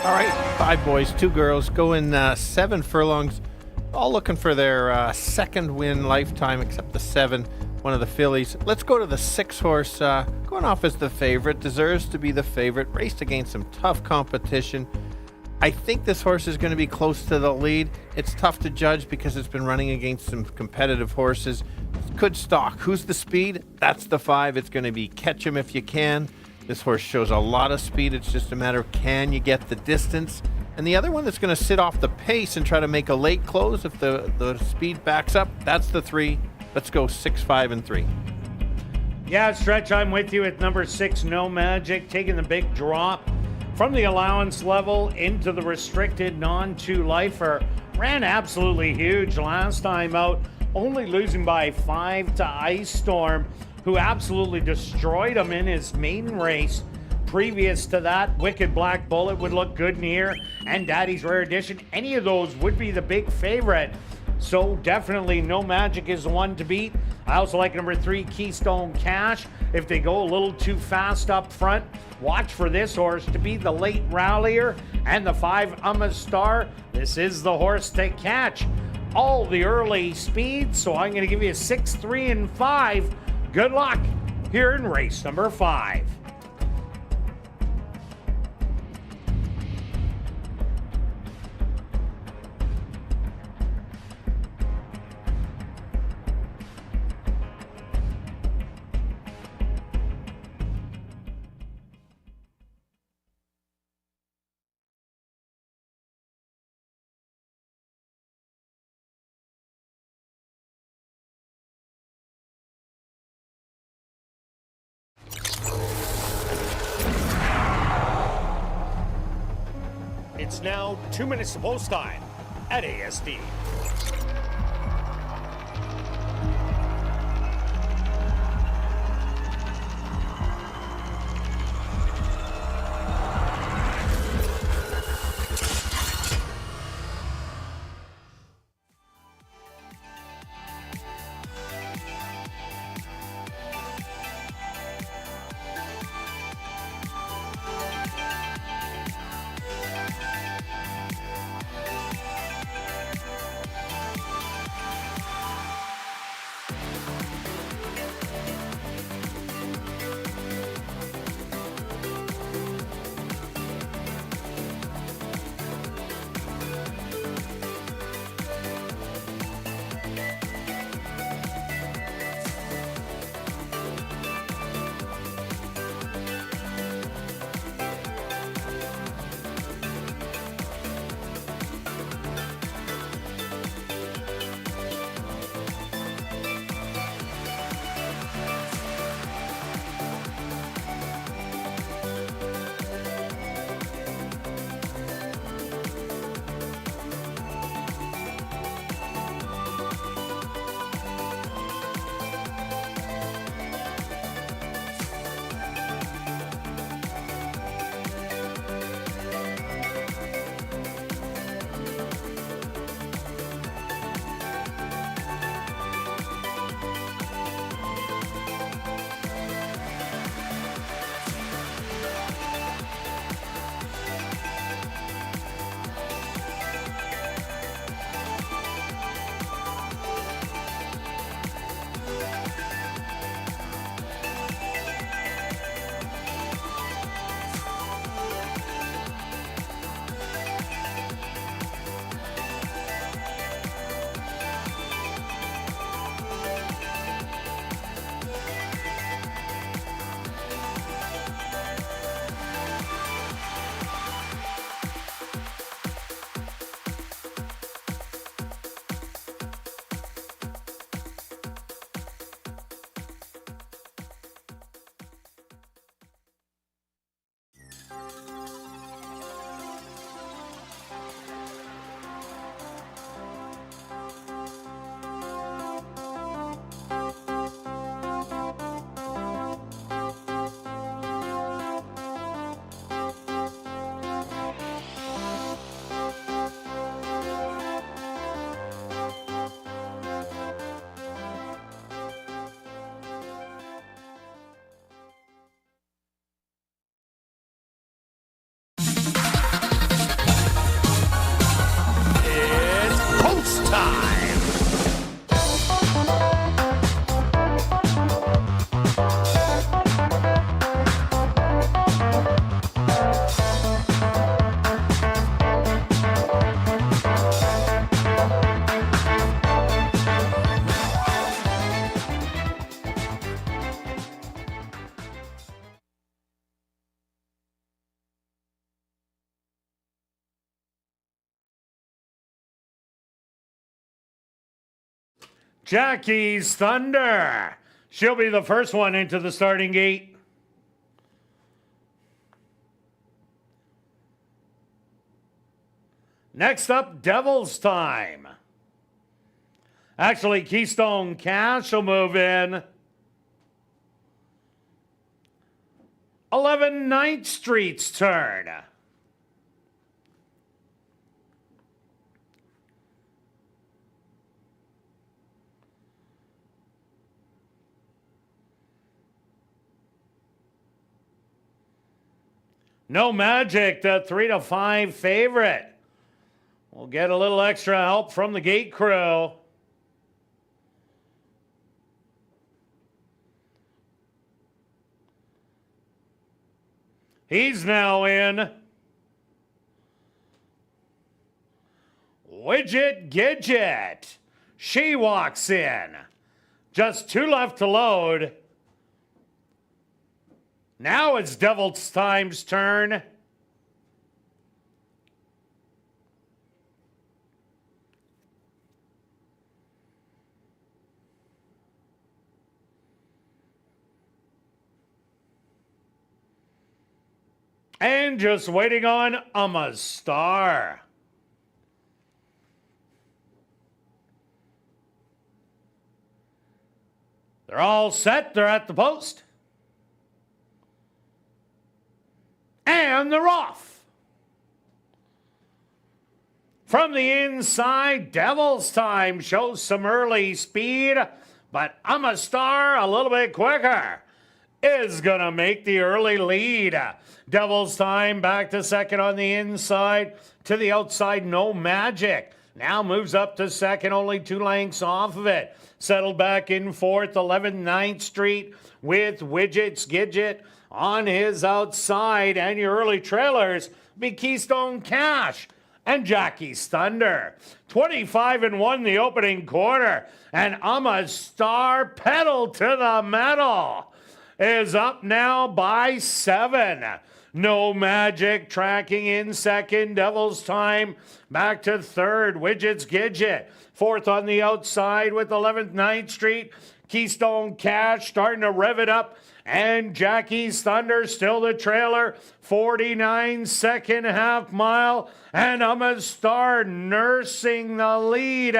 All right, 5 boys, 2 girls, going 7 furlongs, all looking for their second win lifetime, except the 7, one of the fillies. Let's go to the 6 horse, going off as the favorite, deserves to be the favorite, raced against some tough competition. I think this horse is going to be close to the lead. It's tough to judge because it's been running against some competitive horses. Good stock. Who's the speed? That's the 5. It's going to be Catch 'Em If You Can. This horse shows a lot of speed. It's just a matter of can you get the distance. And the other one that's going to sit off the pace and try to make a late close if the speed backs up, that's the 3. Let's go 6, 5, and 3. Yeah, Stretch, I'm with you at number 6, No Magic, taking the big drop from the allowance level into the restricted non-2 lifer. Ran absolutely huge last time out, only losing by 5 to Ice Storm, who absolutely destroyed him in his maiden race. Previous to that, Wicked Black Bullet would look good in here, and Daddy's Rare Edition. Any of those would be the big favorite. So definitely No Magic is the one to beat. I also like number 3, Keystone Cash. If they go a little too fast up front, watch for this horse to be the late rallier. And the 5, Star. This is the horse to catch all the early speed. So I'm going to give you 6, 3, and 5. Good luck here in race number 5. It's now 2 minutes to post time at ASD. Jackie's Thunder. She'll be the first one into the starting gate. Next up, Devil's Time. Actually, Keystone Cash will move in. 11 9th Street's turn. No Magic, the 3-5 favorite. We'll get a little extra help from the gate crew. He's now in. Widget Gidget. She walks in. Just 2 left to load. Now it's Devil's Time's turn. And just waiting on Ama's Star. They're all set. They're at the post. And they're off. From the inside, Devil's Time shows some early speed, but Ama's Star a little bit quicker is going to make the early lead. Devil's Time back to second on the inside. To the outside, No Magic. Now moves up to second, only 2 lengths off of it. Settled back in fourth, 11 9th Street with Widgets Gidget on his outside. And your early trailers be Keystone Cash and Jackie's Thunder. 25-1 the opening quarter. And Ama's Star, pedal to the metal, is up now by 7. No Magic tracking in second. Devil's Time back to third. Widgets Gidget fourth on the outside with 11th 9th Street. Keystone Cash starting to rev it up. And Jackie's Thunder still the trailer. 49 second half mile. And Ama's Star nursing the lead.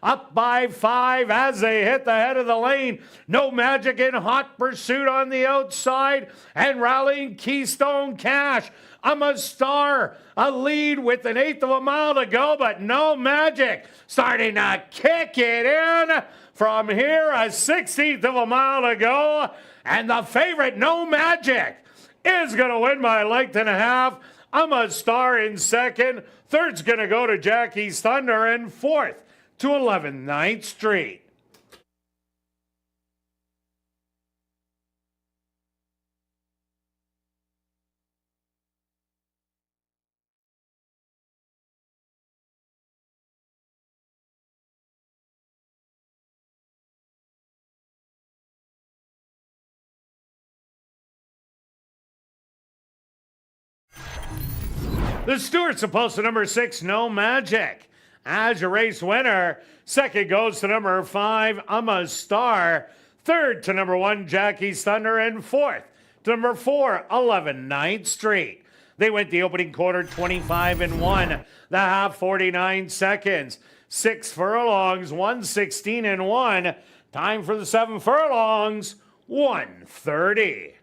Up by 5 as they hit the head of the lane. No Magic in hot pursuit on the outside. And rallying Keystone Cash. Ama's Star a lead with 1/8 of a mile to go. But No Magic starting to kick it in. From here, a 1/16 of a mile to go. And the favorite, No Magic, is going to win by a length and a half. Ama's Star in second. Third's going to go to Jackie's Thunder. And fourth to 11 9th Street. The Stewart's supposed to number 6, No Magic. As your race winner, second goes to number 5, Ama's Star. Third to number 1, Jackie's Thunder. And fourth to number 4, 11 9th Street. They went the opening quarter 25-1. The half 49 seconds. 6 furlongs, 1:16-1. Time for the 7 furlongs, 1:30.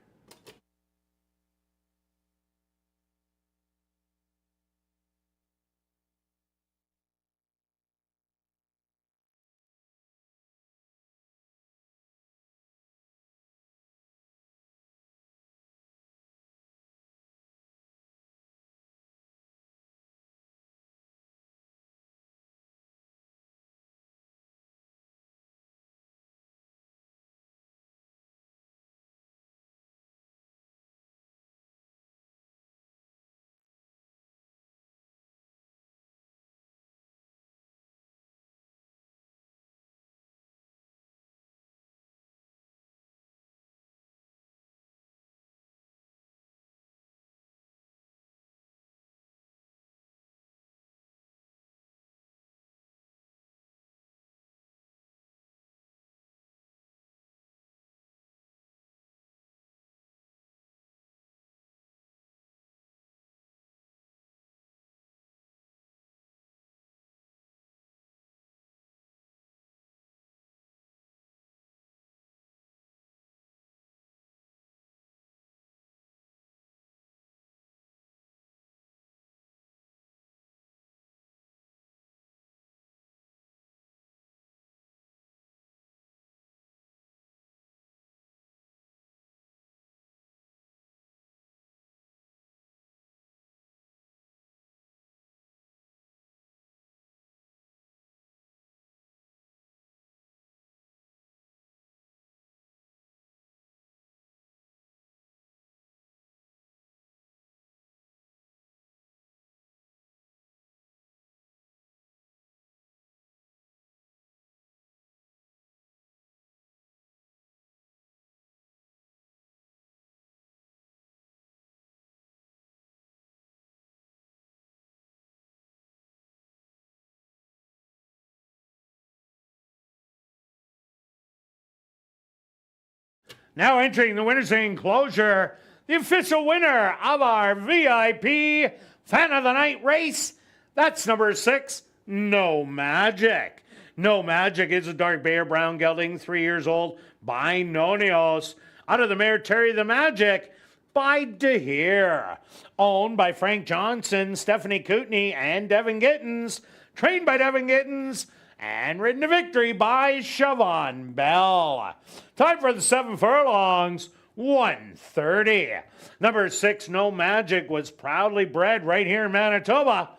Now entering the winner's enclosure, the official winner of our VIP Fan of the Night race, that's number 6, No Magic. No Magic is a dark bay or brown gelding, 3 years old, by Nonios. Out of the mare Terry the Magic, by DeHere. Owned by Frank Johnson, Stephanie Kootenay, and Devin Gittins. Trained by Devin Gittins, and ridden to victory by Siobhan Bell. Time for the 7 furlongs, 1:30. Number 6, No Magic, was proudly bred right here in Manitoba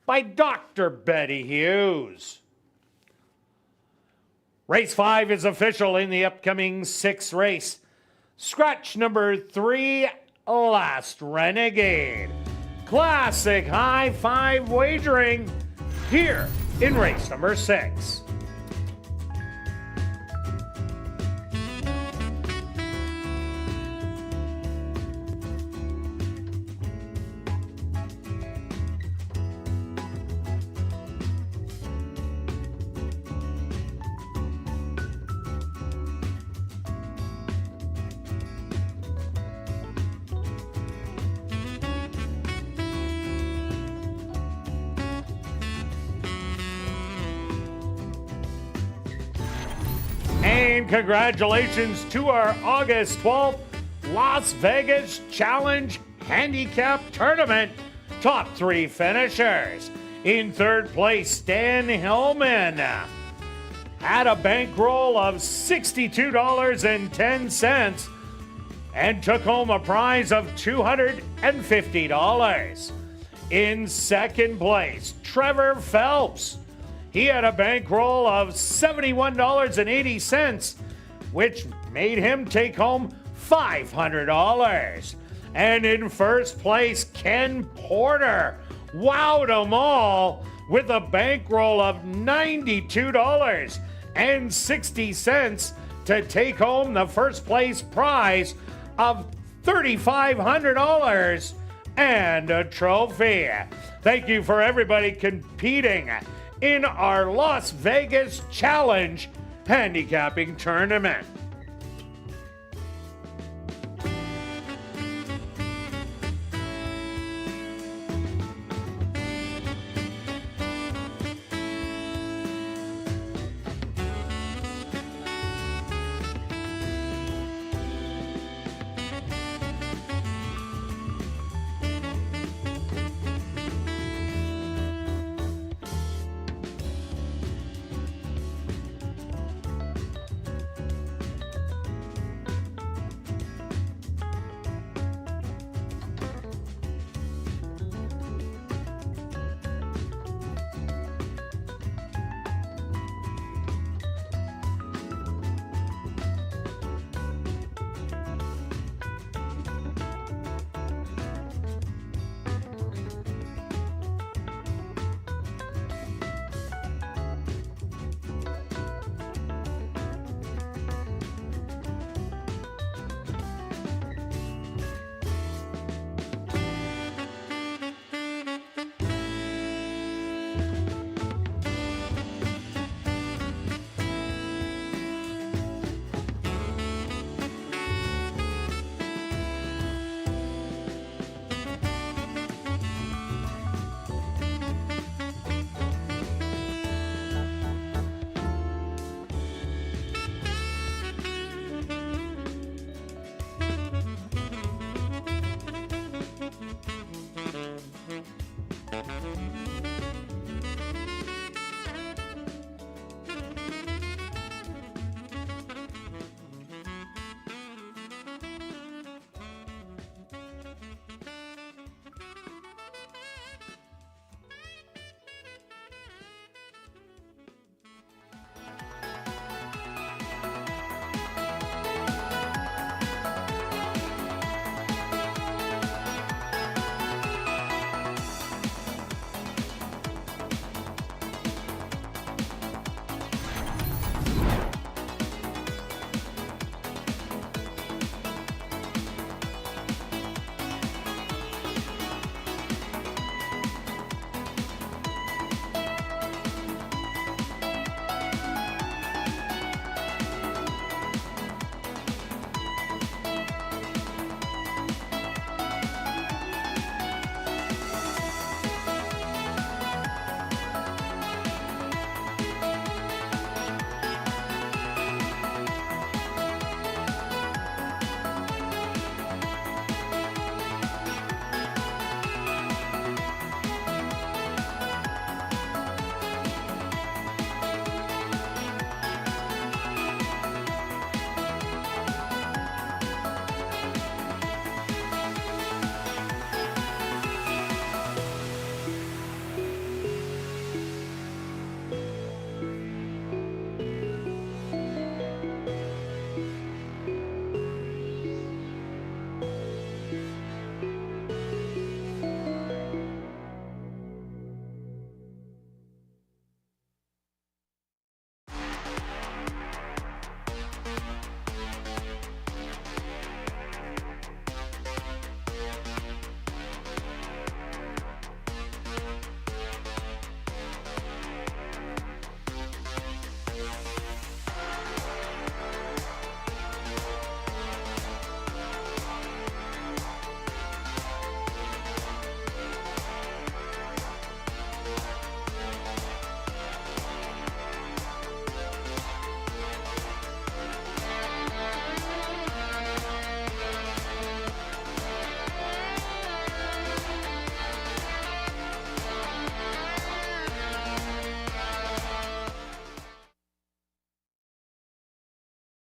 by Dr. Betty Hughes. Race 5 is official in the upcoming 6th race. Scratch number 3, Last Renegade. Classic high 5 wagering here in race number 6. And congratulations to our August 12th Las Vegas Challenge Handicap Tournament top 3 finishers. In 3rd place, Stan Hillman had a bankroll of $62.10 and took home a prize of $250. In 2nd place, Trevor Phelps. He had a bankroll of $71.80, which made him take home $500. And in 1st place, Ken Porter wowed them all with a bankroll of $92.60 to take home the 1st place prize of $3,500 and a trophy. Thank you for everybody competing in our Las Vegas Challenge Handicapping Tournament.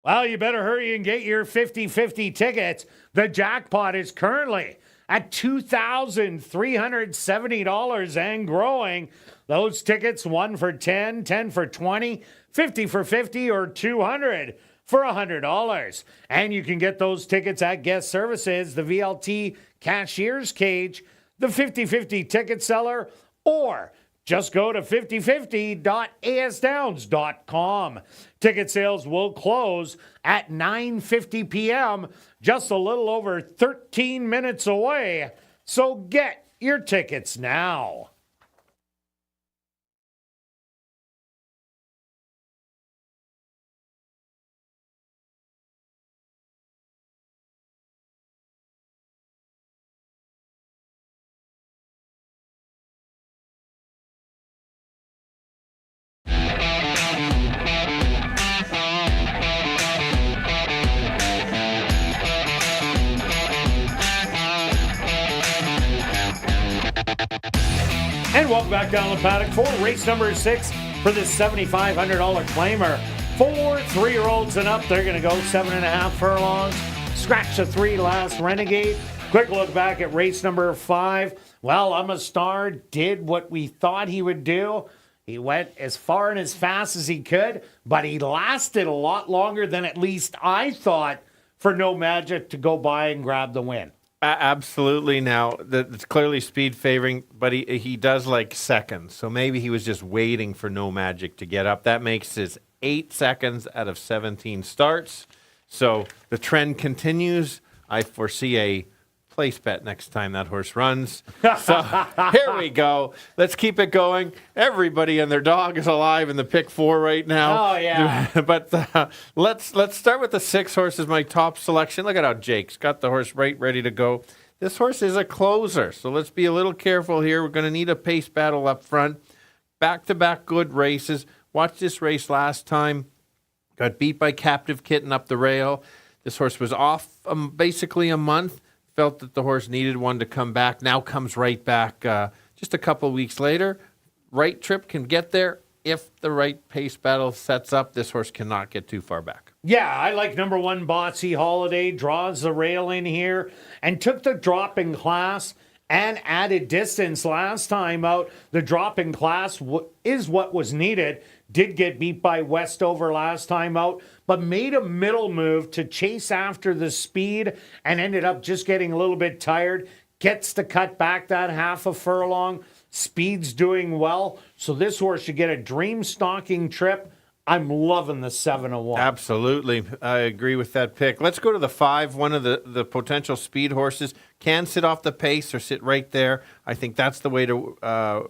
Well, you better hurry and get your 50-50 tickets. The jackpot is currently at $2,370 and growing. Those tickets, 1 for 10, 10 for 20, 50 for 50, or 200 for $100. And you can get those tickets at Guest Services, the VLT Cashier's Cage, the 50-50 ticket seller, or just go to 5050.asdowns.com. Ticket sales will close at 9:50 p.m., just a little over 13 minutes away. So get your tickets now. And welcome back down the paddock for race number 6 for this $7,500 claimer. For 3-year-olds and up, they're going to go 7.5 furlongs. Scratch the 3 last Renegade. Quick look back at race number 5. Well, I'm a Star did what we thought he would do. He went as far and as fast as he could, but he lasted a lot longer than at least I thought for No Magic to go by and grab the win. Absolutely. Now, it's clearly speed favoring, but he does like seconds. So maybe he was just waiting for No Magic to get up. That makes his 8 seconds out of 17 starts. So the trend continues. I foresee a place bet next time that horse runs. So here we go. Let's keep it going. Everybody and their dog is alive in the pick 4 right now. Oh, yeah. But let's start with the 6 horses, my top selection. Look at how Jake's got the horse right ready to go. This horse is a closer, so let's be a little careful here. We're going to need a pace battle up front. Back-to-back good races. Watch this race last time. Got beat by Captive Kitten up the rail. This horse was off basically a month. Felt that the horse needed one to come back. Now comes right back just a couple weeks later. Right trip can get there. If the right pace battle sets up, this horse cannot get too far back. Yeah, I like number 1, Botsy Holiday. Draws the rail in here and took the drop in class and added distance last time out. The drop in class is what was needed. Did get beat by Westover last time out, but made a middle move to chase after the speed and ended up just getting a little bit tired. Gets to cut back that half a furlong. Speed's doing well. So this horse should get a dream stalking trip. I'm loving the 7-1. Absolutely. I agree with that pick. Let's go to the 5, one of the potential speed horses. Can sit off the pace or sit right there. I think that's the way to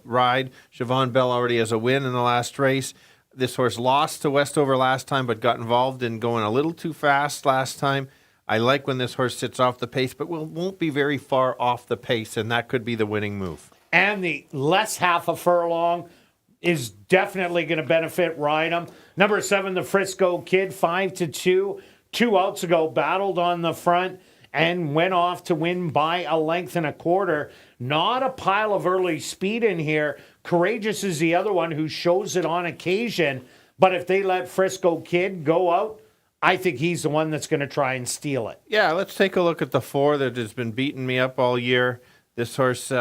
ride. Siobhan Bell already has a win in the last race. This horse lost to Westover last time, but got involved in going a little too fast last time. I like when this horse sits off the pace, but won't be very far off the pace, and that could be the winning move. And the less half a furlong is definitely going to benefit Rydam. Number 7, the Frisco Kid, 5-2. 2 outs ago, battled on the front and went off to win by a length and a quarter. Not a pile of early speed in here. Courageous is the other one who shows it on occasion. But if they let Frisco Kid go out, I think he's the one that's going to try and steal it. Yeah, let's take a look at the 4 that has been beating me up all year. This horse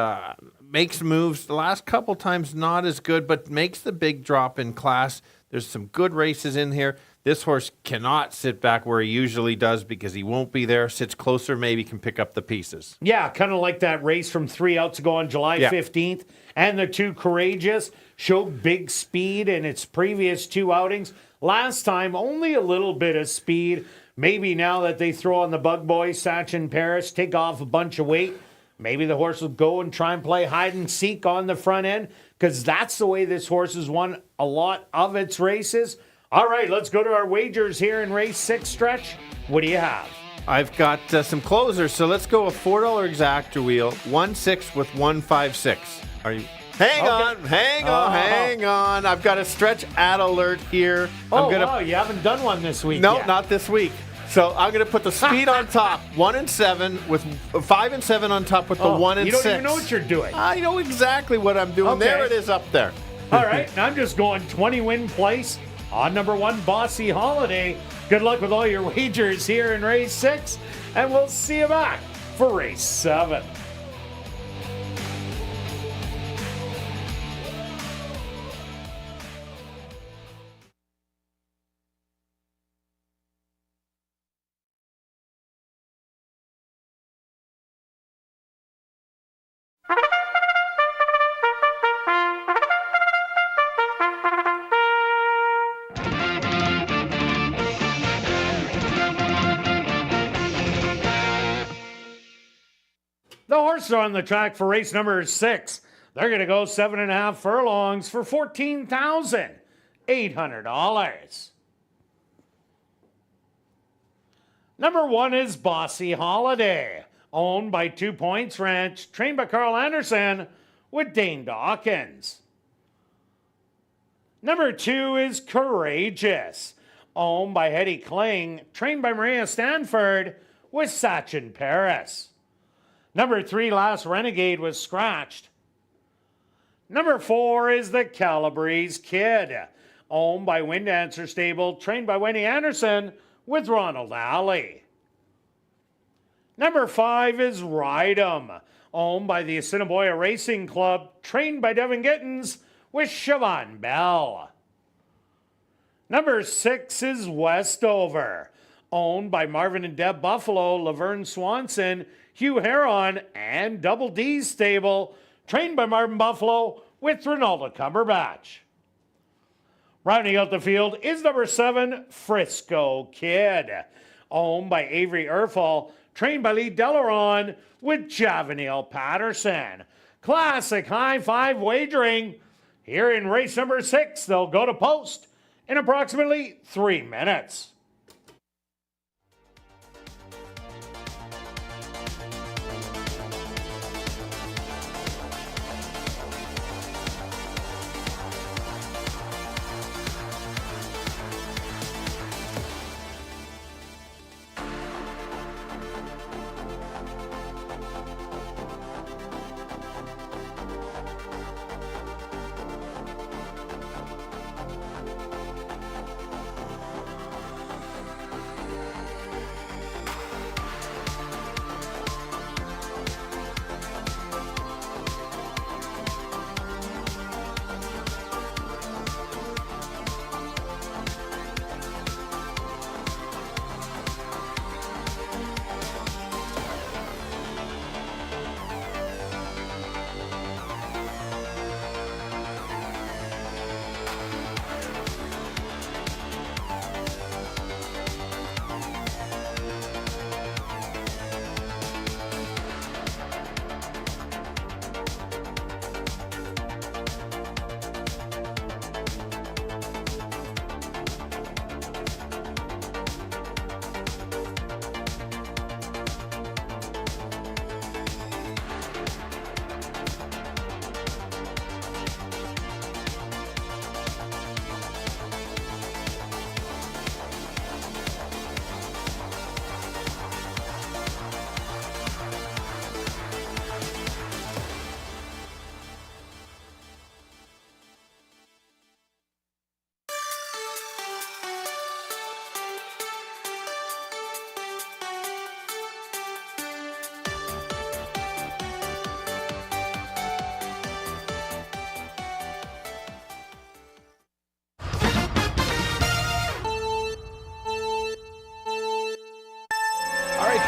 makes moves. The last couple times not as good, but makes the big drop in class. There's some good races in here. This horse cannot sit back where he usually does because he won't be there. Sits closer, maybe can pick up the pieces. Yeah, kind of like that race from 3 outs ago on July 15th. And the 2 Courageous showed big speed in its previous 2 outings. Last time, only a little bit of speed. Maybe now that they throw on the bug boy, Sachin Paris, take off a bunch of weight, maybe the horse will go and try and play hide and seek on the front end, because that's the way this horse has won a lot of its races. All right, let's go to our wagers here in race 6, Stretch. What do you have? I've got some closers, so let's go a $4 exactor wheel, 1-6 with 1-5-6. Are you? Hang on. I've got a Stretch ad alert here. Wow, you haven't done one this week No, yet. not this week. So I'm going to put the speed on top, 1-7 with 5-7 on top with the 1-6. You don't even know what you're doing. I know exactly what I'm doing. Okay. There it is up there. All right, I'm just going 20-win place on number 1, Bossy Holiday. Good luck with all your wagers here in race 6, and we'll see you back for race 7. The horses are on the track for race number 6. They're going to go 7.5 furlongs for $14,800. Number 1 is Bossy Holiday, owned by 2 Points Ranch, trained by Carl Anderson with Dane Dawkins. Number 2 is Courageous, owned by Hetty Kling, trained by Maria Stanford with Sachin Paris. Number 3, Last Renegade, was scratched. Number 4 is the Calabrese Kid, owned by Wind Dancer Stable, trained by Wendy Anderson with Ronald Alley. Number 5 is Ride 'em, owned by the Assiniboia Racing Club, trained by Devin Gittins with Siobhan Bell. Number 6 is Westover, owned by Marvin and Deb Buffalo, Laverne Swanson, Hugh Heron, and Double D's Stable, trained by Marvin Buffalo with Ronaldo Cumberbatch. Rounding out the field is number 7, Frisco Kid, owned by Avery Erfel, trained by Lee Delaron with Javanil Patterson. Classic high five wagering. Here in race number 6, they'll go to post in approximately 3 minutes.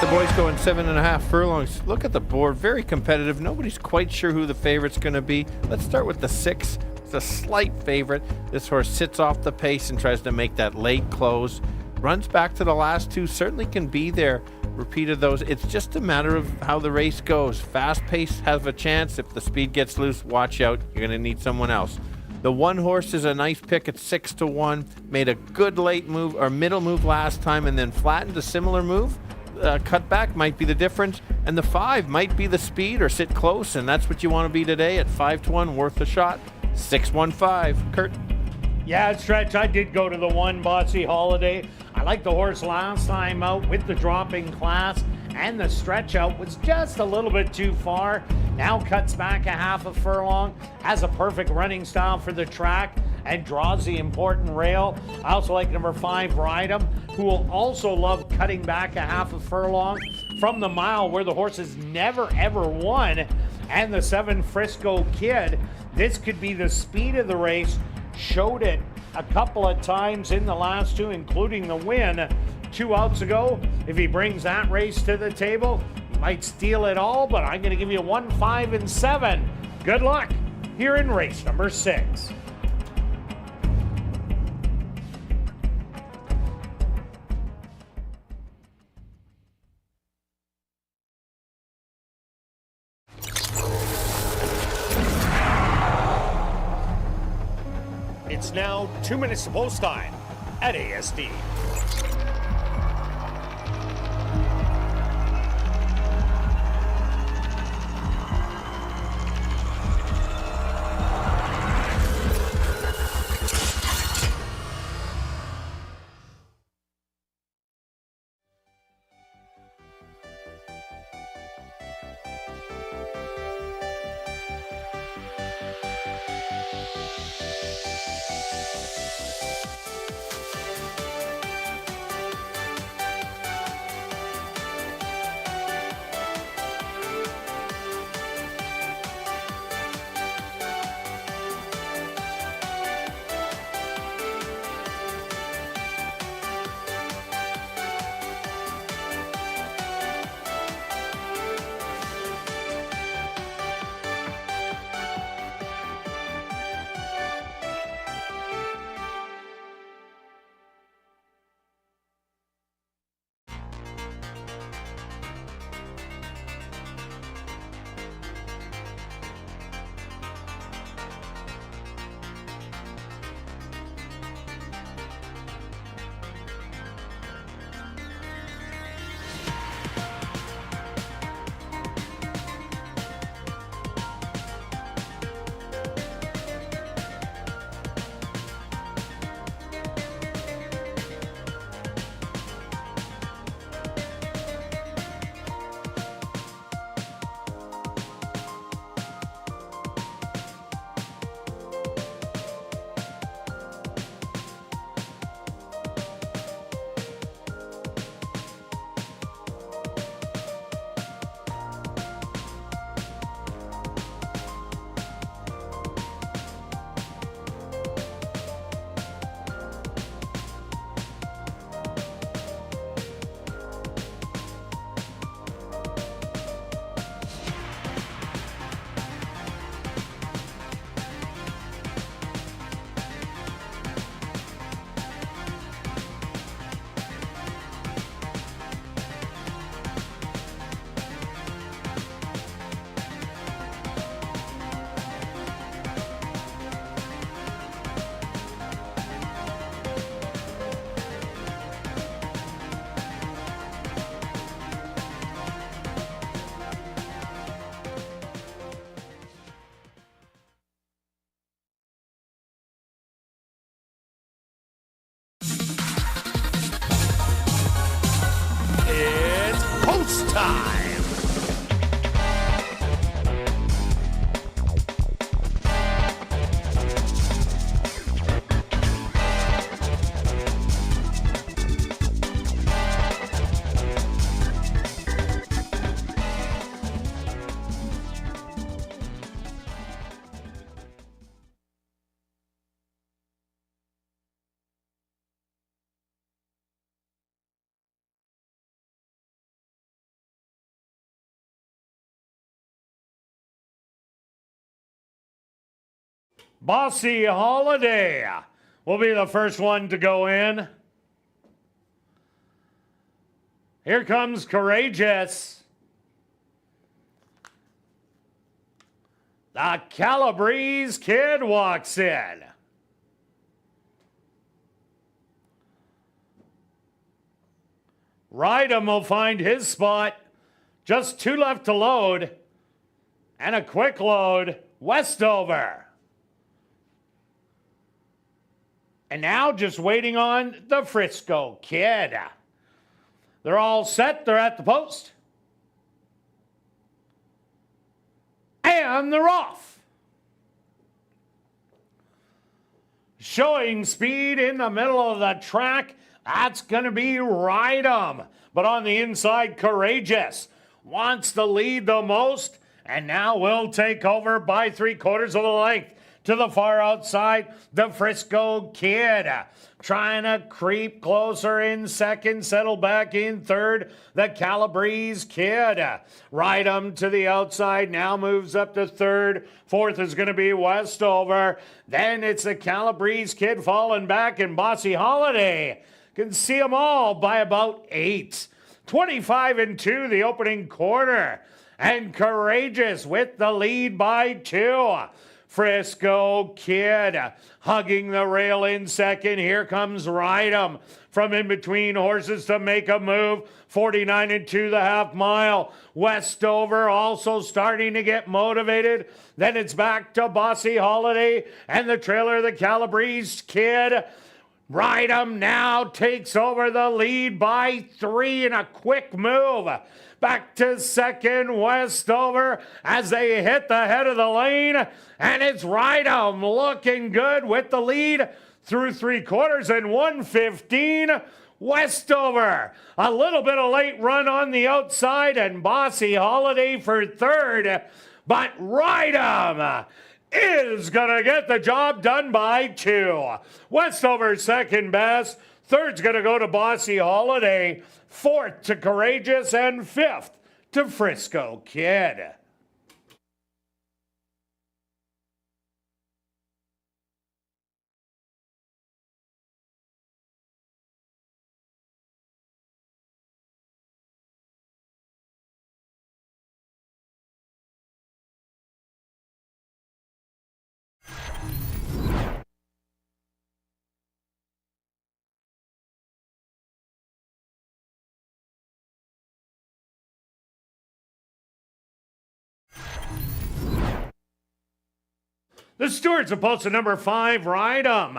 The boys going 7.5 furlongs. Look at the board, very competitive. Nobody's quite sure who the favorite's going to be. Let's start with the 6. It's a slight favorite. This horse sits off the pace and tries to make that late close. Runs back to the last 2, certainly can be there. Repeated those. It's just a matter of how the race goes. Fast pace has a chance. If the speed gets loose, watch out. You're going to need someone else. The 1 horse is a nice pick at 6-1. Made a good late move or middle move last time and then flattened a similar move. Cut back might be the difference, and the 5 might be the speed or sit close, and that's what you want to be today at 5-1, worth a shot. 6-1-5. Kirt. Yeah, Stretch, I did go to the 1 Bossy Holiday. I liked the horse last time out with the dropping class, and the stretch out was just a little bit too far. Now cuts back a half a furlong, has a perfect running style for the track, and draws the important rail. I also like number 5, Ride 'em, who will also love cutting back a half a furlong from the mile where the horse has never ever won. And the 7, Frisco Kid. This could be the speed of the race. Showed it a couple of times in the last 2, including the win 2 outs ago. If he brings that race to the table, he might steal it all, but I'm going to give you 1, 5, and 7. Good luck here in race number 6. It's now 2 minutes to post time at ASD. time. Bossy Holiday will be the first one to go in. Here comes Courageous. The Calabrese Kid walks in. Rydam will find his spot. Just 2 left to load. And a quick load, Westover. And now just waiting on the Frisco Kid. They're all set. They're at the post. And they're off. Showing speed in the middle of the track, that's going to be Ride 'em. But on the inside, Courageous wants to lead the most, and now will take over by 3/4 of the length. To the far outside, the Frisco Kid trying to creep closer in second, settle back in third, the Calabrese Kid. Ride 'em to the outside, now moves up to third. Fourth is going to be Westover. Then it's the Calabrese Kid falling back, and Bossy Holiday can see them all by about 8. 25-2 the opening quarter, and Courageous with the lead by 2. Frisco Kid hugging the rail in second. Here comes Ride 'em from in between horses to make a move. 49-2 the half mile. Westover also starting to get motivated. Then it's back to Bossy Holiday and the trailer, the Calabrese Kid. Ride 'em now takes over the lead by 3 in a quick move. Back to second, Westover as they hit the head of the lane. And it's Ride 'em looking good with the lead through 3/4 and 1:15. Westover, a little bit of late run on the outside, and Bossy Holiday for third. But Ride 'em is going to get the job done by 2. Westover second best. Third's going to go to Bossy Holiday. Fourth to Courageous, and fifth to Frisco Kid. The stewards have posted number 5, Ride 'em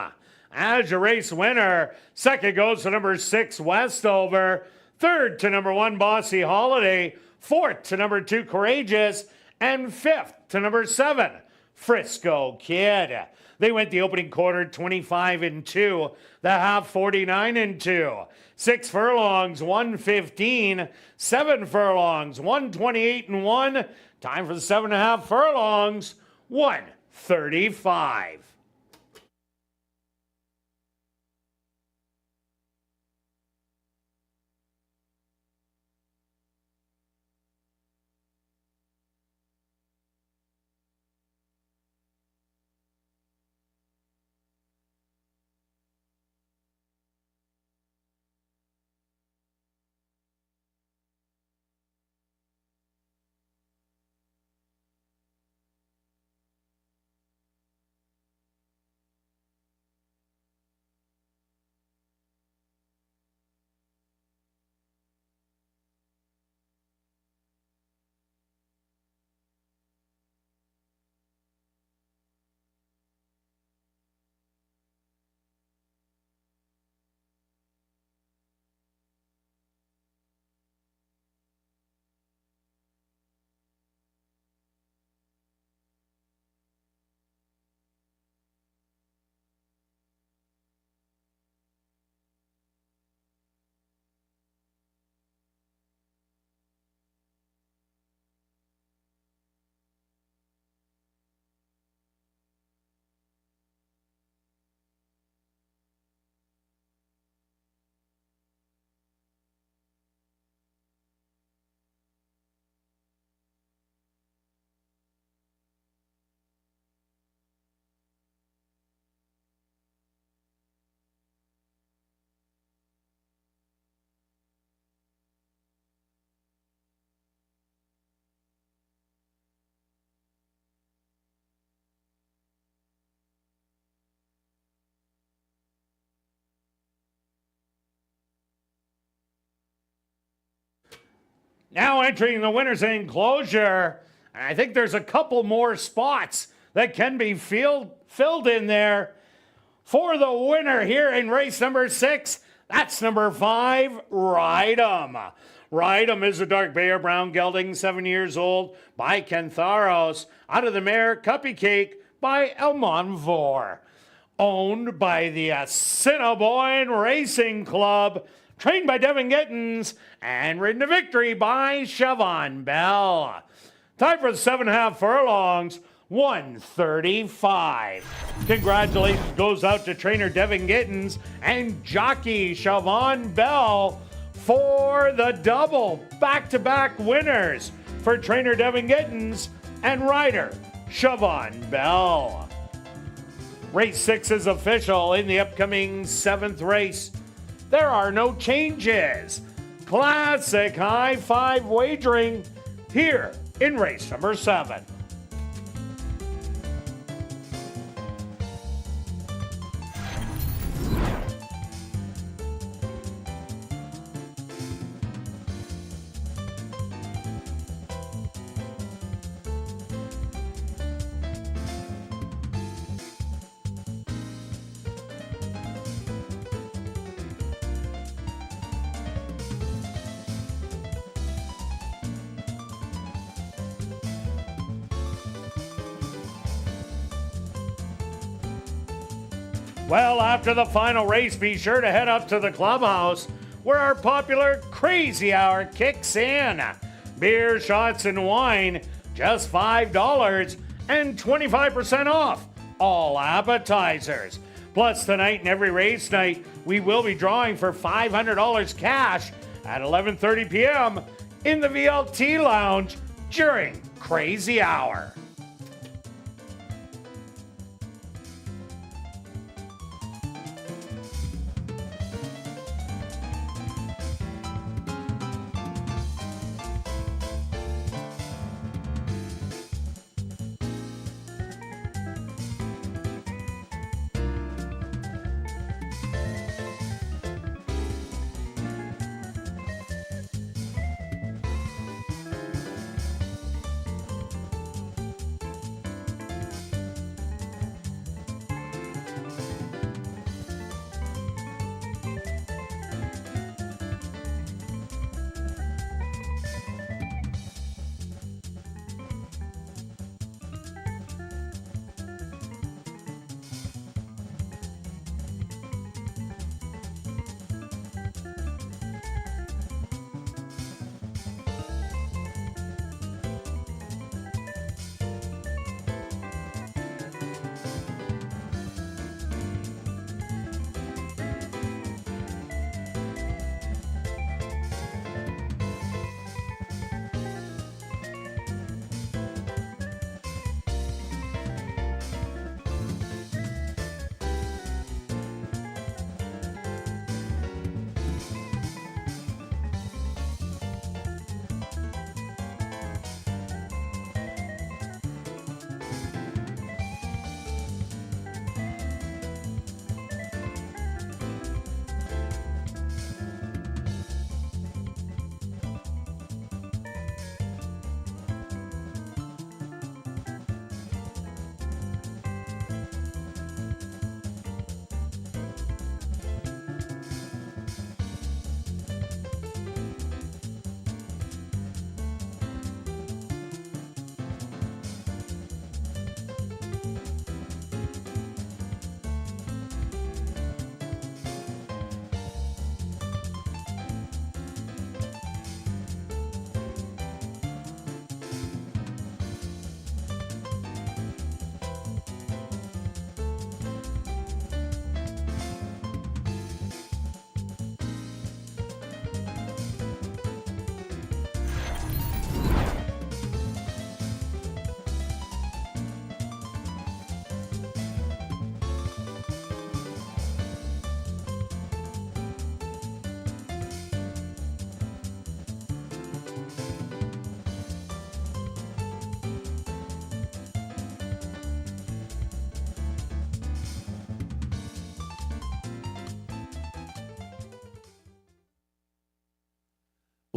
as your race winner. Second goes to number 6, Westover. Third to number 1, Bossy Holiday. Fourth to number 2, Courageous. And fifth to number 7, Frisco Kid. They went the opening quarter 25-2, the half 49-2. 6 furlongs, 1:15. 7 furlongs, 1:28-1. Time for the 7.5 furlongs, 1:35. Now entering the winner's enclosure, and I think there's a couple more spots that can be filled in there. For the winner here in race number 6, that's number 5, Ride 'em. Ride 'em is a dark bay or brown gelding, 7 years old, by Kentharos. Out of the mare, Cuppy Cake by El Monfort. owned by the Assiniboia Racing Club, trained by Devin Gittins, and ridden to victory by Siobhan Bell. Time for the 7.5 furlongs, 1:35. Congratulations goes out to trainer Devin Gittins and jockey Siobhan Bell for the double. Back-to-back winners for trainer Devin Gittins and rider Siobhan Bell. Race 6 is official in the upcoming 7th race. There are no changes. Classic high five wagering here in race number 7. Well, after the final race, be sure to head up to the clubhouse where our popular Crazy Hour kicks in. Beer, shots, and wine, just $5 and 25% off all appetizers. Plus, tonight and every race night, we will be drawing for $500 cash at 11:30 p.m. in the VLT Lounge during Crazy Hour.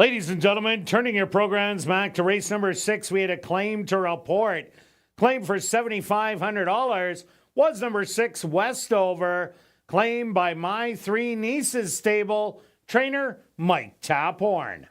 Ladies and gentlemen, turning your programs back to race number 6, we had a claim to report. Claim for $7,500 was number 6, Westover. Claimed by My Three Nieces stable, trainer Mike Taphorn.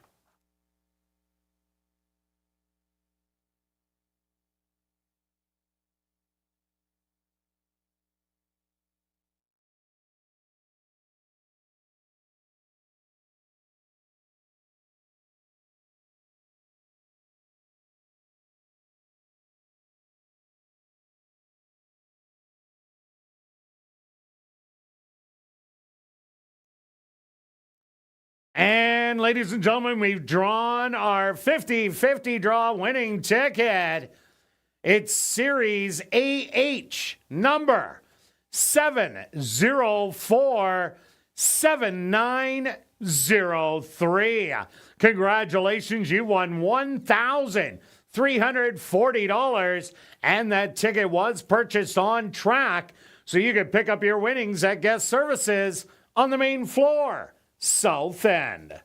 And ladies and gentlemen, we've drawn our 50-50 draw winning ticket. It's Series AH number 7047903. Congratulations, you won $1,340, and that ticket was purchased on track, so you can pick up your winnings at guest services on the main floor, South End.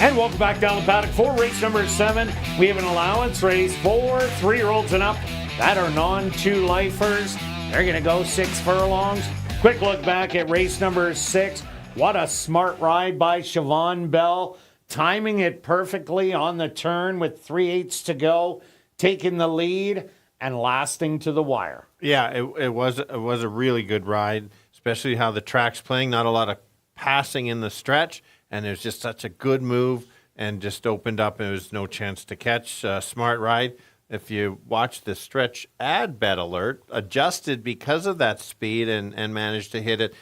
And welcome back down the paddock for race number 7. We have an allowance race for 3-year-olds and up that are non-2 lifers. They're going to go 6 furlongs. Quick look back at race number 6. What a smart ride by Siobhan Bell. Timing it perfectly on the turn with 3/8 to go. Taking the lead and lasting to the wire. Yeah, it was a really good ride, especially how the track's playing. Not a lot of passing in the stretch. And it was just such a good move and just opened up and there was no chance to catch. Smart ride. If you watch the stretch ad bet alert, adjusted because of that speed and managed to hit it.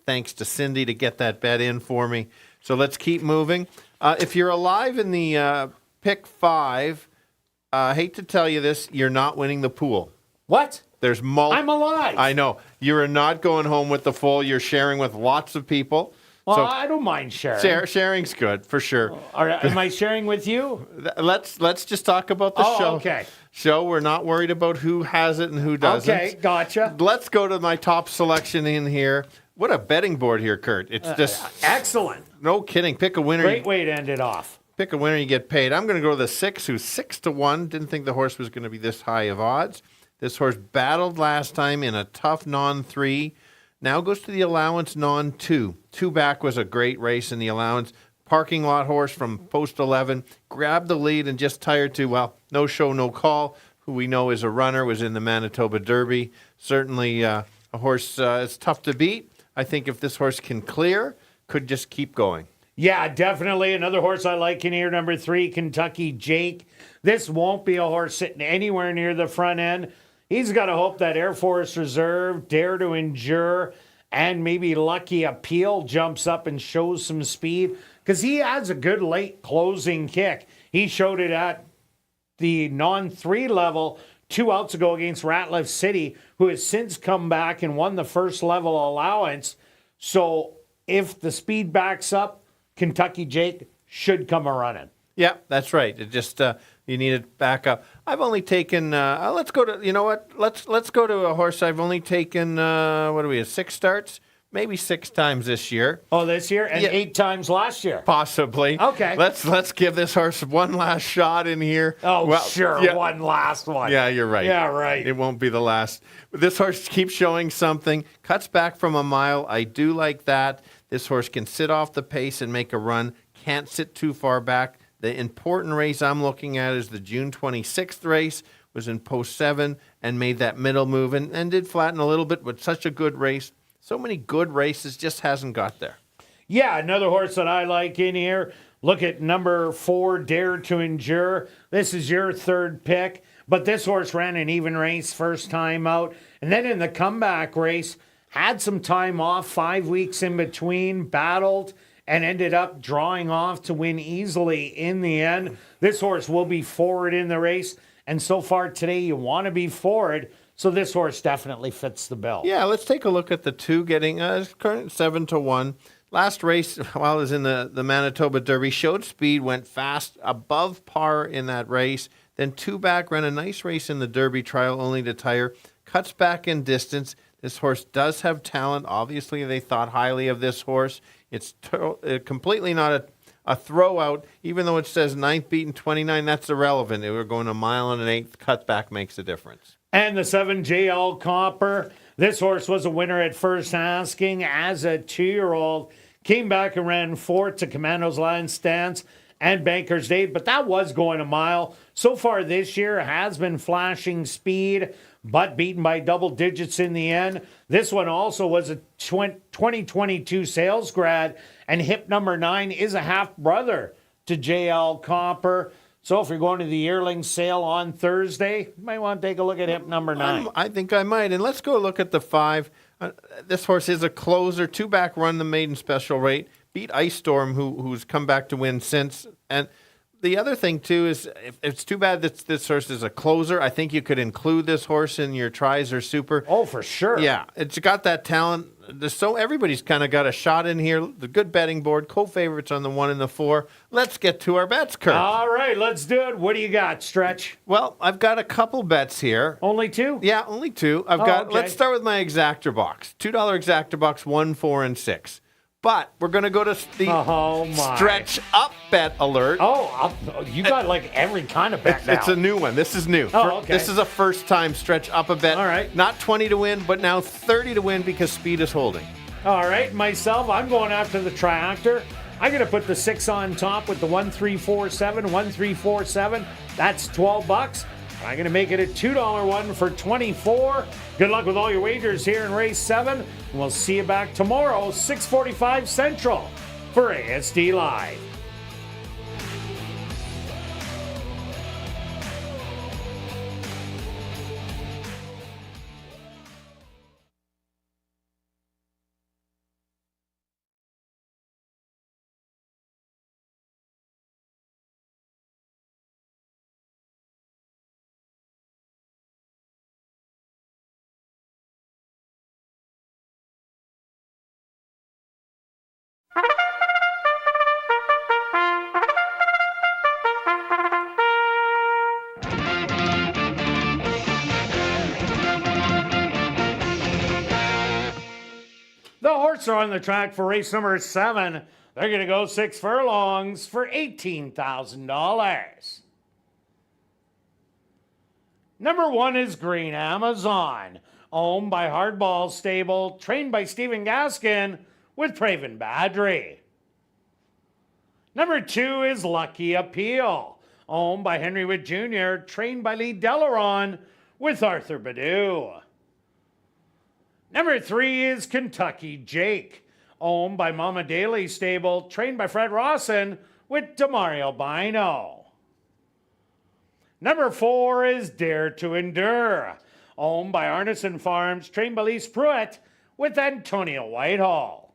Thanks to Cindy to get that bet in for me. So let's keep moving. If you're alive in the pick 5, I hate to tell you this, you're not winning the pool. What? There's I'm alive. I know. You're not going home with the full. You're sharing with lots of people. Well, so, I don't mind sharing. Sharing's good, for sure. All right, am I sharing with you? Let's just talk about the show. Okay. Show, we're not worried about who has it and who doesn't. Okay, gotcha. Let's go to my top selection in here. What a betting board here, Kirt. It's just... excellent. No kidding. Pick a winner. Great way to end it off. Pick a winner, you get paid. I'm going to go to the 6, who's 6-1. Didn't think the horse was going to be this high of odds. This horse battled last time in a tough non-3. Now goes to the allowance non-2. 2 back was a great race in the allowance. Parking lot horse from post 11. Grabbed the lead and just tired to, well, no show, no call. Who we know is a runner, was in the Manitoba Derby. Certainly a horse it's tough to beat. I think if this horse can clear, could just keep going. Yeah, definitely. Another horse I like in here, number 3, Kentucky Jake. This won't be a horse sitting anywhere near the front end. He's got to hope that Air Force Reserve, Dare to Endure, and maybe Lucky Appeal jumps up and shows some speed because he has a good late closing kick. He showed it at the non-3 level 2 outs ago against Ratliff City, who has since come back and won the first level allowance. So if the speed backs up, Kentucky Jake should come a running. Yeah, that's right. It just you need it back up. I've only taken. Let's go to. You know what? Let's go to a horse. I've only taken. What are we? 6 starts, maybe 6 times this year. Oh, this year and 8 times last year. Possibly. Okay. Let's give this horse one last shot in here. Oh, well, sure. Yeah. One last one. Yeah, you're right. Yeah, right. It won't be the last. But this horse keeps showing something. Cuts back from a mile. I do like that. This horse can sit off the pace and make a run. Can't sit too far back. The important race I'm looking at is the June 26th race, was in post 7 and made that middle move and did flatten a little bit, but such a good race. So many good races, just hasn't got there. Yeah, another horse that I like in here. Look at number 4, Dare to Endure. This is your 3rd pick, but this horse ran an even race first time out. And then in the comeback race, had some time off, 5 weeks in between, battled, and ended up drawing off to win easily in the end. This horse will be forward in the race, and so far today you want to be forward, so this horse definitely fits the bill. Yeah, let's take a look at the 2 getting current 7-1. Last race, while it was in the Manitoba Derby, showed speed, went fast, above par in that race. Then 2 back, ran a nice race in the Derby trial, only to tire. Cuts back in distance. This horse does have talent. Obviously, they thought highly of this horse. It's completely not a throw out, even though it says 9th beaten 29. That's irrelevant. They were going a mile and an 1/8. Cutback makes a difference. And the 7, JL Copper. This horse was a winner at first asking as a 2-year-old. Came back and ran 4th to Commando's Line Stance and Banker's Day, but that was going a mile. So far this year has been flashing speed, but beaten by double digits in the end. This one also was a 2022 sales grad, and hip number 9 is a half brother to JL Copper. So if you're going to the yearling sale on Thursday, you might want to take a look at hip number 9. I think I might. And let's go look at the 5. This horse is a closer, 2-back run the maiden special rate. Beat Ice Storm, who's come back to win since. And the other thing, too, is it's too bad that this horse is a closer. I think you could include this horse in your tries or super. Oh, for sure. Yeah, it's got that talent. So everybody's kind of got a shot in here. The good betting board, co-favorites on the 1 and the 4. Let's get to our bets, Kirt. All right, let's do it. What do you got, Stretch? Well, I've got a couple bets here. Only 2? Yeah, only 2. I've got. Okay. Let's start with my exactor box. $2 exactor box, 1, 4, and 6. But we're going to go to the stretch up bet alert. You got like every kind of bet now. It's a new one. This is new. Okay. This is a first time stretch up a bet. All right. Not 20 to win, but now 30 to win because speed is holding. All right, myself, I'm going after the triactor. I'm going to put the 6 on top with the 1347, 1347. That's $12. I'm going to make it a $2 one for $24. Good luck with all your wagers here in race 7. And we'll see you back tomorrow, 6:45 Central for ASD Live. The horses are on the track for race number 7. They're going to go 6 furlongs for $18,000. Number 1 is Green Amazon, owned by Hardball Stable, trained by Stephen Gaskin with Praven Badry. Number 2 is Lucky Appeal, owned by Henry Witt Jr., trained by Lee Delaron with Arthur Badu. Number 3 is Kentucky Jake, owned by Mama Daly Stable, trained by Fred Rawson with Demario Bino. Number 4 is Dare to Endure, owned by Arneson Farms, trained by Lise Pruitt with Antonio Whitehall.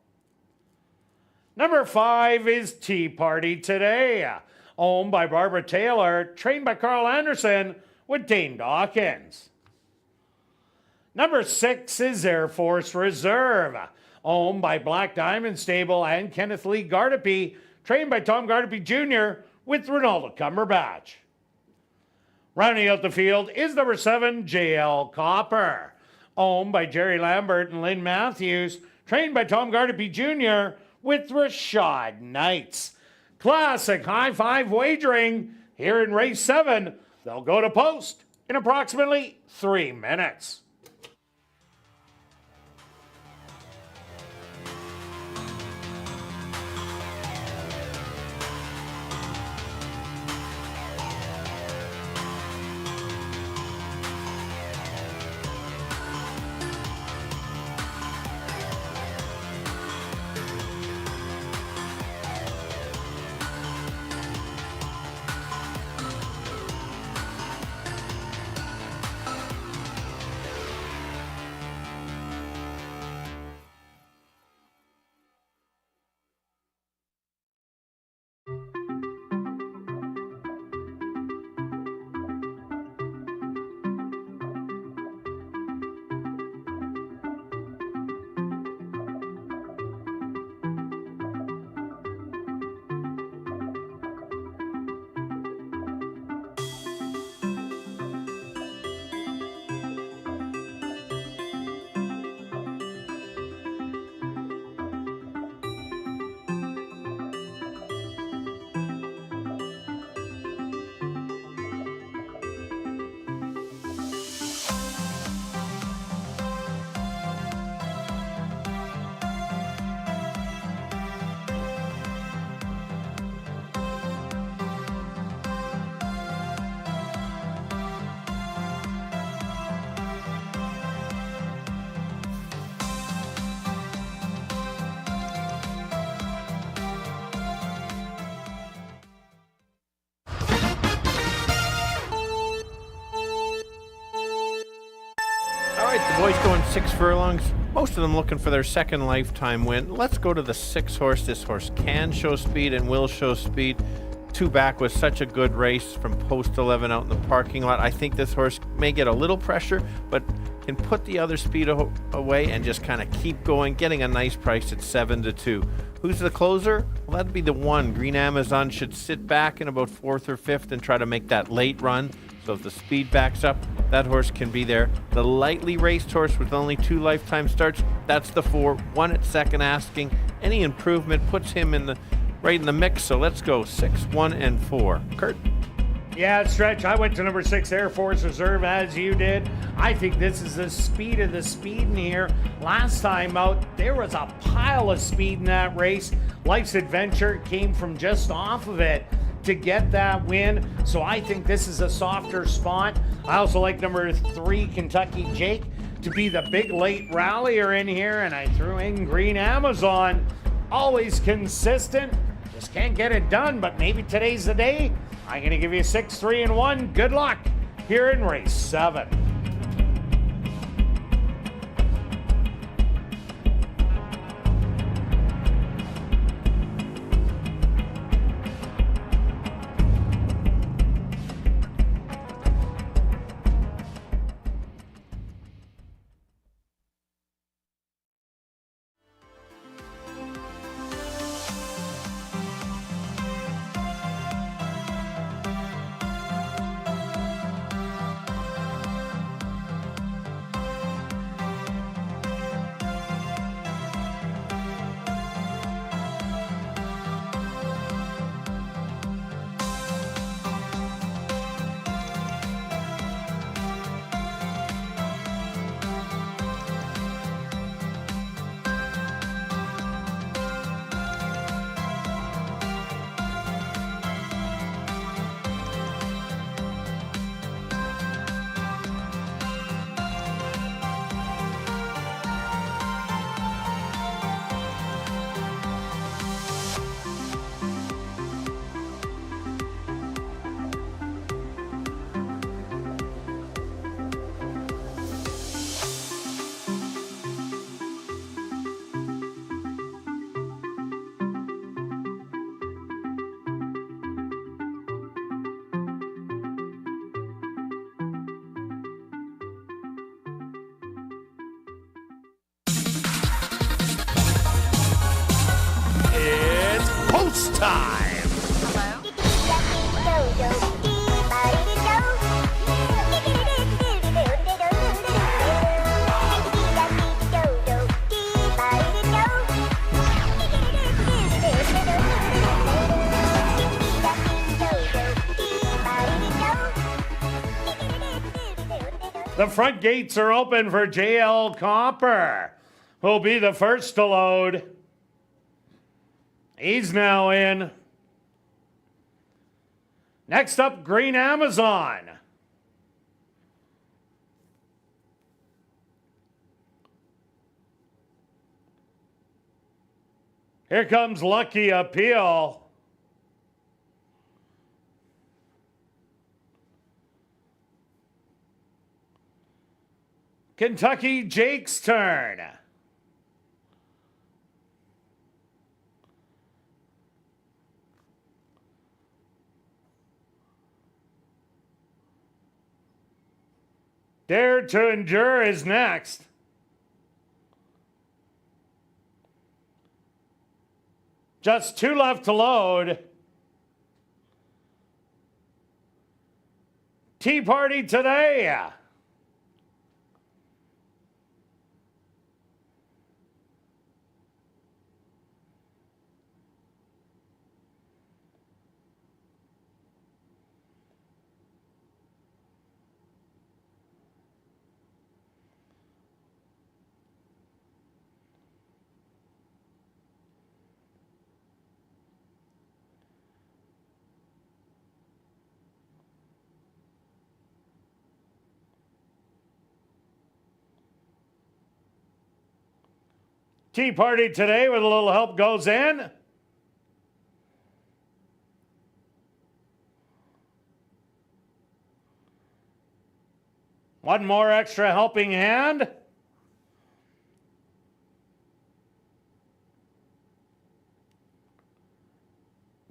Number 5 is Tea Party Today, owned by Barbara Taylor, trained by Carl Anderson with Dane Dawkins. Number 6 is Air Force Reserve, owned by Black Diamond Stable and Kenneth Lee Gardepy, trained by Tom Gardepy Jr. with Ronaldo Cumberbatch. Rounding out the field is number 7, JL Copper, owned by Jerry Lambert and Lynn Matthews, trained by Tom Gardepy Jr. with Rashad Knights. Classic high-five wagering here in race 7. They'll go to post in approximately 3 minutes. Boys going 6 furlongs, most of them looking for their second lifetime win. Let's go to the 6 horse. This horse can show speed and will show speed. 2 back was such a good race from post 11 out in the parking lot. I think this horse may get a little pressure, but can put the other speed away and just kind of keep going, getting a nice price at 7-2. Who's the closer? Well, that'd be the 1. Green Amazon should sit back in about 4th or 5th and try to make that late run. So if the speed backs up, that horse can be there. The lightly raced horse with only 2 lifetime starts, that's the 4. 1 at second asking. Any improvement puts him right in the mix. So let's go 6, 1, and 4. Kirt? Yeah, Stretch, I went to number 6 Air Force Reserve as you did. I think this is the speed of the speed in here. Last time out, there was a pile of speed in that race. Life's Adventure came from just off of it to get that win. So I think this is a softer spot. I also like number 3 Kentucky Jake to be the big late rallier in here, and I threw in Green Amazon. Always consistent, just can't get it done, but maybe today's the day. I'm gonna give you 6, 3, and 1. Good luck here in race 7. Post time! The front gates are open for JL Copper, who'll be the first to load. He's now in. Next up, Green Amazon. Here comes Lucky Appeal. Kentucky Jake's turn. Dare to Endure is next. Just 2 left to load. Tea Party today. Tea Party today with a little help goes in. One more extra helping hand.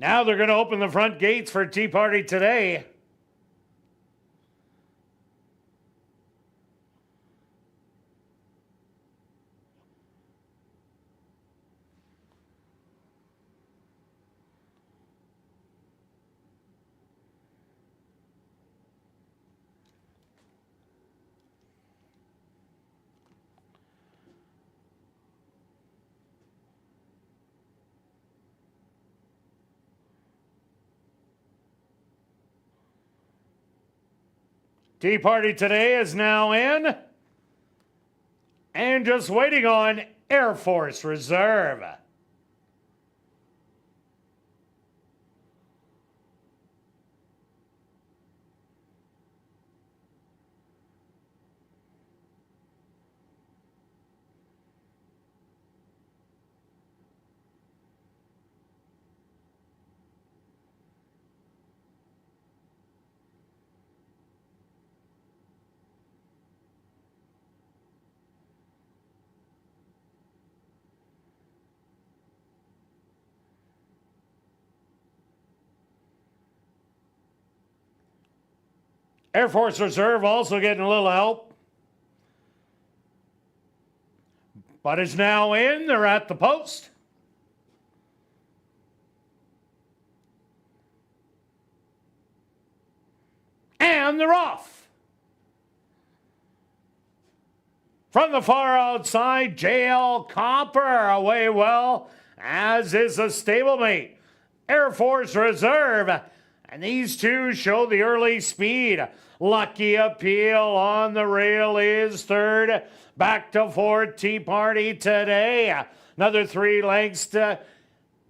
Now they're going to open the front gates for Tea Party today. Tea Party today is now in and just waiting on Air Force Reserve. Air Force Reserve also getting a little help. But is now in. They're at the post. And they're off. From the far outside, JL Copper away well, as is a stablemate, Air Force Reserve. And these two show the early speed. Lucky Appeal on the rail is third. Back to fourth, Tea Party today. Another 3 lengths to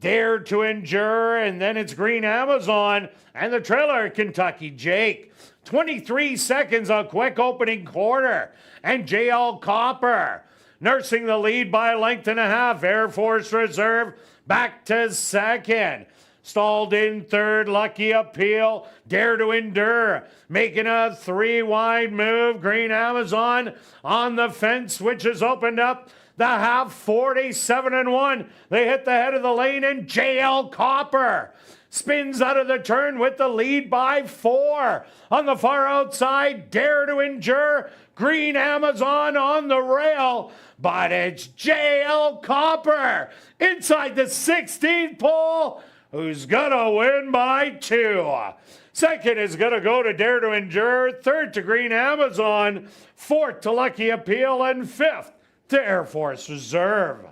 Dare to Endure. And then it's Green Amazon and the trailer, Kentucky Jake. 23 seconds, a quick opening quarter. And JL Copper nursing the lead by a length and a half. Air Force Reserve back to second. Stalled in third, Lucky Appeal, Dare to Endure, making a 3-wide move. Green Amazon on the fence, which has opened up the half, 47-1. They hit the head of the lane, and JL Copper spins out of the turn with the lead by 4. On the far outside, Dare to Endure, Green Amazon on the rail, but it's JL Copper inside the 16th pole, who's gonna win by 2. Second is gonna go to Dare to Endure, third to Green Amazon, fourth to Lucky Appeal, and fifth to Air Force Reserve.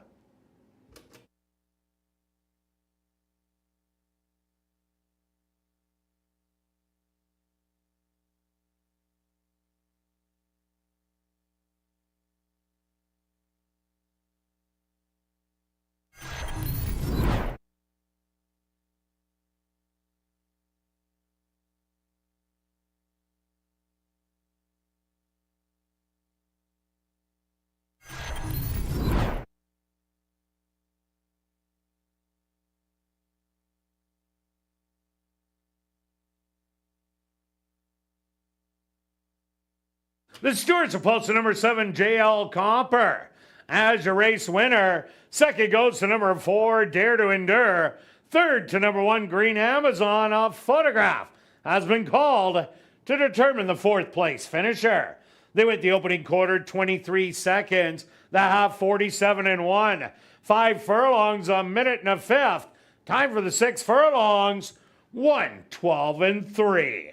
The stewards are posted number 7, JL Copper as your race winner. Second goes to number 4, Dare to Endure. Third to number 1, Green Amazon. A photograph has been called to determine the fourth place finisher. They went the opening quarter 23 seconds, the half 47-1. 5 furlongs, a minute and a fifth. Time for the 6 furlongs, 1:12-3.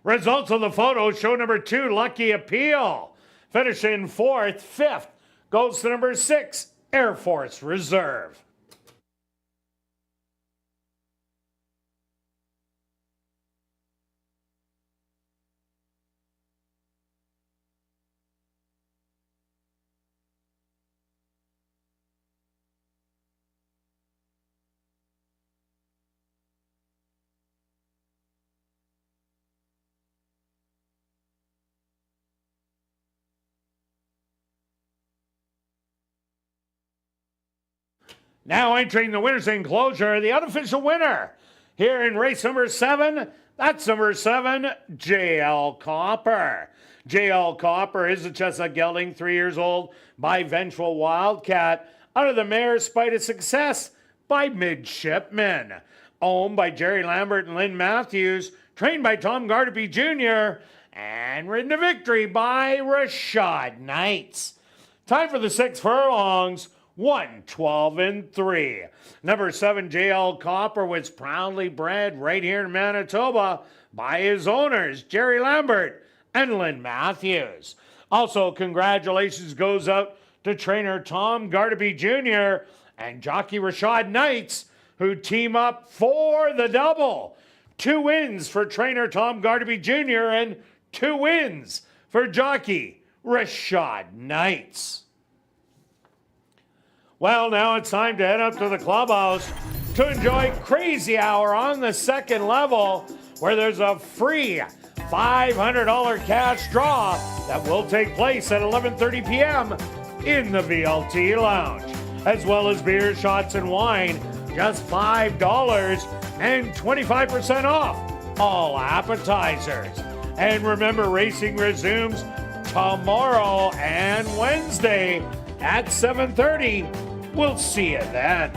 Results of the photo show number 2, Lucky Appeal, finishing fourth. Fifth goes to number 6, Air Force Reserve. Now entering the winner's enclosure, the unofficial winner here in race number 7. That's number 7, JL Copper. JL Copper is a chestnut gelding, 3 years old, by Vengeful Wildcat, out of the mare Spite of Success by Midshipman. Owned by Jerry Lambert and Lynn Matthews, trained by Tom Gardaby Jr., and ridden to victory by Rashad Knights. Time for the 6 furlongs, 1:12 Number 7, JL Copper, was proudly bred right here in Manitoba by his owners, Jerry Lambert and Lynn Matthews. Also, congratulations goes out to trainer Tom Gardaby Jr. and jockey Rashad Knights, who team up for the double. 2 wins for trainer Tom Gardaby Jr. and 2 wins for jockey Rashad Knights. Well, now it's time to head up to the clubhouse to enjoy Crazy Hour on the second level, where there's a free $500 cash draw that will take place at 11:30 p.m. in the VLT Lounge, as well as beer, shots, and wine, just $5 and 25% off all appetizers. And remember, racing resumes tomorrow and Wednesday at 7:30. We'll see you then.